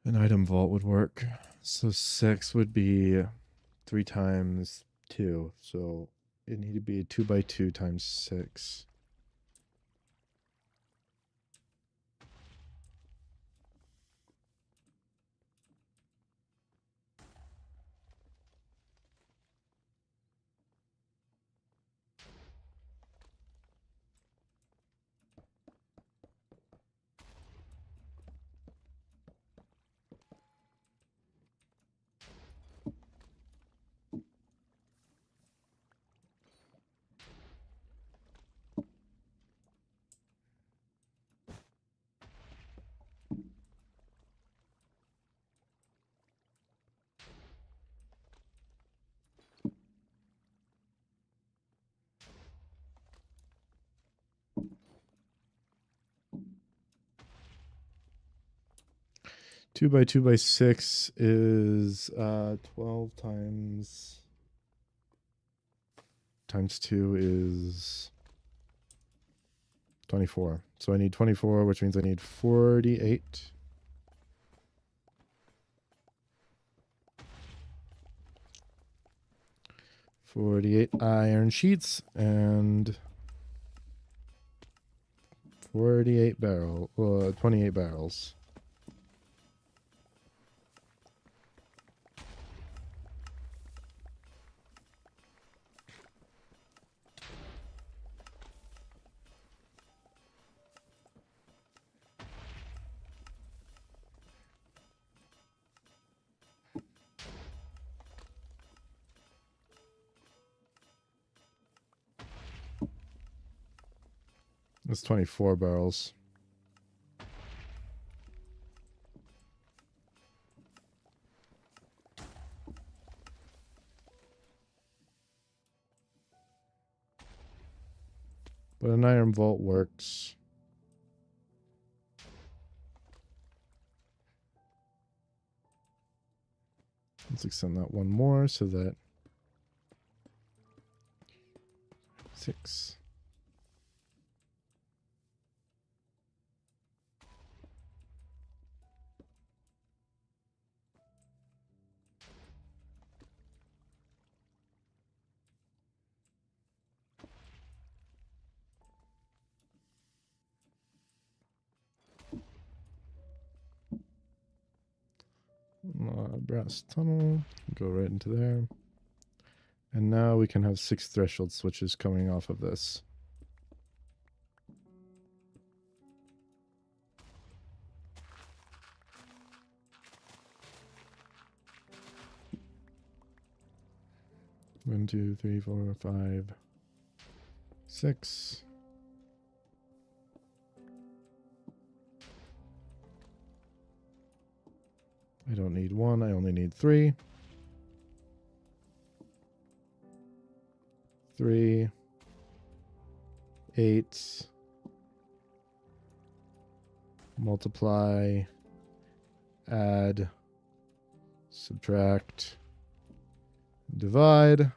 An item vault would work. So 6 would be 3 times 2. So it need to be a 2 by 2 times 6. Two by 2 by 6 is 12 times 2 is 24. So I need 24, which means I need 48. 48 iron sheets and 28 barrel, 28 barrels. That's 24 barrels. But an iron vault works. Let's extend that one more so that 6. Brass tunnel, go right into there. And now we can have 6 threshold switches coming off of this. One, 2, 3, 4, 5, 6. I don't need 1, I only need 3. 3, 8, multiply, add, subtract, divide.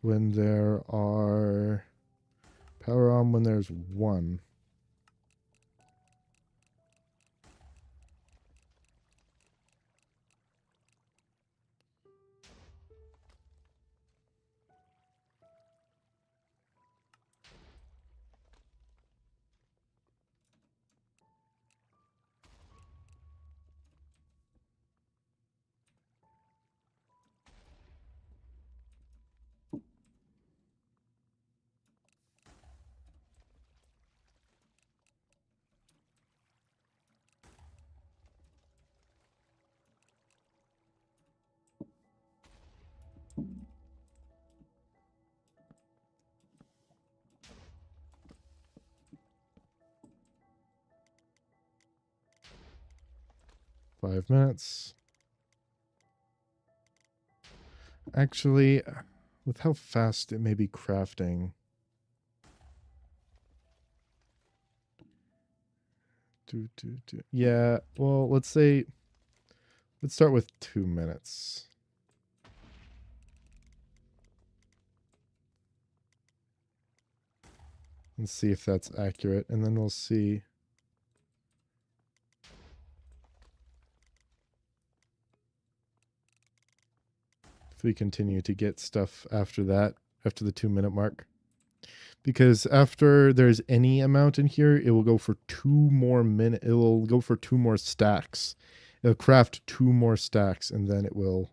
When there are power on when there's 1. Five minutes. Actually, with how fast it may be crafting. Yeah, well, let's start with 2 minutes. And see if that's accurate, and then we'll see. If we continue to get stuff after that, after the 2 minute mark. Because after there's any amount in here, it will go for 2 more minutes. It will go for 2 more stacks. It'll craft 2 more stacks, and then it will.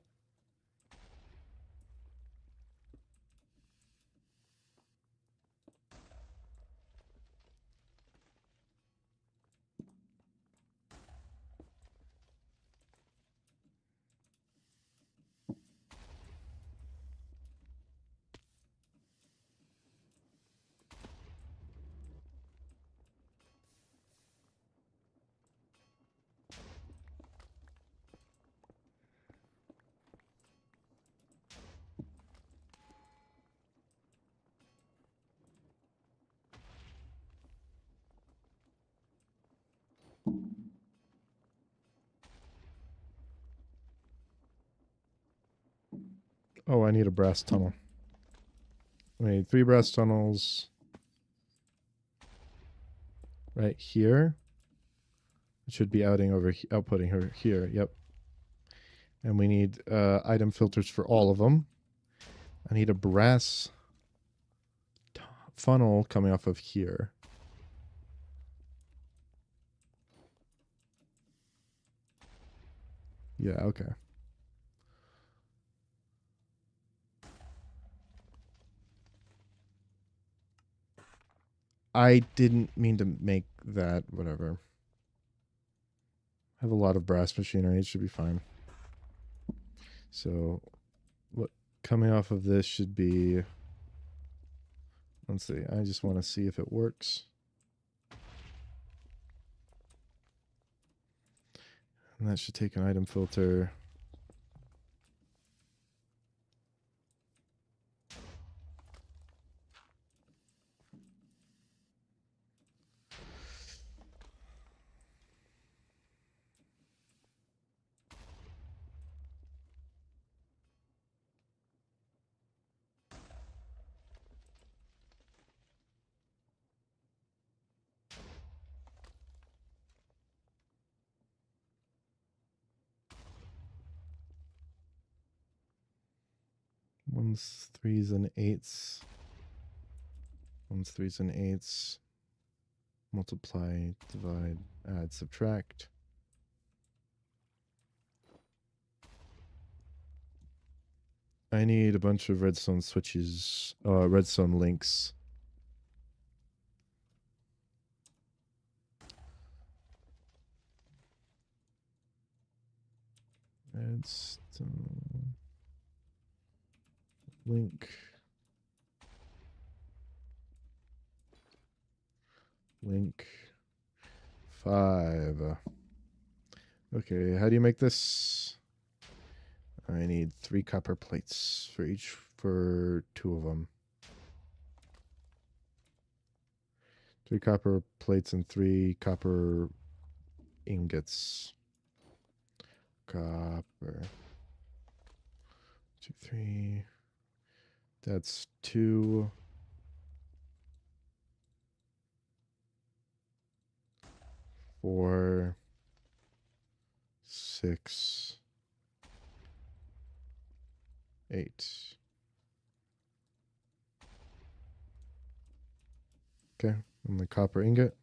Oh, I need a brass tunnel. I need 3 brass tunnels. Right here. It should be outputting her here. Yep. And we need item filters for all of them. I need a brass funnel coming off of here. Yeah, okay. I didn't mean to make that, whatever. I have a lot of brass machinery, it should be fine. So, what coming off of this should be, let's see, I just want to see if it works. And that should take an item filter. Ones, threes, and eights. Ones, threes, and eights. Multiply, divide, add, subtract. I need a bunch of redstone switches, redstone links. Redstone link. Link 5. Okay, how do you make this? I need 3 copper plates for 2 of them. 3 copper plates and 3 copper ingots. Copper. 2, 3. That's 2. 4, 6, 8. Okay, and the copper ingot.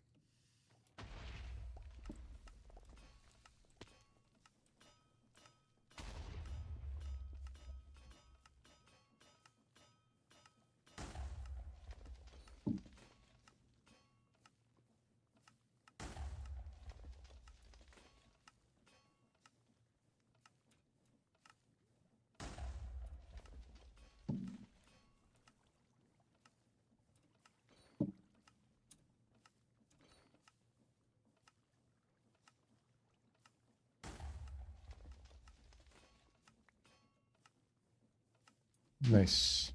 Nice.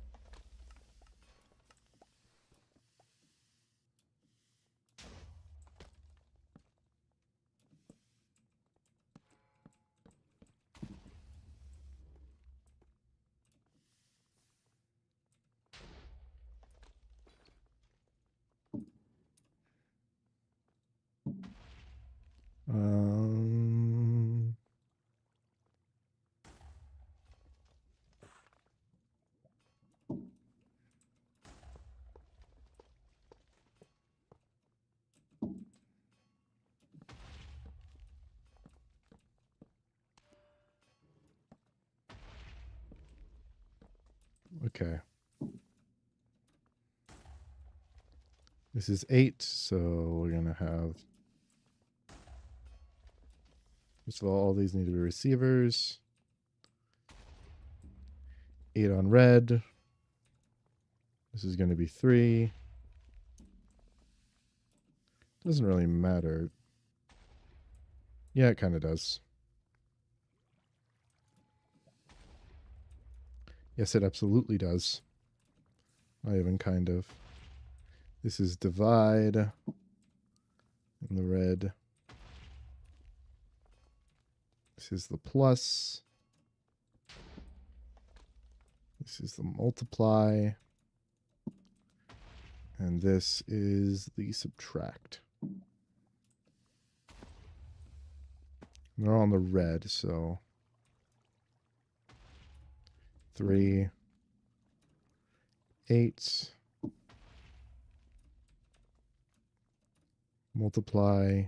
Um, okay. This is 8, so we're going to have... First of all these need to be receivers. 8 on red. This is going to be 3. Doesn't really matter. Yeah, it kind of does. Yes, it absolutely does. Not even kind of. This is divide in the red. This is the plus. This is the multiply. And this is the subtract. They're all on the red, so 3, 8, multiply,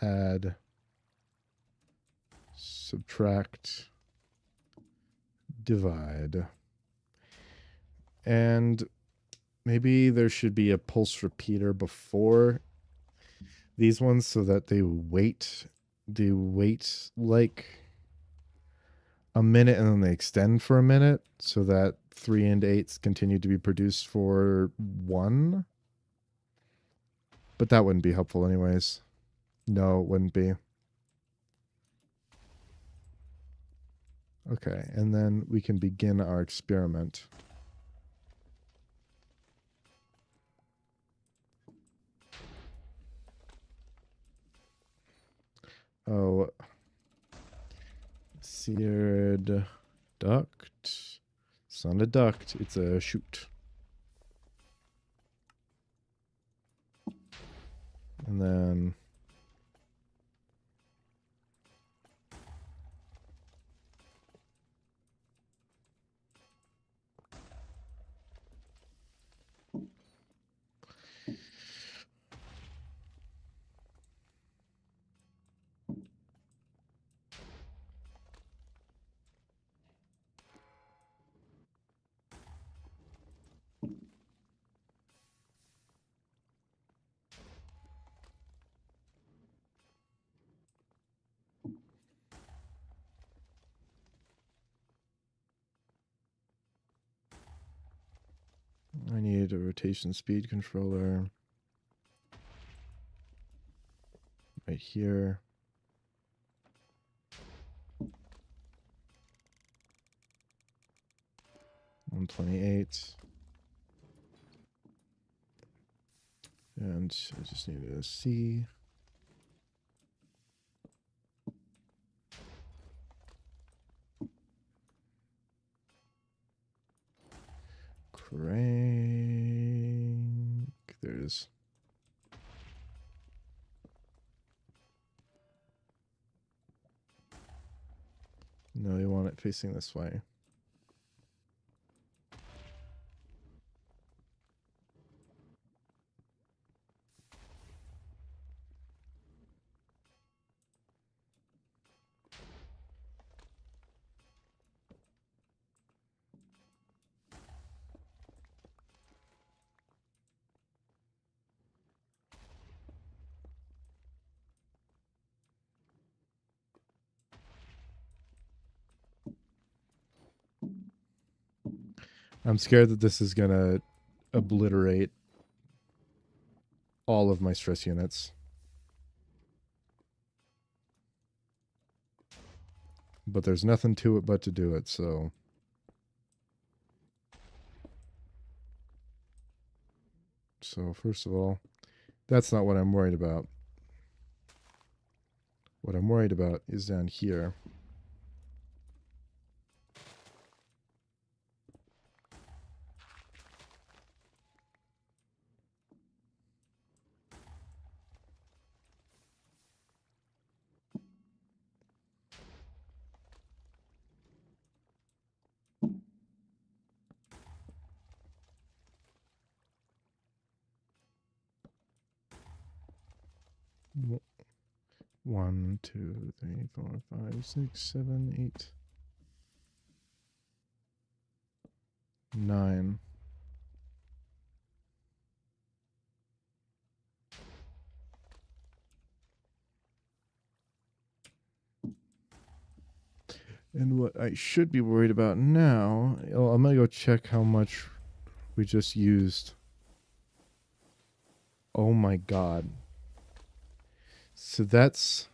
add, subtract, divide. And maybe there should be a pulse repeater before these ones so that they wait like a minute and then they extend for a minute so that 3 and 8s continue to be produced for 1. But that wouldn't be helpful anyways. No, it wouldn't be. Okay, and then we can begin our experiment. Oh, seared duct. It's not a duct, it's a chute. And then I need a rotation speed controller right here. 128. And I just need a C. Crank. There's. No, you want it facing this way. I'm scared that this is going to obliterate all of my stress units. But there's nothing to it but to do it, so. So, first of all, that's not what I'm worried about. What I'm worried about is down here. One, two, three, 4, 5, 6, 7, 8, 9. And what I should be worried about now, I'm going to go check how much we just used. Oh my god. So that's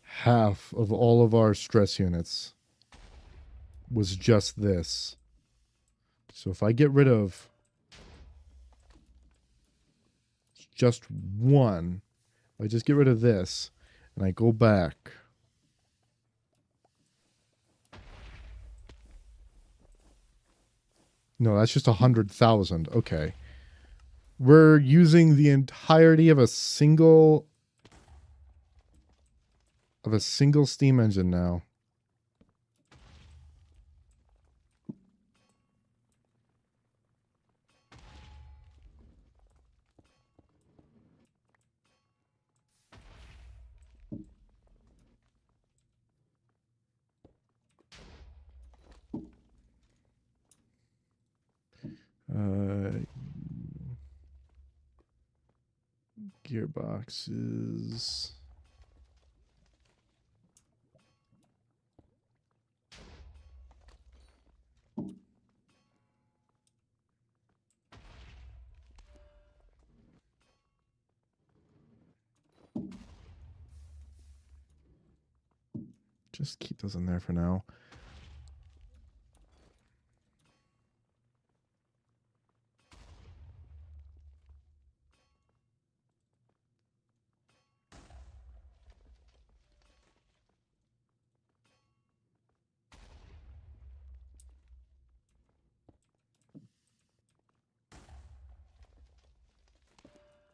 half of all of our stress units was just this. So if I get rid of just one, I just get rid of this and I go back. No, that's just 100,000. Okay. We're using the entirety of a single steam engine now. Gearboxes. Just keep those in there for now.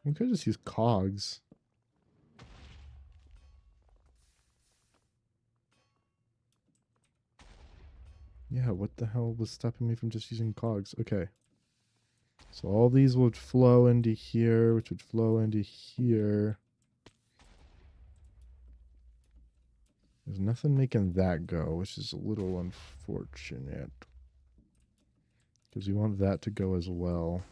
We could just use cogs. Yeah, what the hell was stopping me from just using cogs? Okay. So all these would flow into here, which would flow into here. There's nothing making that go, which is a little unfortunate. Because we want that to go as well.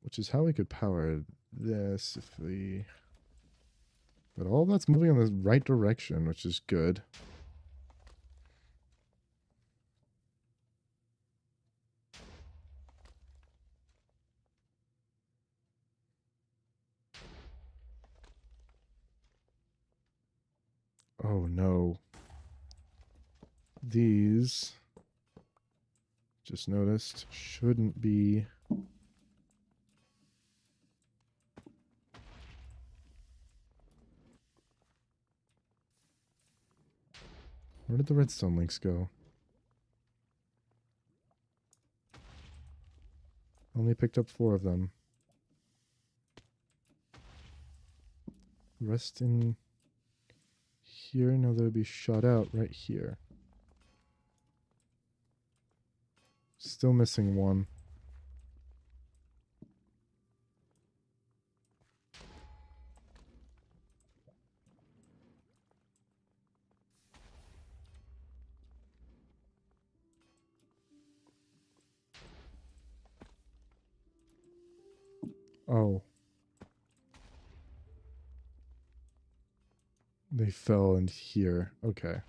Which is how we could power this if we... But all that's moving in the right direction, which is good. Oh no. These, just noticed, shouldn't be... Where did the redstone links go? Only picked up 4 of them. Rest in here. Now they'll be shot out right here. Still missing 1. Oh. They fell in here. Okay.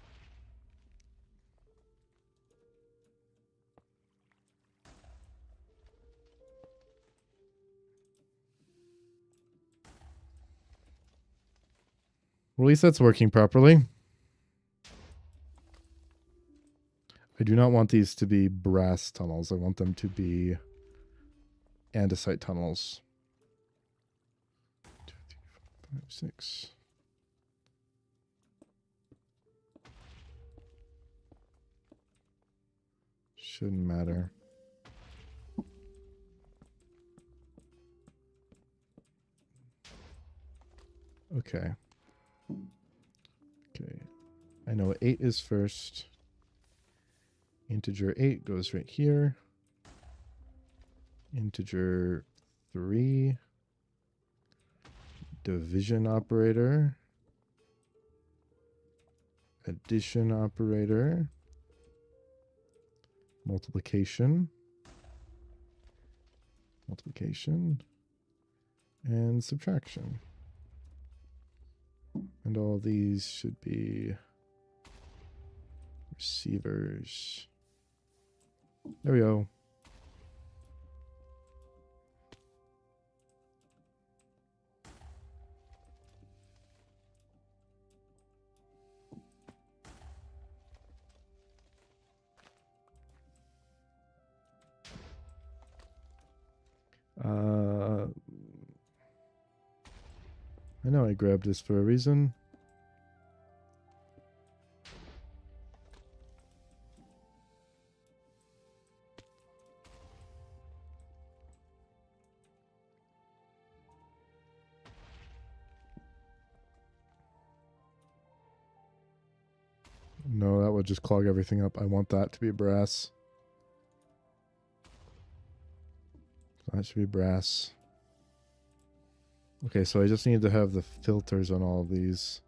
Well, at least that's working properly. I do not want these to be brass tunnels. I want them to be andesite tunnels. 2, 3, 4, 5, 6. Shouldn't matter. Okay. Okay. I know 8 is first. Integer 8 goes right here. Integer 3. Division operator. Addition operator. Multiplication. Multiplication. And subtraction. And all these should be receivers. There we go. I know I grabbed this for a reason. No, that would just clog everything up. I want that to be brass. That should be brass. Okay, so I just need to have the filters on all of these.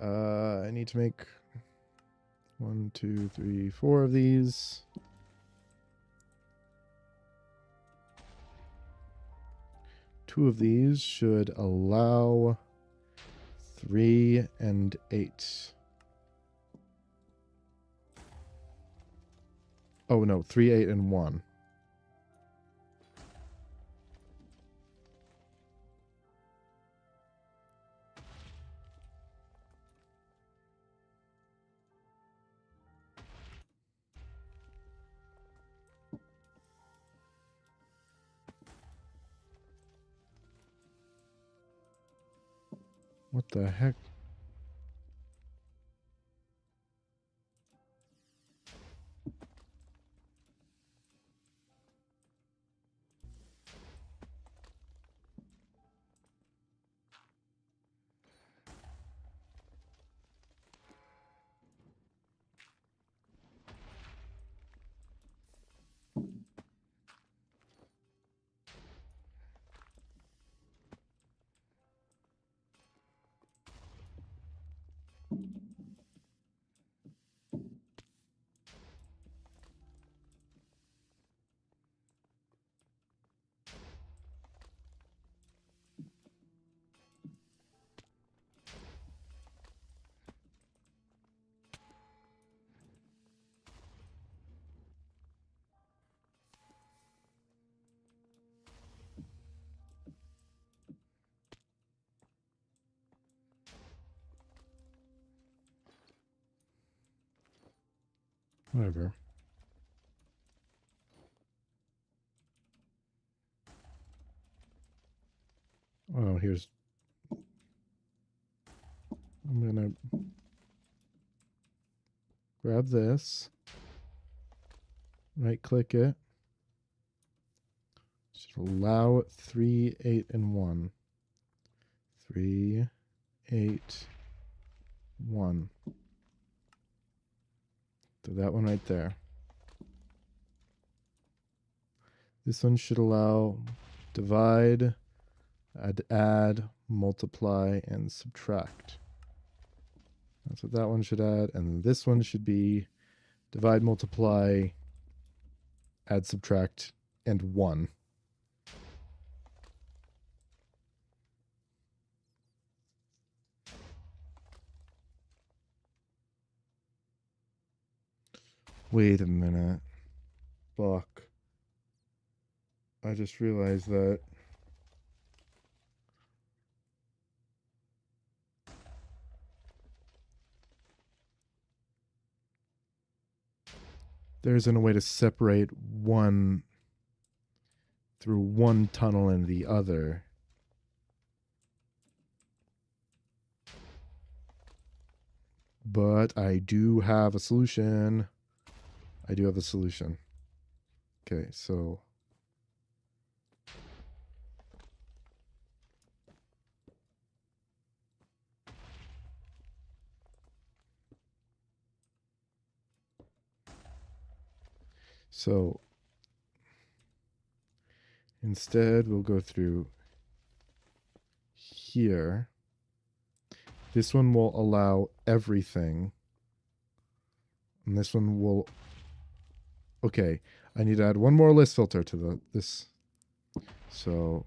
I need to make 1, 2, 3, 4 of these. Two of these should allow 3 and 8. Oh no, 3, 8, and 1. What the heck? Whatever. Oh, here's... I'm gonna grab this, right click it, should allow 3, 8, and 1. 3, 8, 1. So that one right there. This one should allow divide, add, multiply, and subtract. That's what that one should add. And this one should be divide, multiply, add, subtract, and 1. Wait a minute. Fuck. I just realized that there isn't a way to separate one through one tunnel and the other. But I do have a solution. I do have a solution. Okay, so... So... Instead, we'll go through here. This one will allow everything. And this one will... Okay, I need to add one more list filter to this. So...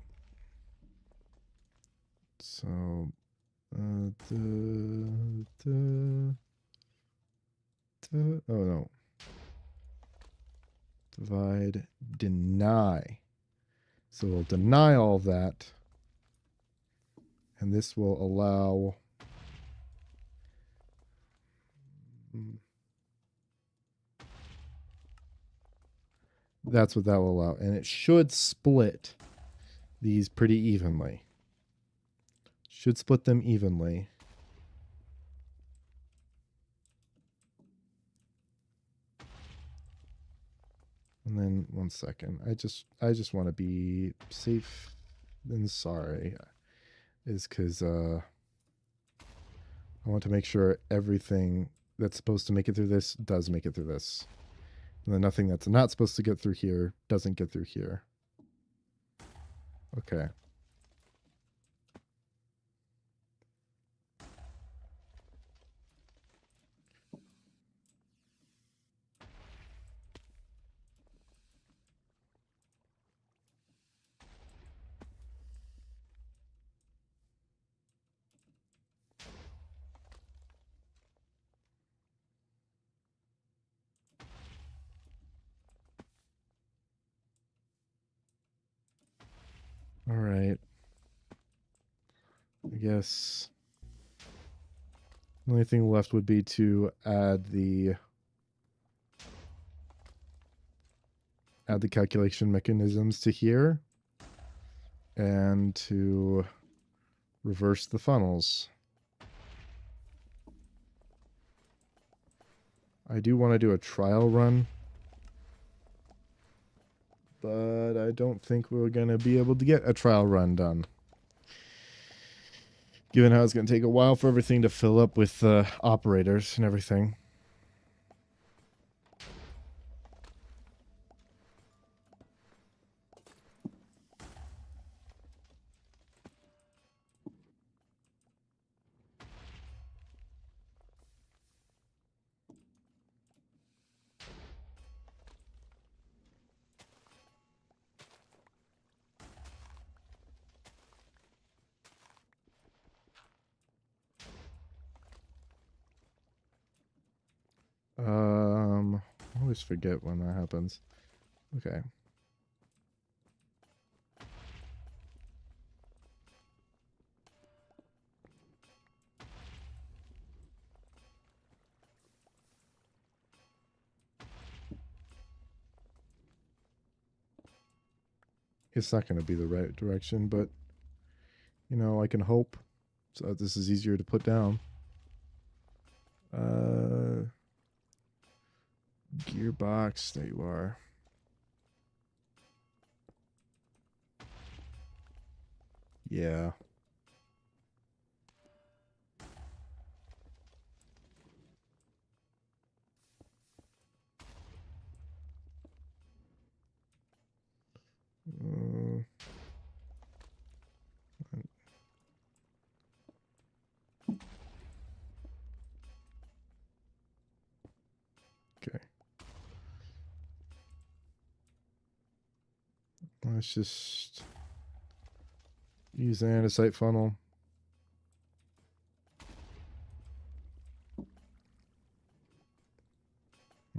oh no. Divide, deny. So we'll deny all of that. And this will allow... That's what that will allow. And it should split these pretty evenly. Should split them evenly. And then 1 second. I just want to be safe and sorry. Is because I want to make sure everything that's supposed to make it through this does make it through this. And then nothing that's not supposed to get through here doesn't get through here. Okay. All right. I guess the only thing left would be to add the calculation mechanisms to here and to reverse the funnels. I do want to do a trial run, but I don't think we're going to be able to get a trial run done. Given how it's going to take a while for everything to fill up with operators and everything. I always forget when that happens. Okay. It's not going to be the right direction, but, you know, I can hope. So this is easier to put down. Gearbox, there you are. Yeah. Okay. Let's just use the andesite funnel.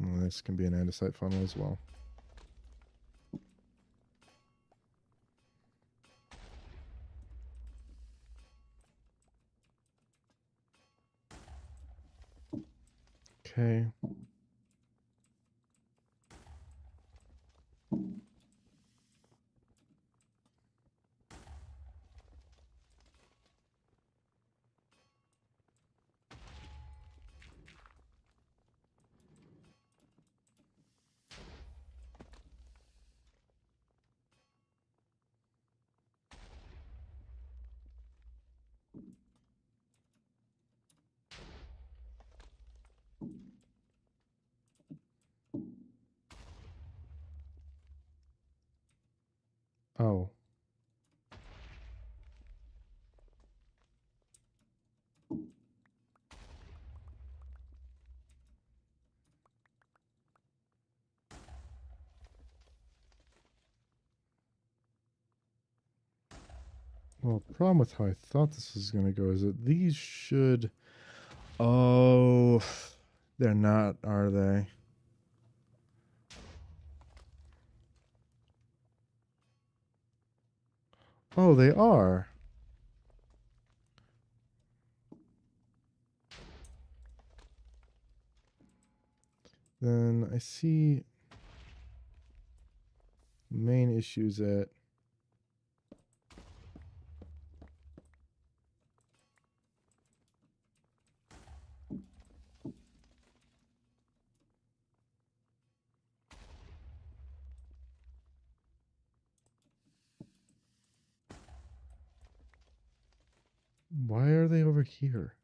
Oh, this can be an andesite funnel as well. Okay. Oh. Well, the problem with how I thought this was going to go is that these should... Oh, they're not, are they? Oh, they are. Then I see main issues at... Why are they over here?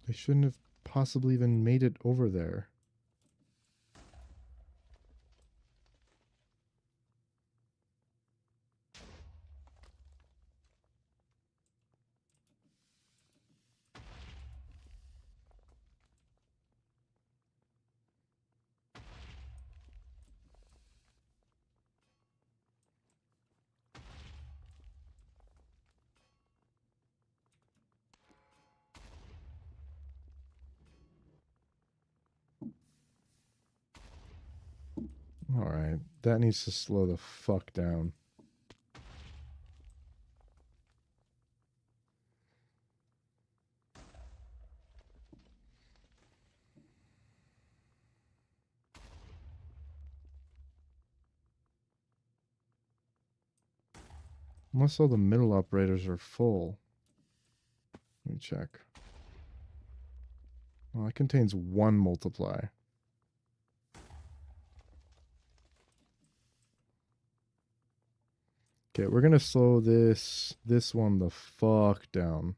They shouldn't have possibly even made it over there. Alright, that needs to slow the fuck down. Unless all the middle operators are full. Let me check. Well, it contains one multiply. Okay, we're gonna slow this one the fuck down.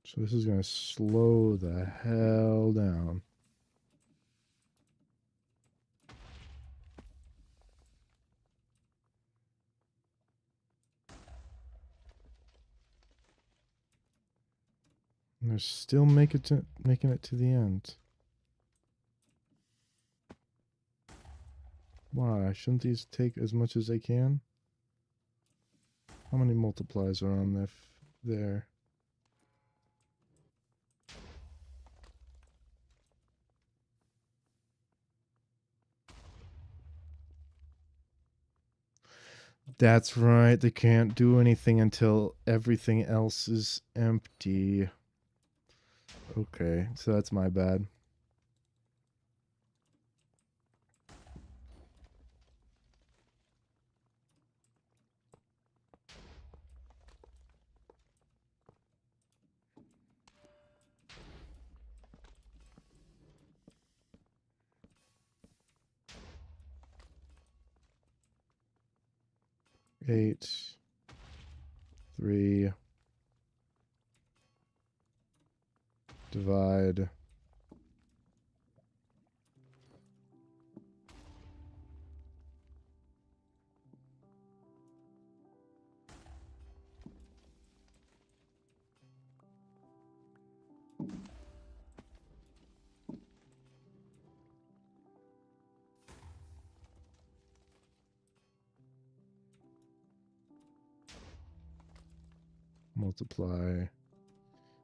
So this is gonna slow the hell down. And they're still making it to the end. Why? Shouldn't these take as much as they can? How many multiplies are on there? That's right. They can't do anything until everything else is empty. Okay, so that's my bad. Eight, 3, divide. Multiply,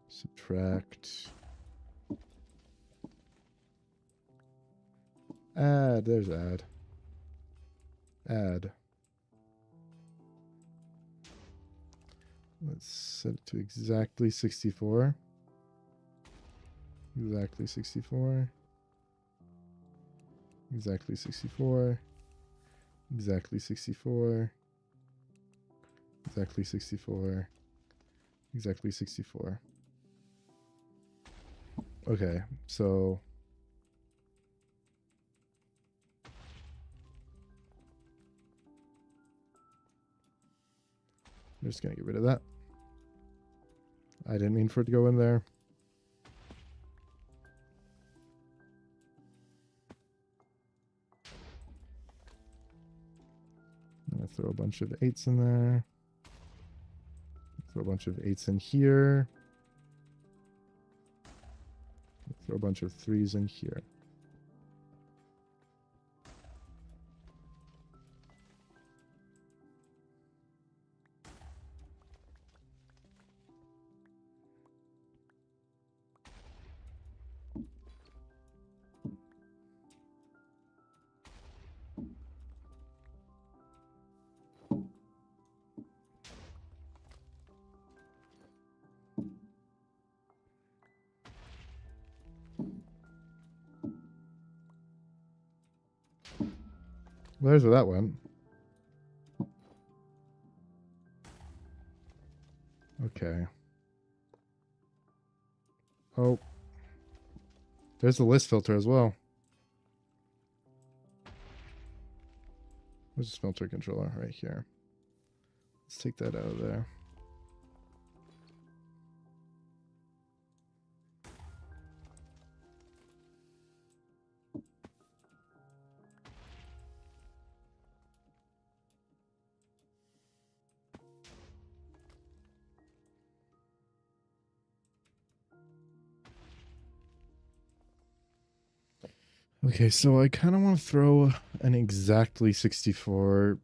subtract, add. There's add. Add. Let's set it to exactly 64. Exactly 64. Exactly 64. Exactly 64. Exactly 64. Exactly 64. Okay, so I'm just gonna get rid of that. I didn't mean for it to go in there. I'm gonna throw a bunch of 8s in there. Throw a bunch of 8s in here. Throw a bunch of 3s in here. Well, there's where that went. Okay. Oh. There's the list filter as well. Where's the filter controller? Right here. Let's take that out of there. Okay, so I kind of want to throw an exactly 64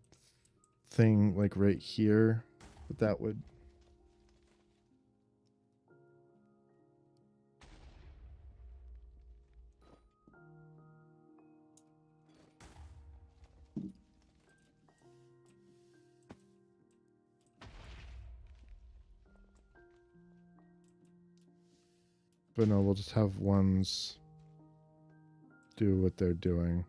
thing like right here, but that would... But no, we'll just have ones do what they're doing.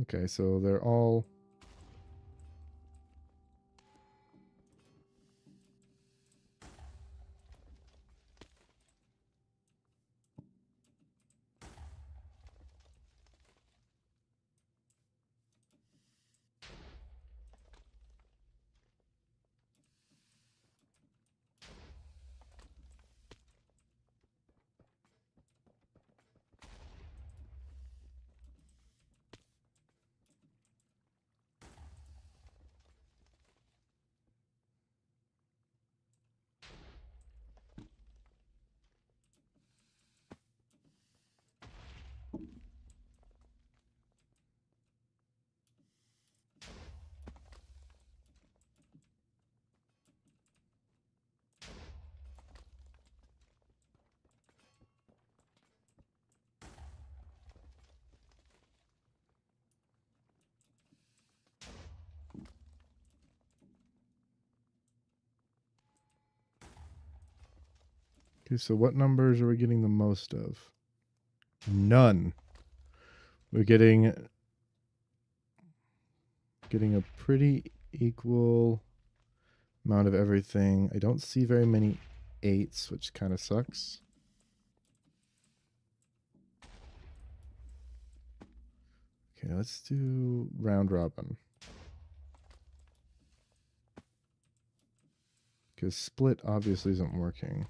Okay, so they're all... Okay, so what numbers are we getting the most of? None. We're getting a pretty equal amount of everything. I don't see very many 8s, which kind of sucks. Okay, let's do round robin. Because split obviously isn't working.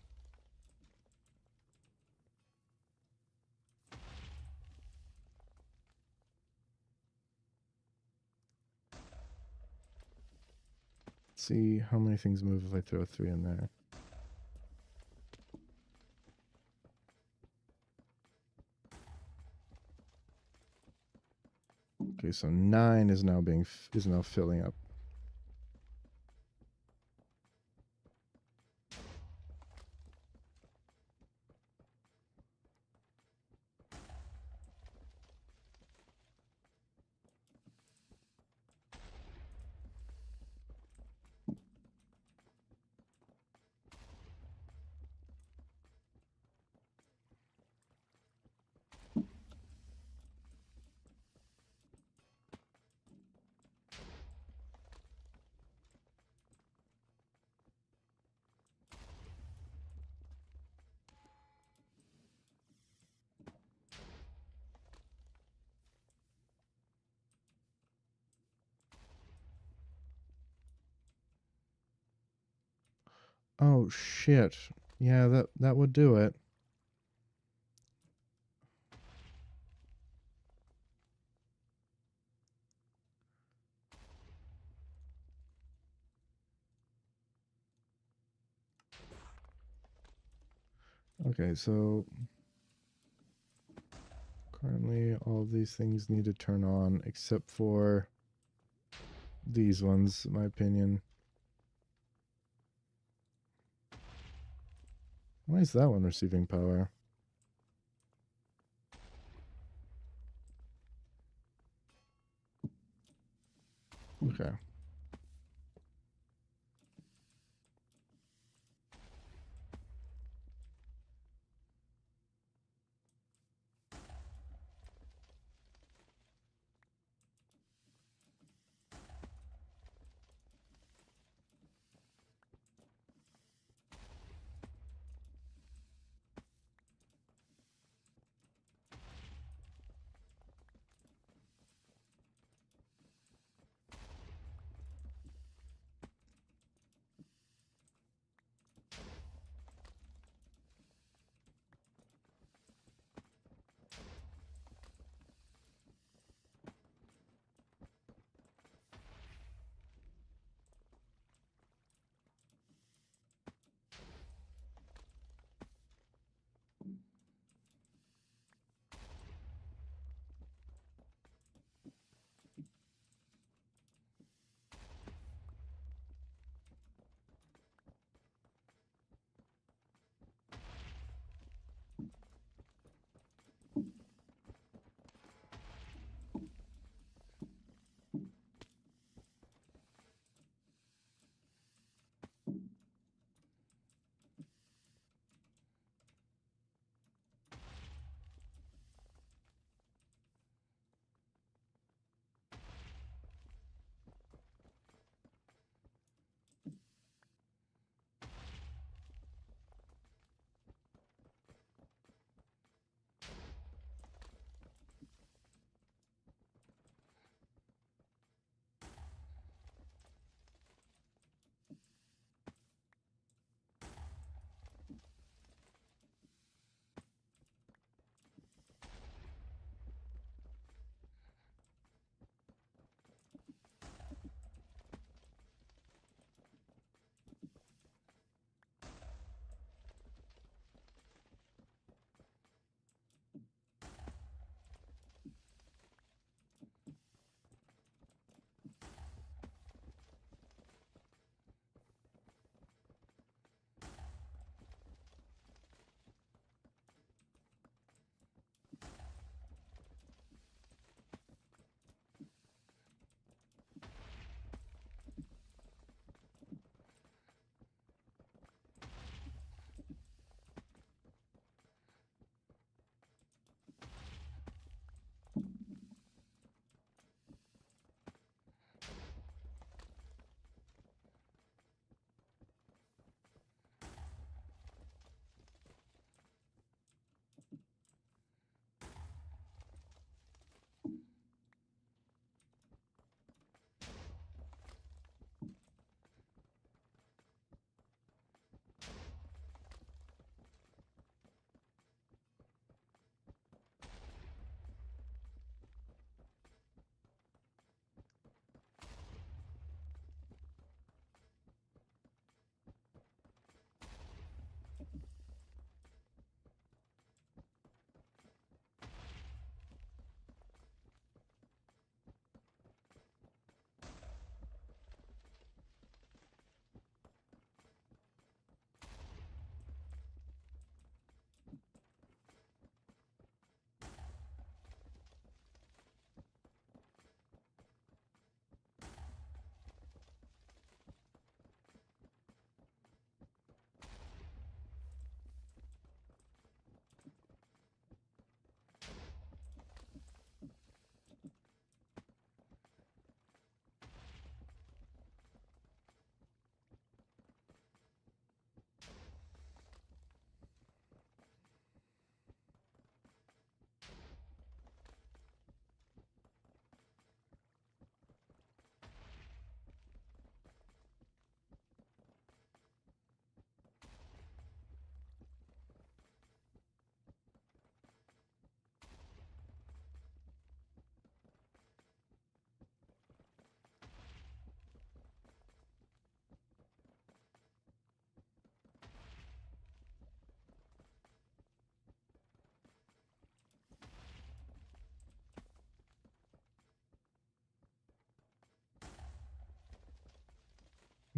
Let's see how many things move if I throw a 3 in there. Okay, so 9 is now filling up. Oh shit. Yeah, that would do it. Okay, so currently all of these things need to turn on except for these ones, in my opinion. Why is that one receiving power? Okay.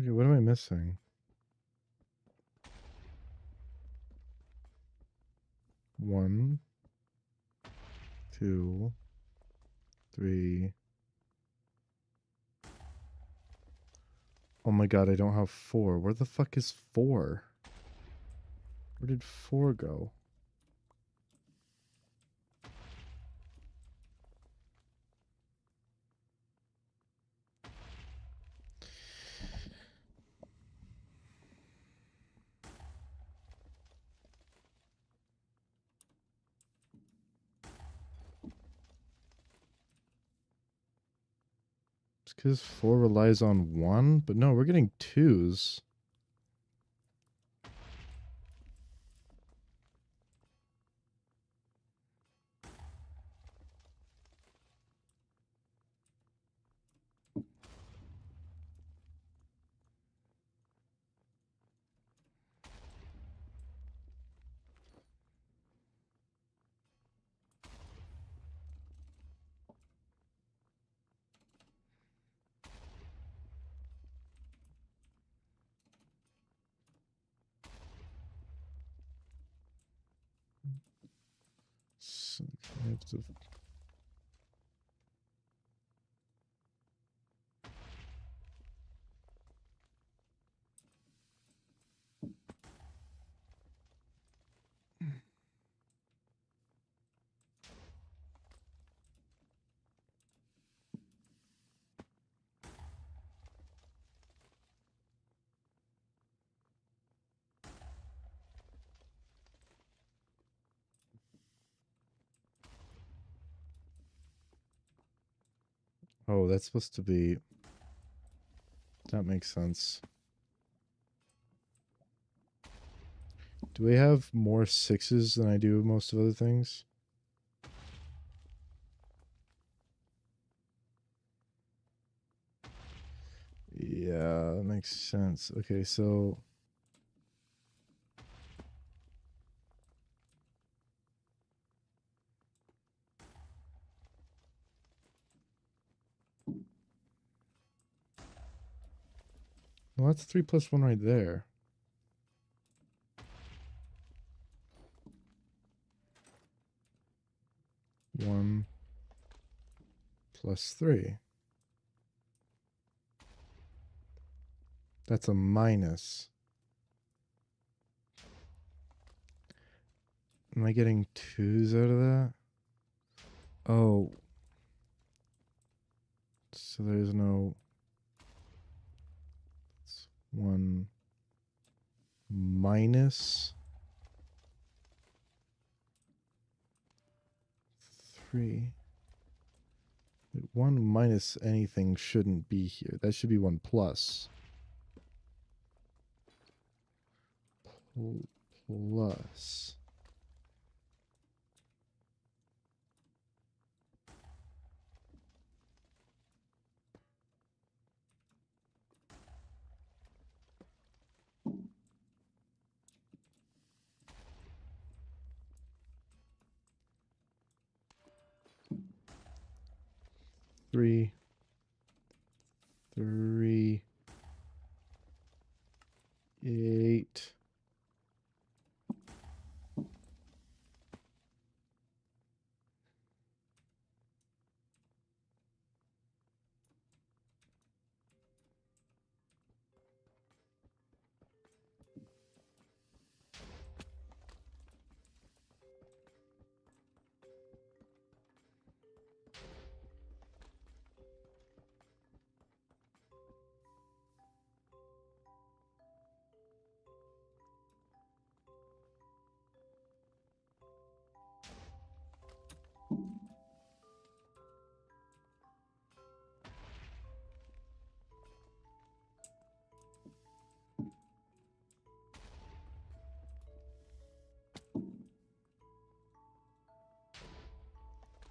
Okay, what am I missing? 1, 2, 3. Oh my god, I don't have 4. Where the fuck is 4? Where did 4 go? It's because 4 relies on 1? But no, we're getting 2s. So I have to... Oh, that's supposed to be... That makes sense. Do we have more 6s than I do most of other things? Yeah, that makes sense. Okay, so... Well, that's 3 plus 1 right there. One plus 3. That's a minus. Am I getting 2s out of that? Oh. So there's no... It's 1 minus 3. 1 minus anything shouldn't be here. That should be 1 plus. Plus. Three, 8.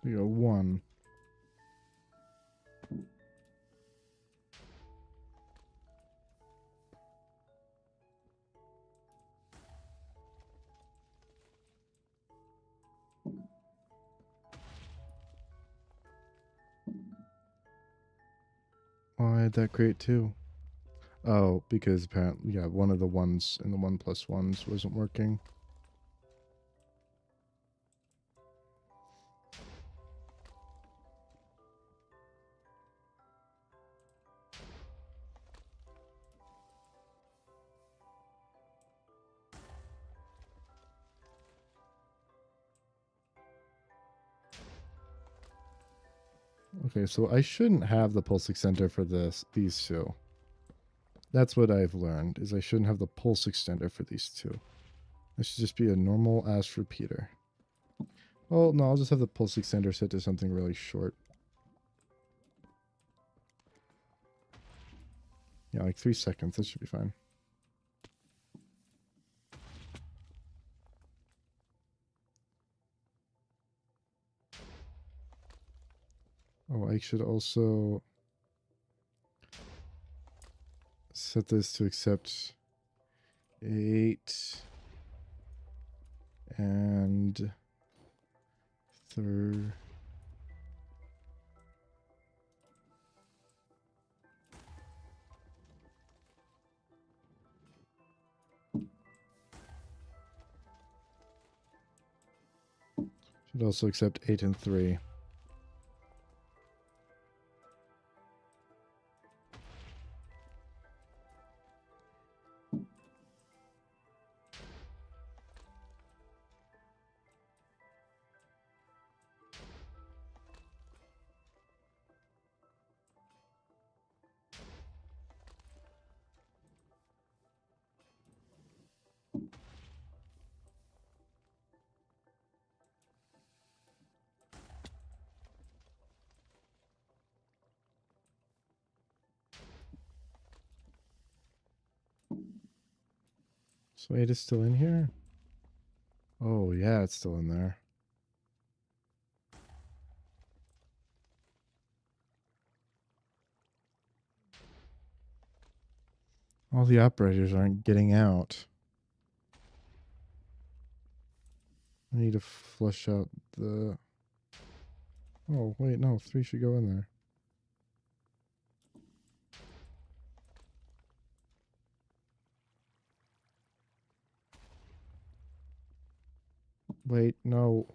We got 1. Oh, I had that crate too. Oh, because apparently, yeah, one of the ones in the 1+1s wasn't working. Okay, so I shouldn't have the pulse extender for these two. That's what I've learned, is I shouldn't have the pulse extender for these two. It should just be a normal ass repeater. Well, no, I'll just have the pulse extender set to something really short. Yeah, like 3 seconds. That should be fine. Oh, I should also set this to accept 8 and third. Should also accept 8 and 3. So 8 is still in here? Oh, yeah, it's still in there. All the operators aren't getting out. I need to flush out the... Oh, wait, no, 3 should go in there. Wait, no.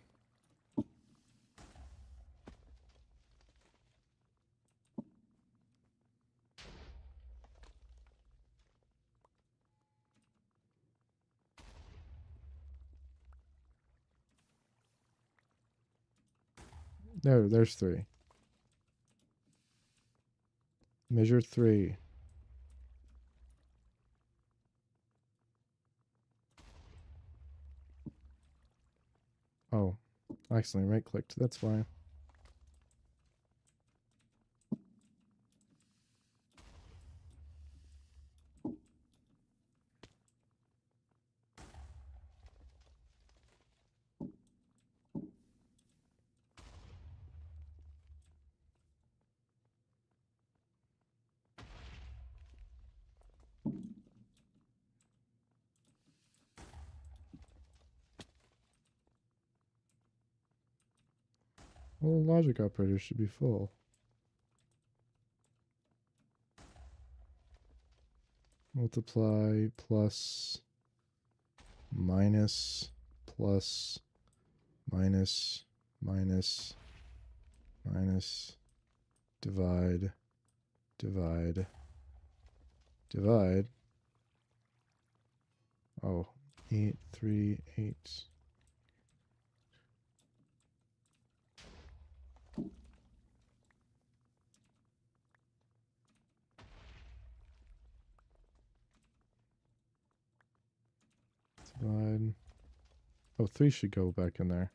There's 3. Measure 3. Oh, I accidentally right-clicked. That's why. Well, logic operators should be full. Multiply plus minus plus minus minus minus divide divide divide. Oh, 8 3 8. Divide. Oh, 3 should go back in there.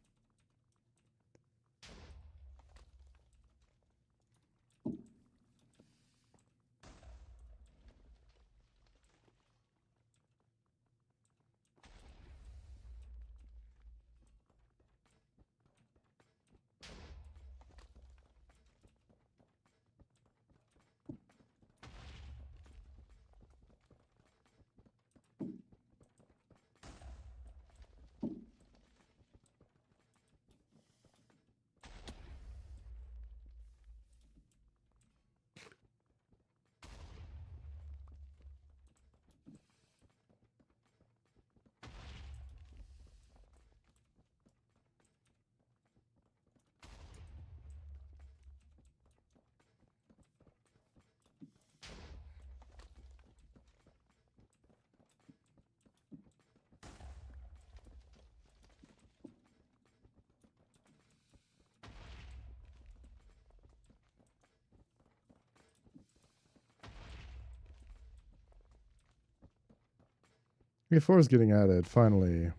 Okay, 4 is getting added, finally.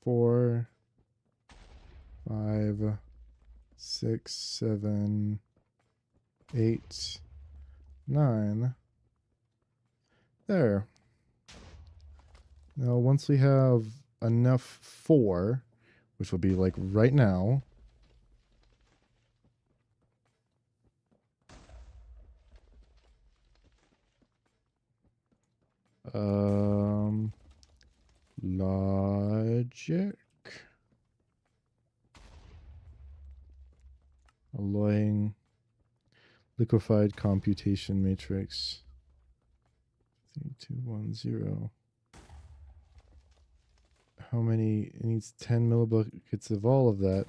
4, 5, 6, 7, 8, 9. There. Now, once we have enough 4, which will be like right now. Logic. Alloying liquefied computation matrix. 3, 2, 1, 0. How many? It needs 10 millibuckets of all of that.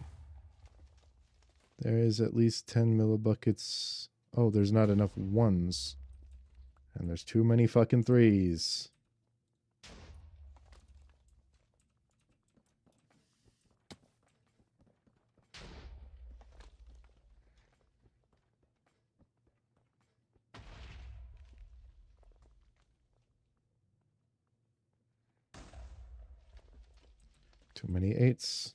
There is at least 10 millibuckets. Oh, there's not enough 1s. And there's too many fucking 3s. Too many 8s.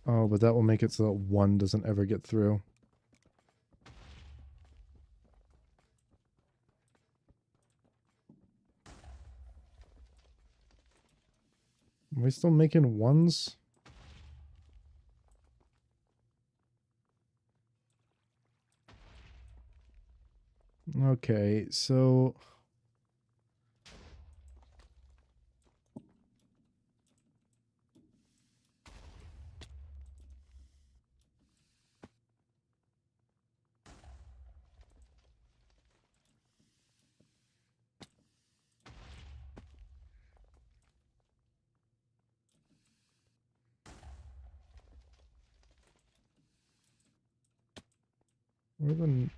Oh, but that will make it so that 1 doesn't ever get through. Are we still making 1s? Okay, so... Where the...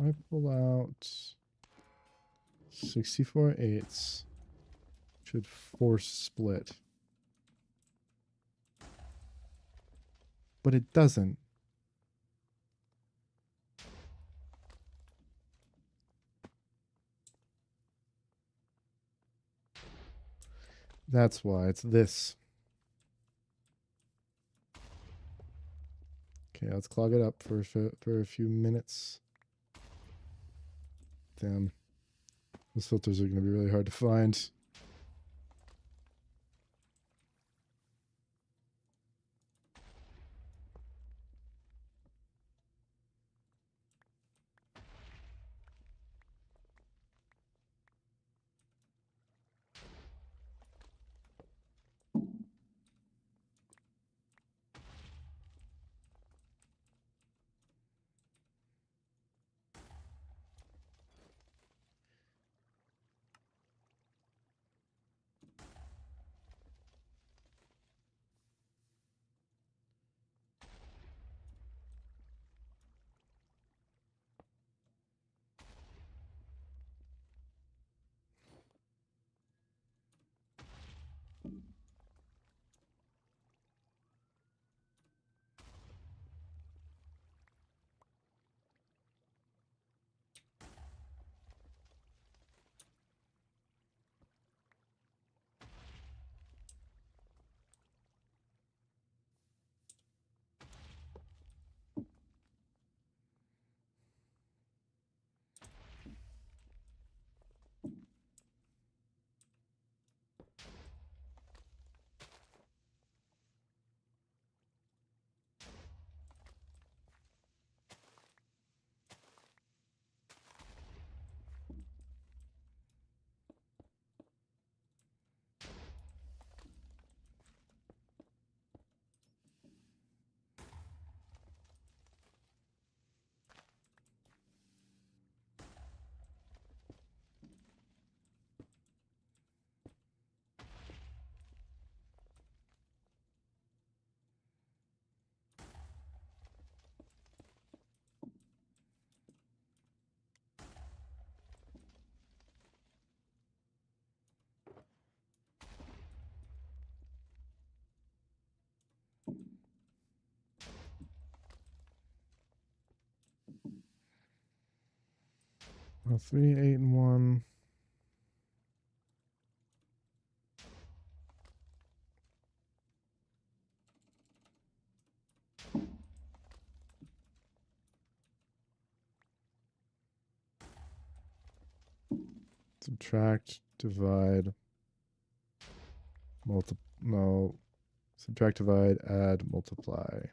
I pull out 64 eighths. Should force split. But it doesn't. That's why. It's this. Okay, let's clog it up for a few minutes. Damn. Those filters are going to be really hard to find. 3, 8, and 1. Subtract, divide, no. Subtract, divide, add, multiply.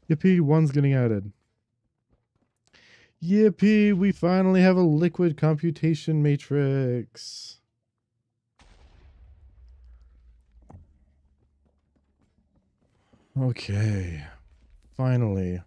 Yippee, 1's getting added. Yippee, we finally have a liquid computation matrix. Okay, finally.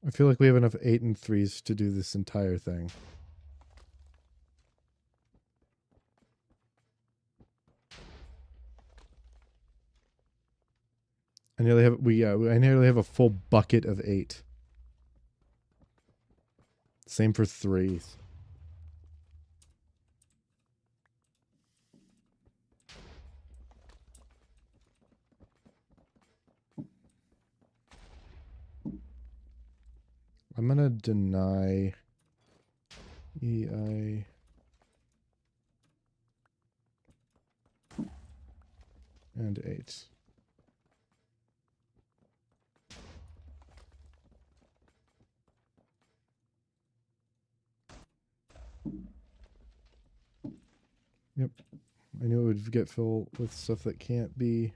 I feel like we have enough 8 and 3s to do this entire thing. I nearly have a full bucket of 8. Same for 3s. I'm gonna deny EI. And 8. Yep. I knew it would get filled with stuff that can't be.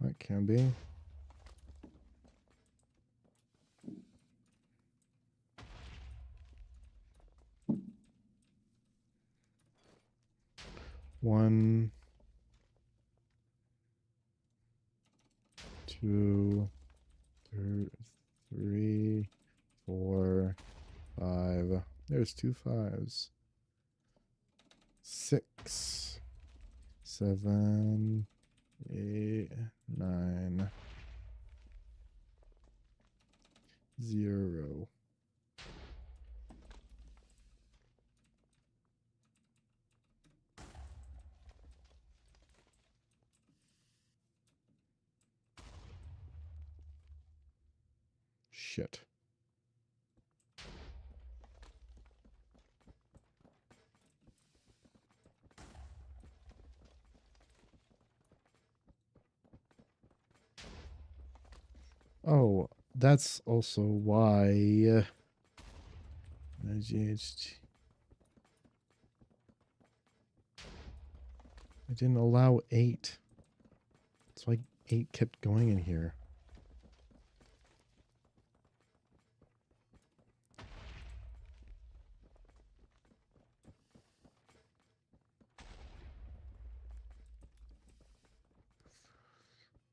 That can be. One, two, three, 4, 5. There's 2 5s. 6, 7, 8, 9, 0. Shit. Oh, that's also why I didn't allow 8. That's why 8 kept going in here.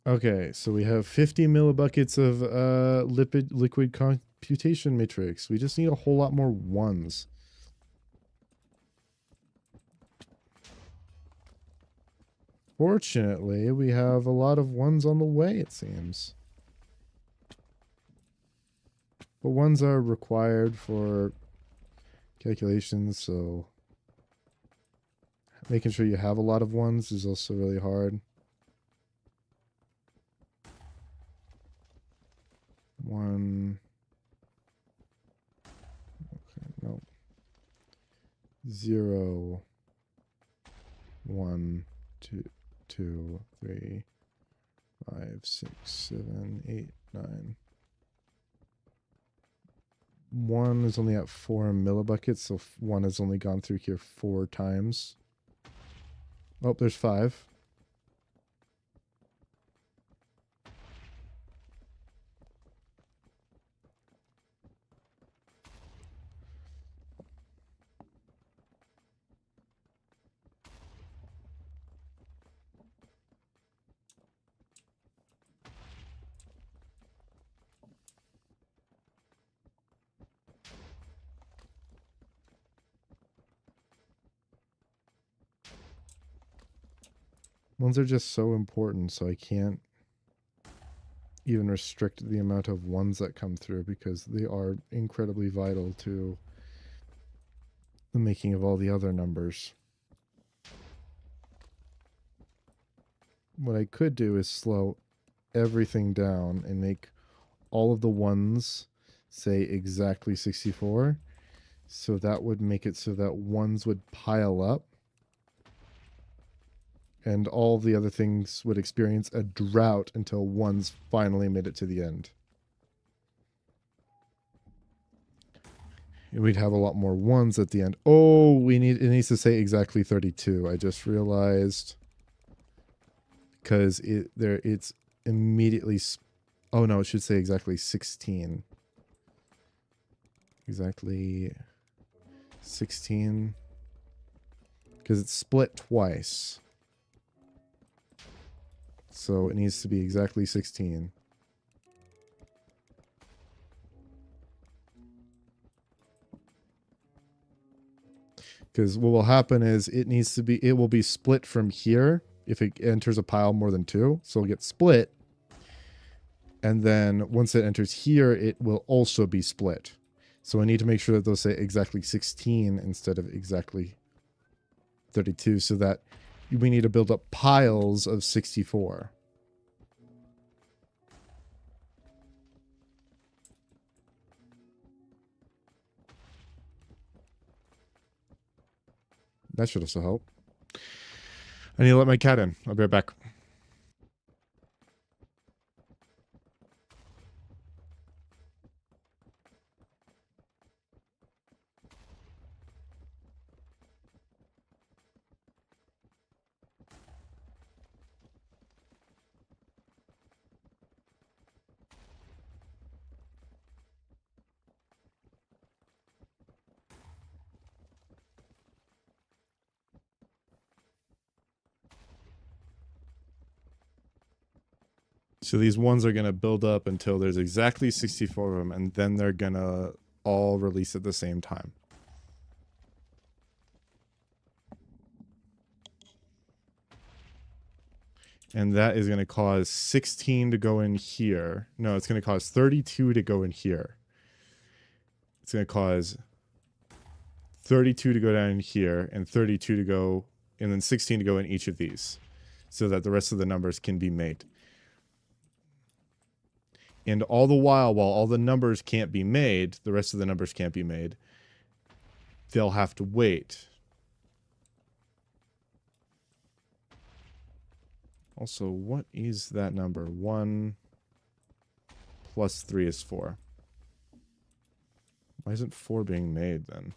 Okay, so we have 50 millibuckets of liquid computation matrix. We just need a whole lot more ones. Fortunately, we have a lot of ones on the way, it seems. But ones are required for calculations, so making sure you have a lot of ones is also really hard. 1. Okay, no. 0, 1, 2, 2, 3, 5, 6, 7, 8, 9. 1 is only at 4 millibuckets, so 1 has only gone through here 4 times. Oh, there's 5. Ones are just so important, so I can't even restrict the amount of ones that come through because they are incredibly vital to the making of all the other numbers. What I could do is slow everything down and make all of the ones say exactly 64. So that would make it so that ones would pile up and all the other things would experience a drought until ones finally made it to the end. And we'd have a lot more ones at the end. Oh, it needs to say exactly 32. I just realized because it's immediately. Oh no, it should say exactly 16. Exactly 16 because it's split twice. So it needs to be exactly 16. Because what will happen is it will be split from here if it enters a pile more than 2. So it'll get split. And then once it enters here, it will also be split. So I need to make sure that those say exactly 16 instead of exactly 32 so that we need to build up piles of 64. That should also help. I need to let my cat in. I'll be right back. So these ones are going to build up until there's exactly 64 of them, and then they're going to all release at the same time. And that is going to cause 16 to go in here. No, it's going to cause 32 to go in here. It's going to cause 32 to go down here, and 32 to go, and then 16 to go in each of these, so that the rest of the numbers can be made. And all the while all the numbers can't be made, the rest of the numbers can't be made, they'll have to wait. Also, what is that number? 1 plus 3 is 4. Why isn't 4 being made then?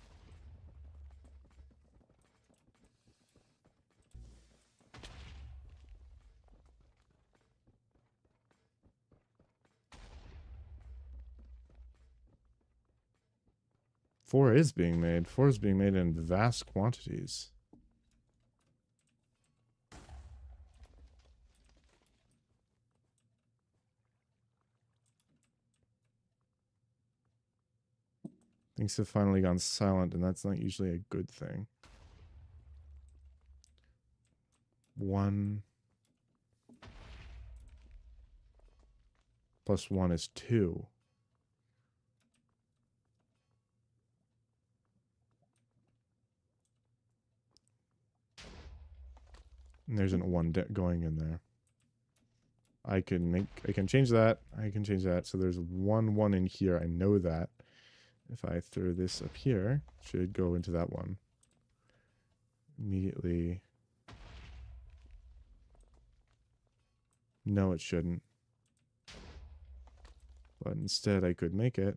Four is being made. 4 is being made in vast quantities. Things have finally gone silent, and that's not usually a good thing. 1 plus 1 is 2. And there isn't 1 going in there. I can change that. I can change that. So there's 1 in here. I know that. If I throw this up here, it should go into that one. Immediately. No, it shouldn't. But instead I could make it.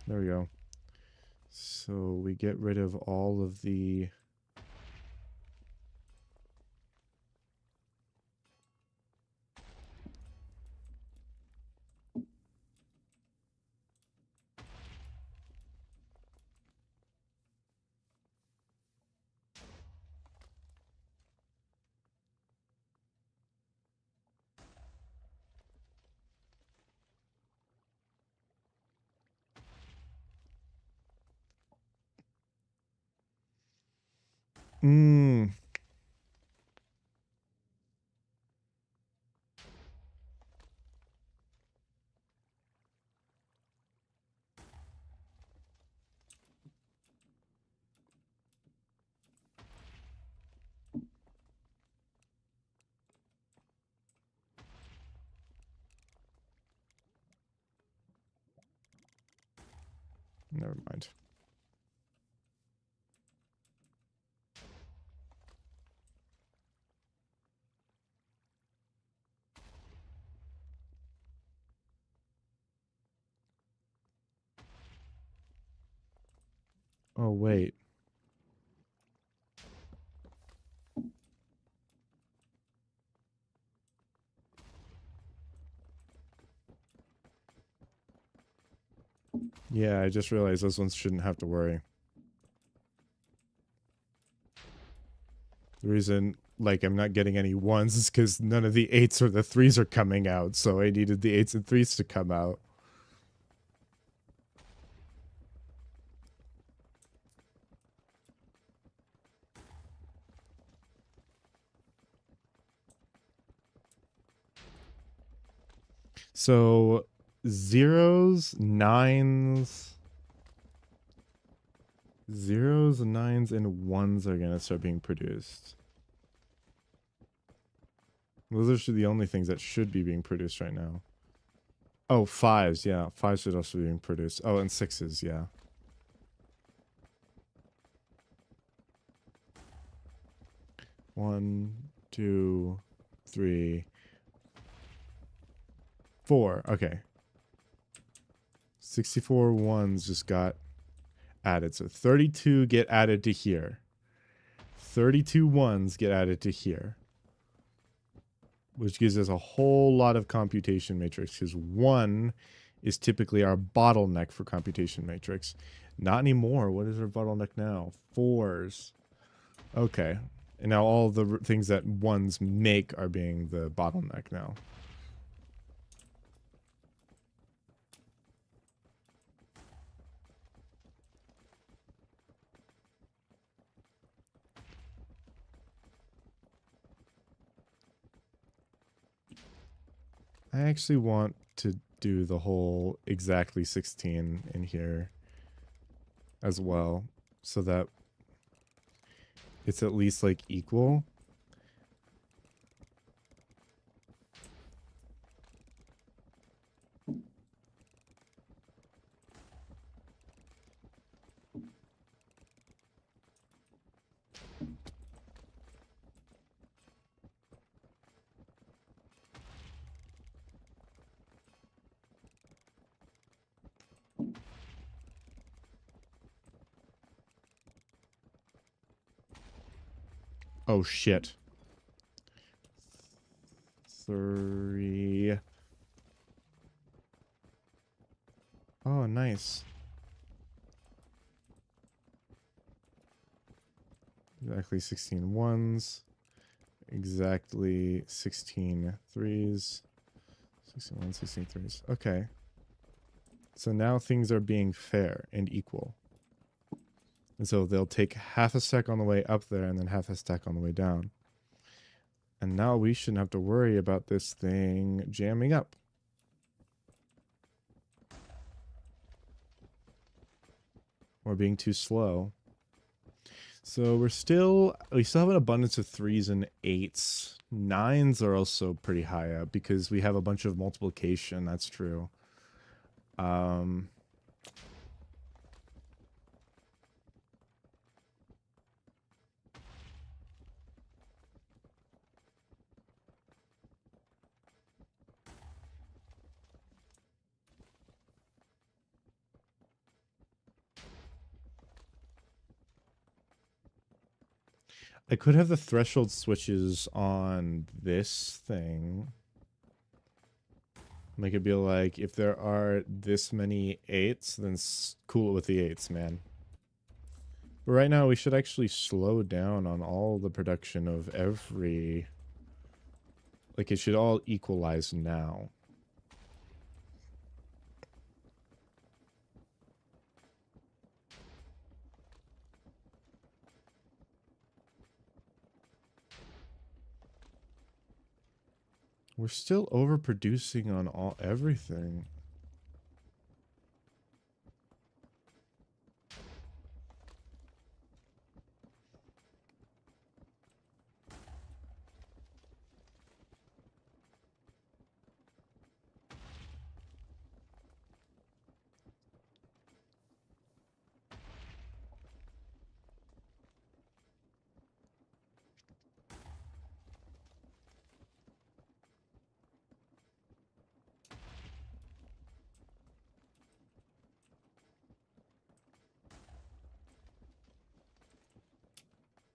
There we go. So we get rid of all of the... Never mind. Oh, wait. Yeah, I just realized those ones shouldn't have to worry. The reason, like, I'm not getting any 1s is because none of the 8s or the 3s are coming out, so I needed the 8s and 3s to come out. So, 0s, 9s, 9s, and 1s are going to start being produced. Those are the only things that should be being produced right now. Oh, 5s, yeah. 5s should also be being produced. Oh, and 6s, yeah. One, 2, 3, 4. Okay. 64 1s just got added. So 32 get added to here. 32 1s get added to here. Which gives us a whole lot of computation matrix, because 1 is typically our bottleneck for computation matrix. Not anymore. What is our bottleneck now? 4s. Okay. And now all the things that 1s make are being the bottleneck now. I actually want to do the whole exactly 16 in here as well, so that it's at least like equal. Oh shit. 3. Oh, nice. Exactly 16 1s. Exactly 16 3s. 16 1s, 16 3s. Okay. So now things are being fair and equal. And so they'll take half a stack on the way up there and then half a stack on the way down. And now we shouldn't have to worry about this thing jamming up. Or being too slow. So we still have an abundance of 3s and 8s. 9s are also pretty high up because we have a bunch of multiplication. That's true. I could have the threshold switches on this thing. Make it be like, if there are this many 8s, then cool it with the 8s, man. But right now, we should actually slow down on all the production of every... Like, it should all equalize now. We're still overproducing on everything.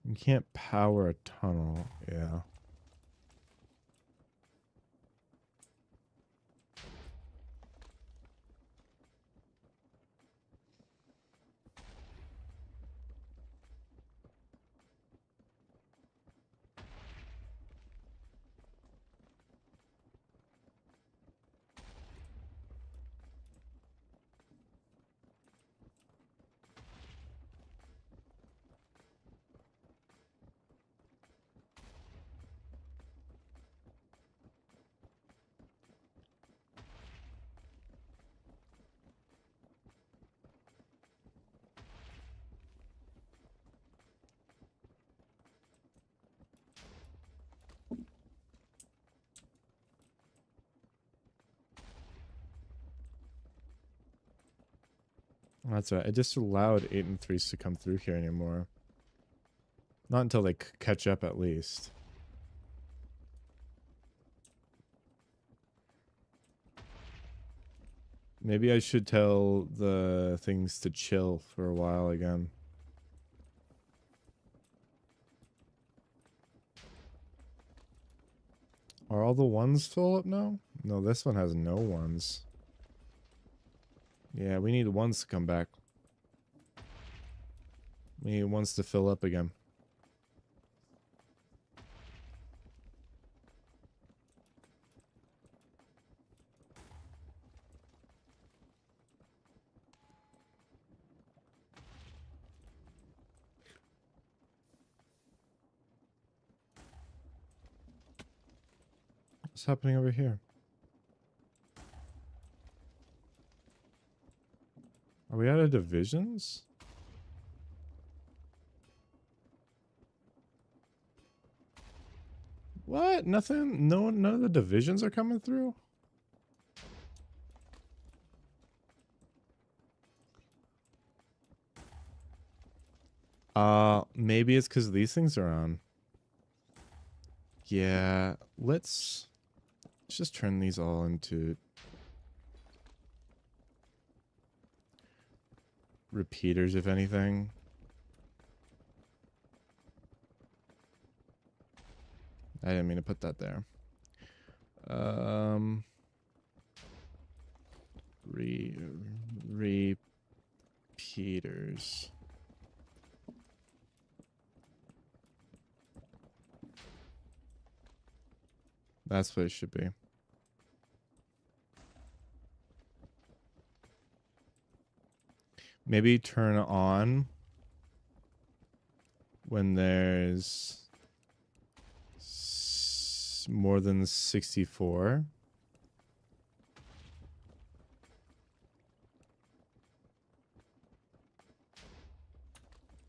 You can't power a tunnel, yeah. That's right. I just allowed 8 and 3s to come through here anymore. Not until they catch up, at least. Maybe I should tell the things to chill for a while again. Are all the 1s full up now? No, this one has no 1s. Yeah, we need 1s to come back. He wants to fill up again. What's happening over here? Are we out of divisions? What? Nothing? No, none of the divisions are coming through? Maybe it's because these things are on. Yeah, let's just turn these all into repeaters, if anything. I didn't mean to put that there. Repeaters. That's what it should be. Maybe turn on when there's more than 64.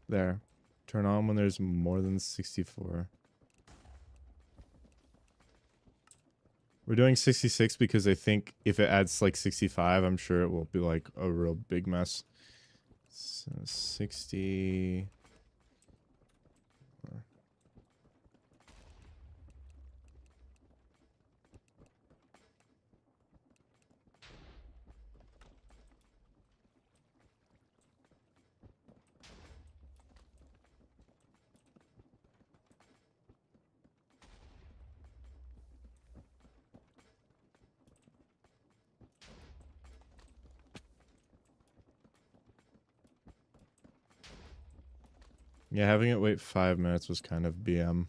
There. Turn on when there's more than 64. We're doing 66 because I think if it adds like 65, I'm sure it will be like a real big mess. So 60. Yeah, having it wait 5 minutes was kind of BM.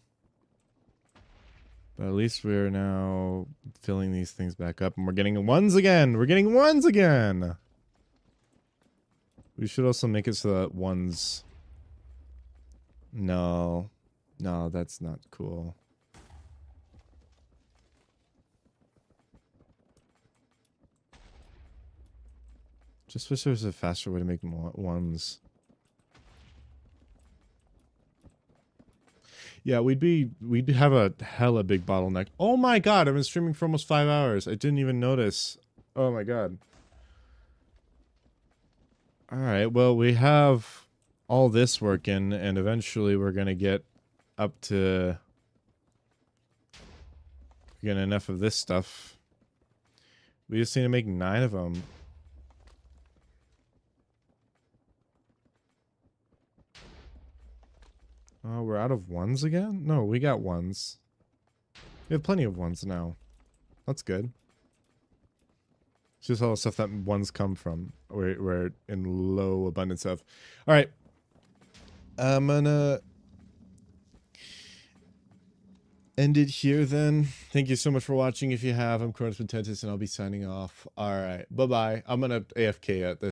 But at least we're now filling these things back up and we're getting ones again. We're getting ones again. We should also make it so that ones... No. No, that's not cool. Just wish there was a faster way to make more ones. Yeah, we'd have a hella big bottleneck. Oh my god, I've been streaming for almost 5 hours. I didn't even notice. Oh my god. Alright, well, we have all this working, and eventually we're gonna get up to get enough of this stuff. We just need to make 9 of them. Oh, we're out of ones again? No, we got ones. We have plenty of ones now. That's good. It's just all the stuff that ones come from. We're in low abundance of. Alright. I'm gonna end it here then. Thank you so much for watching. If you have, I'm Cronus Potentis and I'll be signing off. Alright. Bye-bye. I'm gonna AFK at this.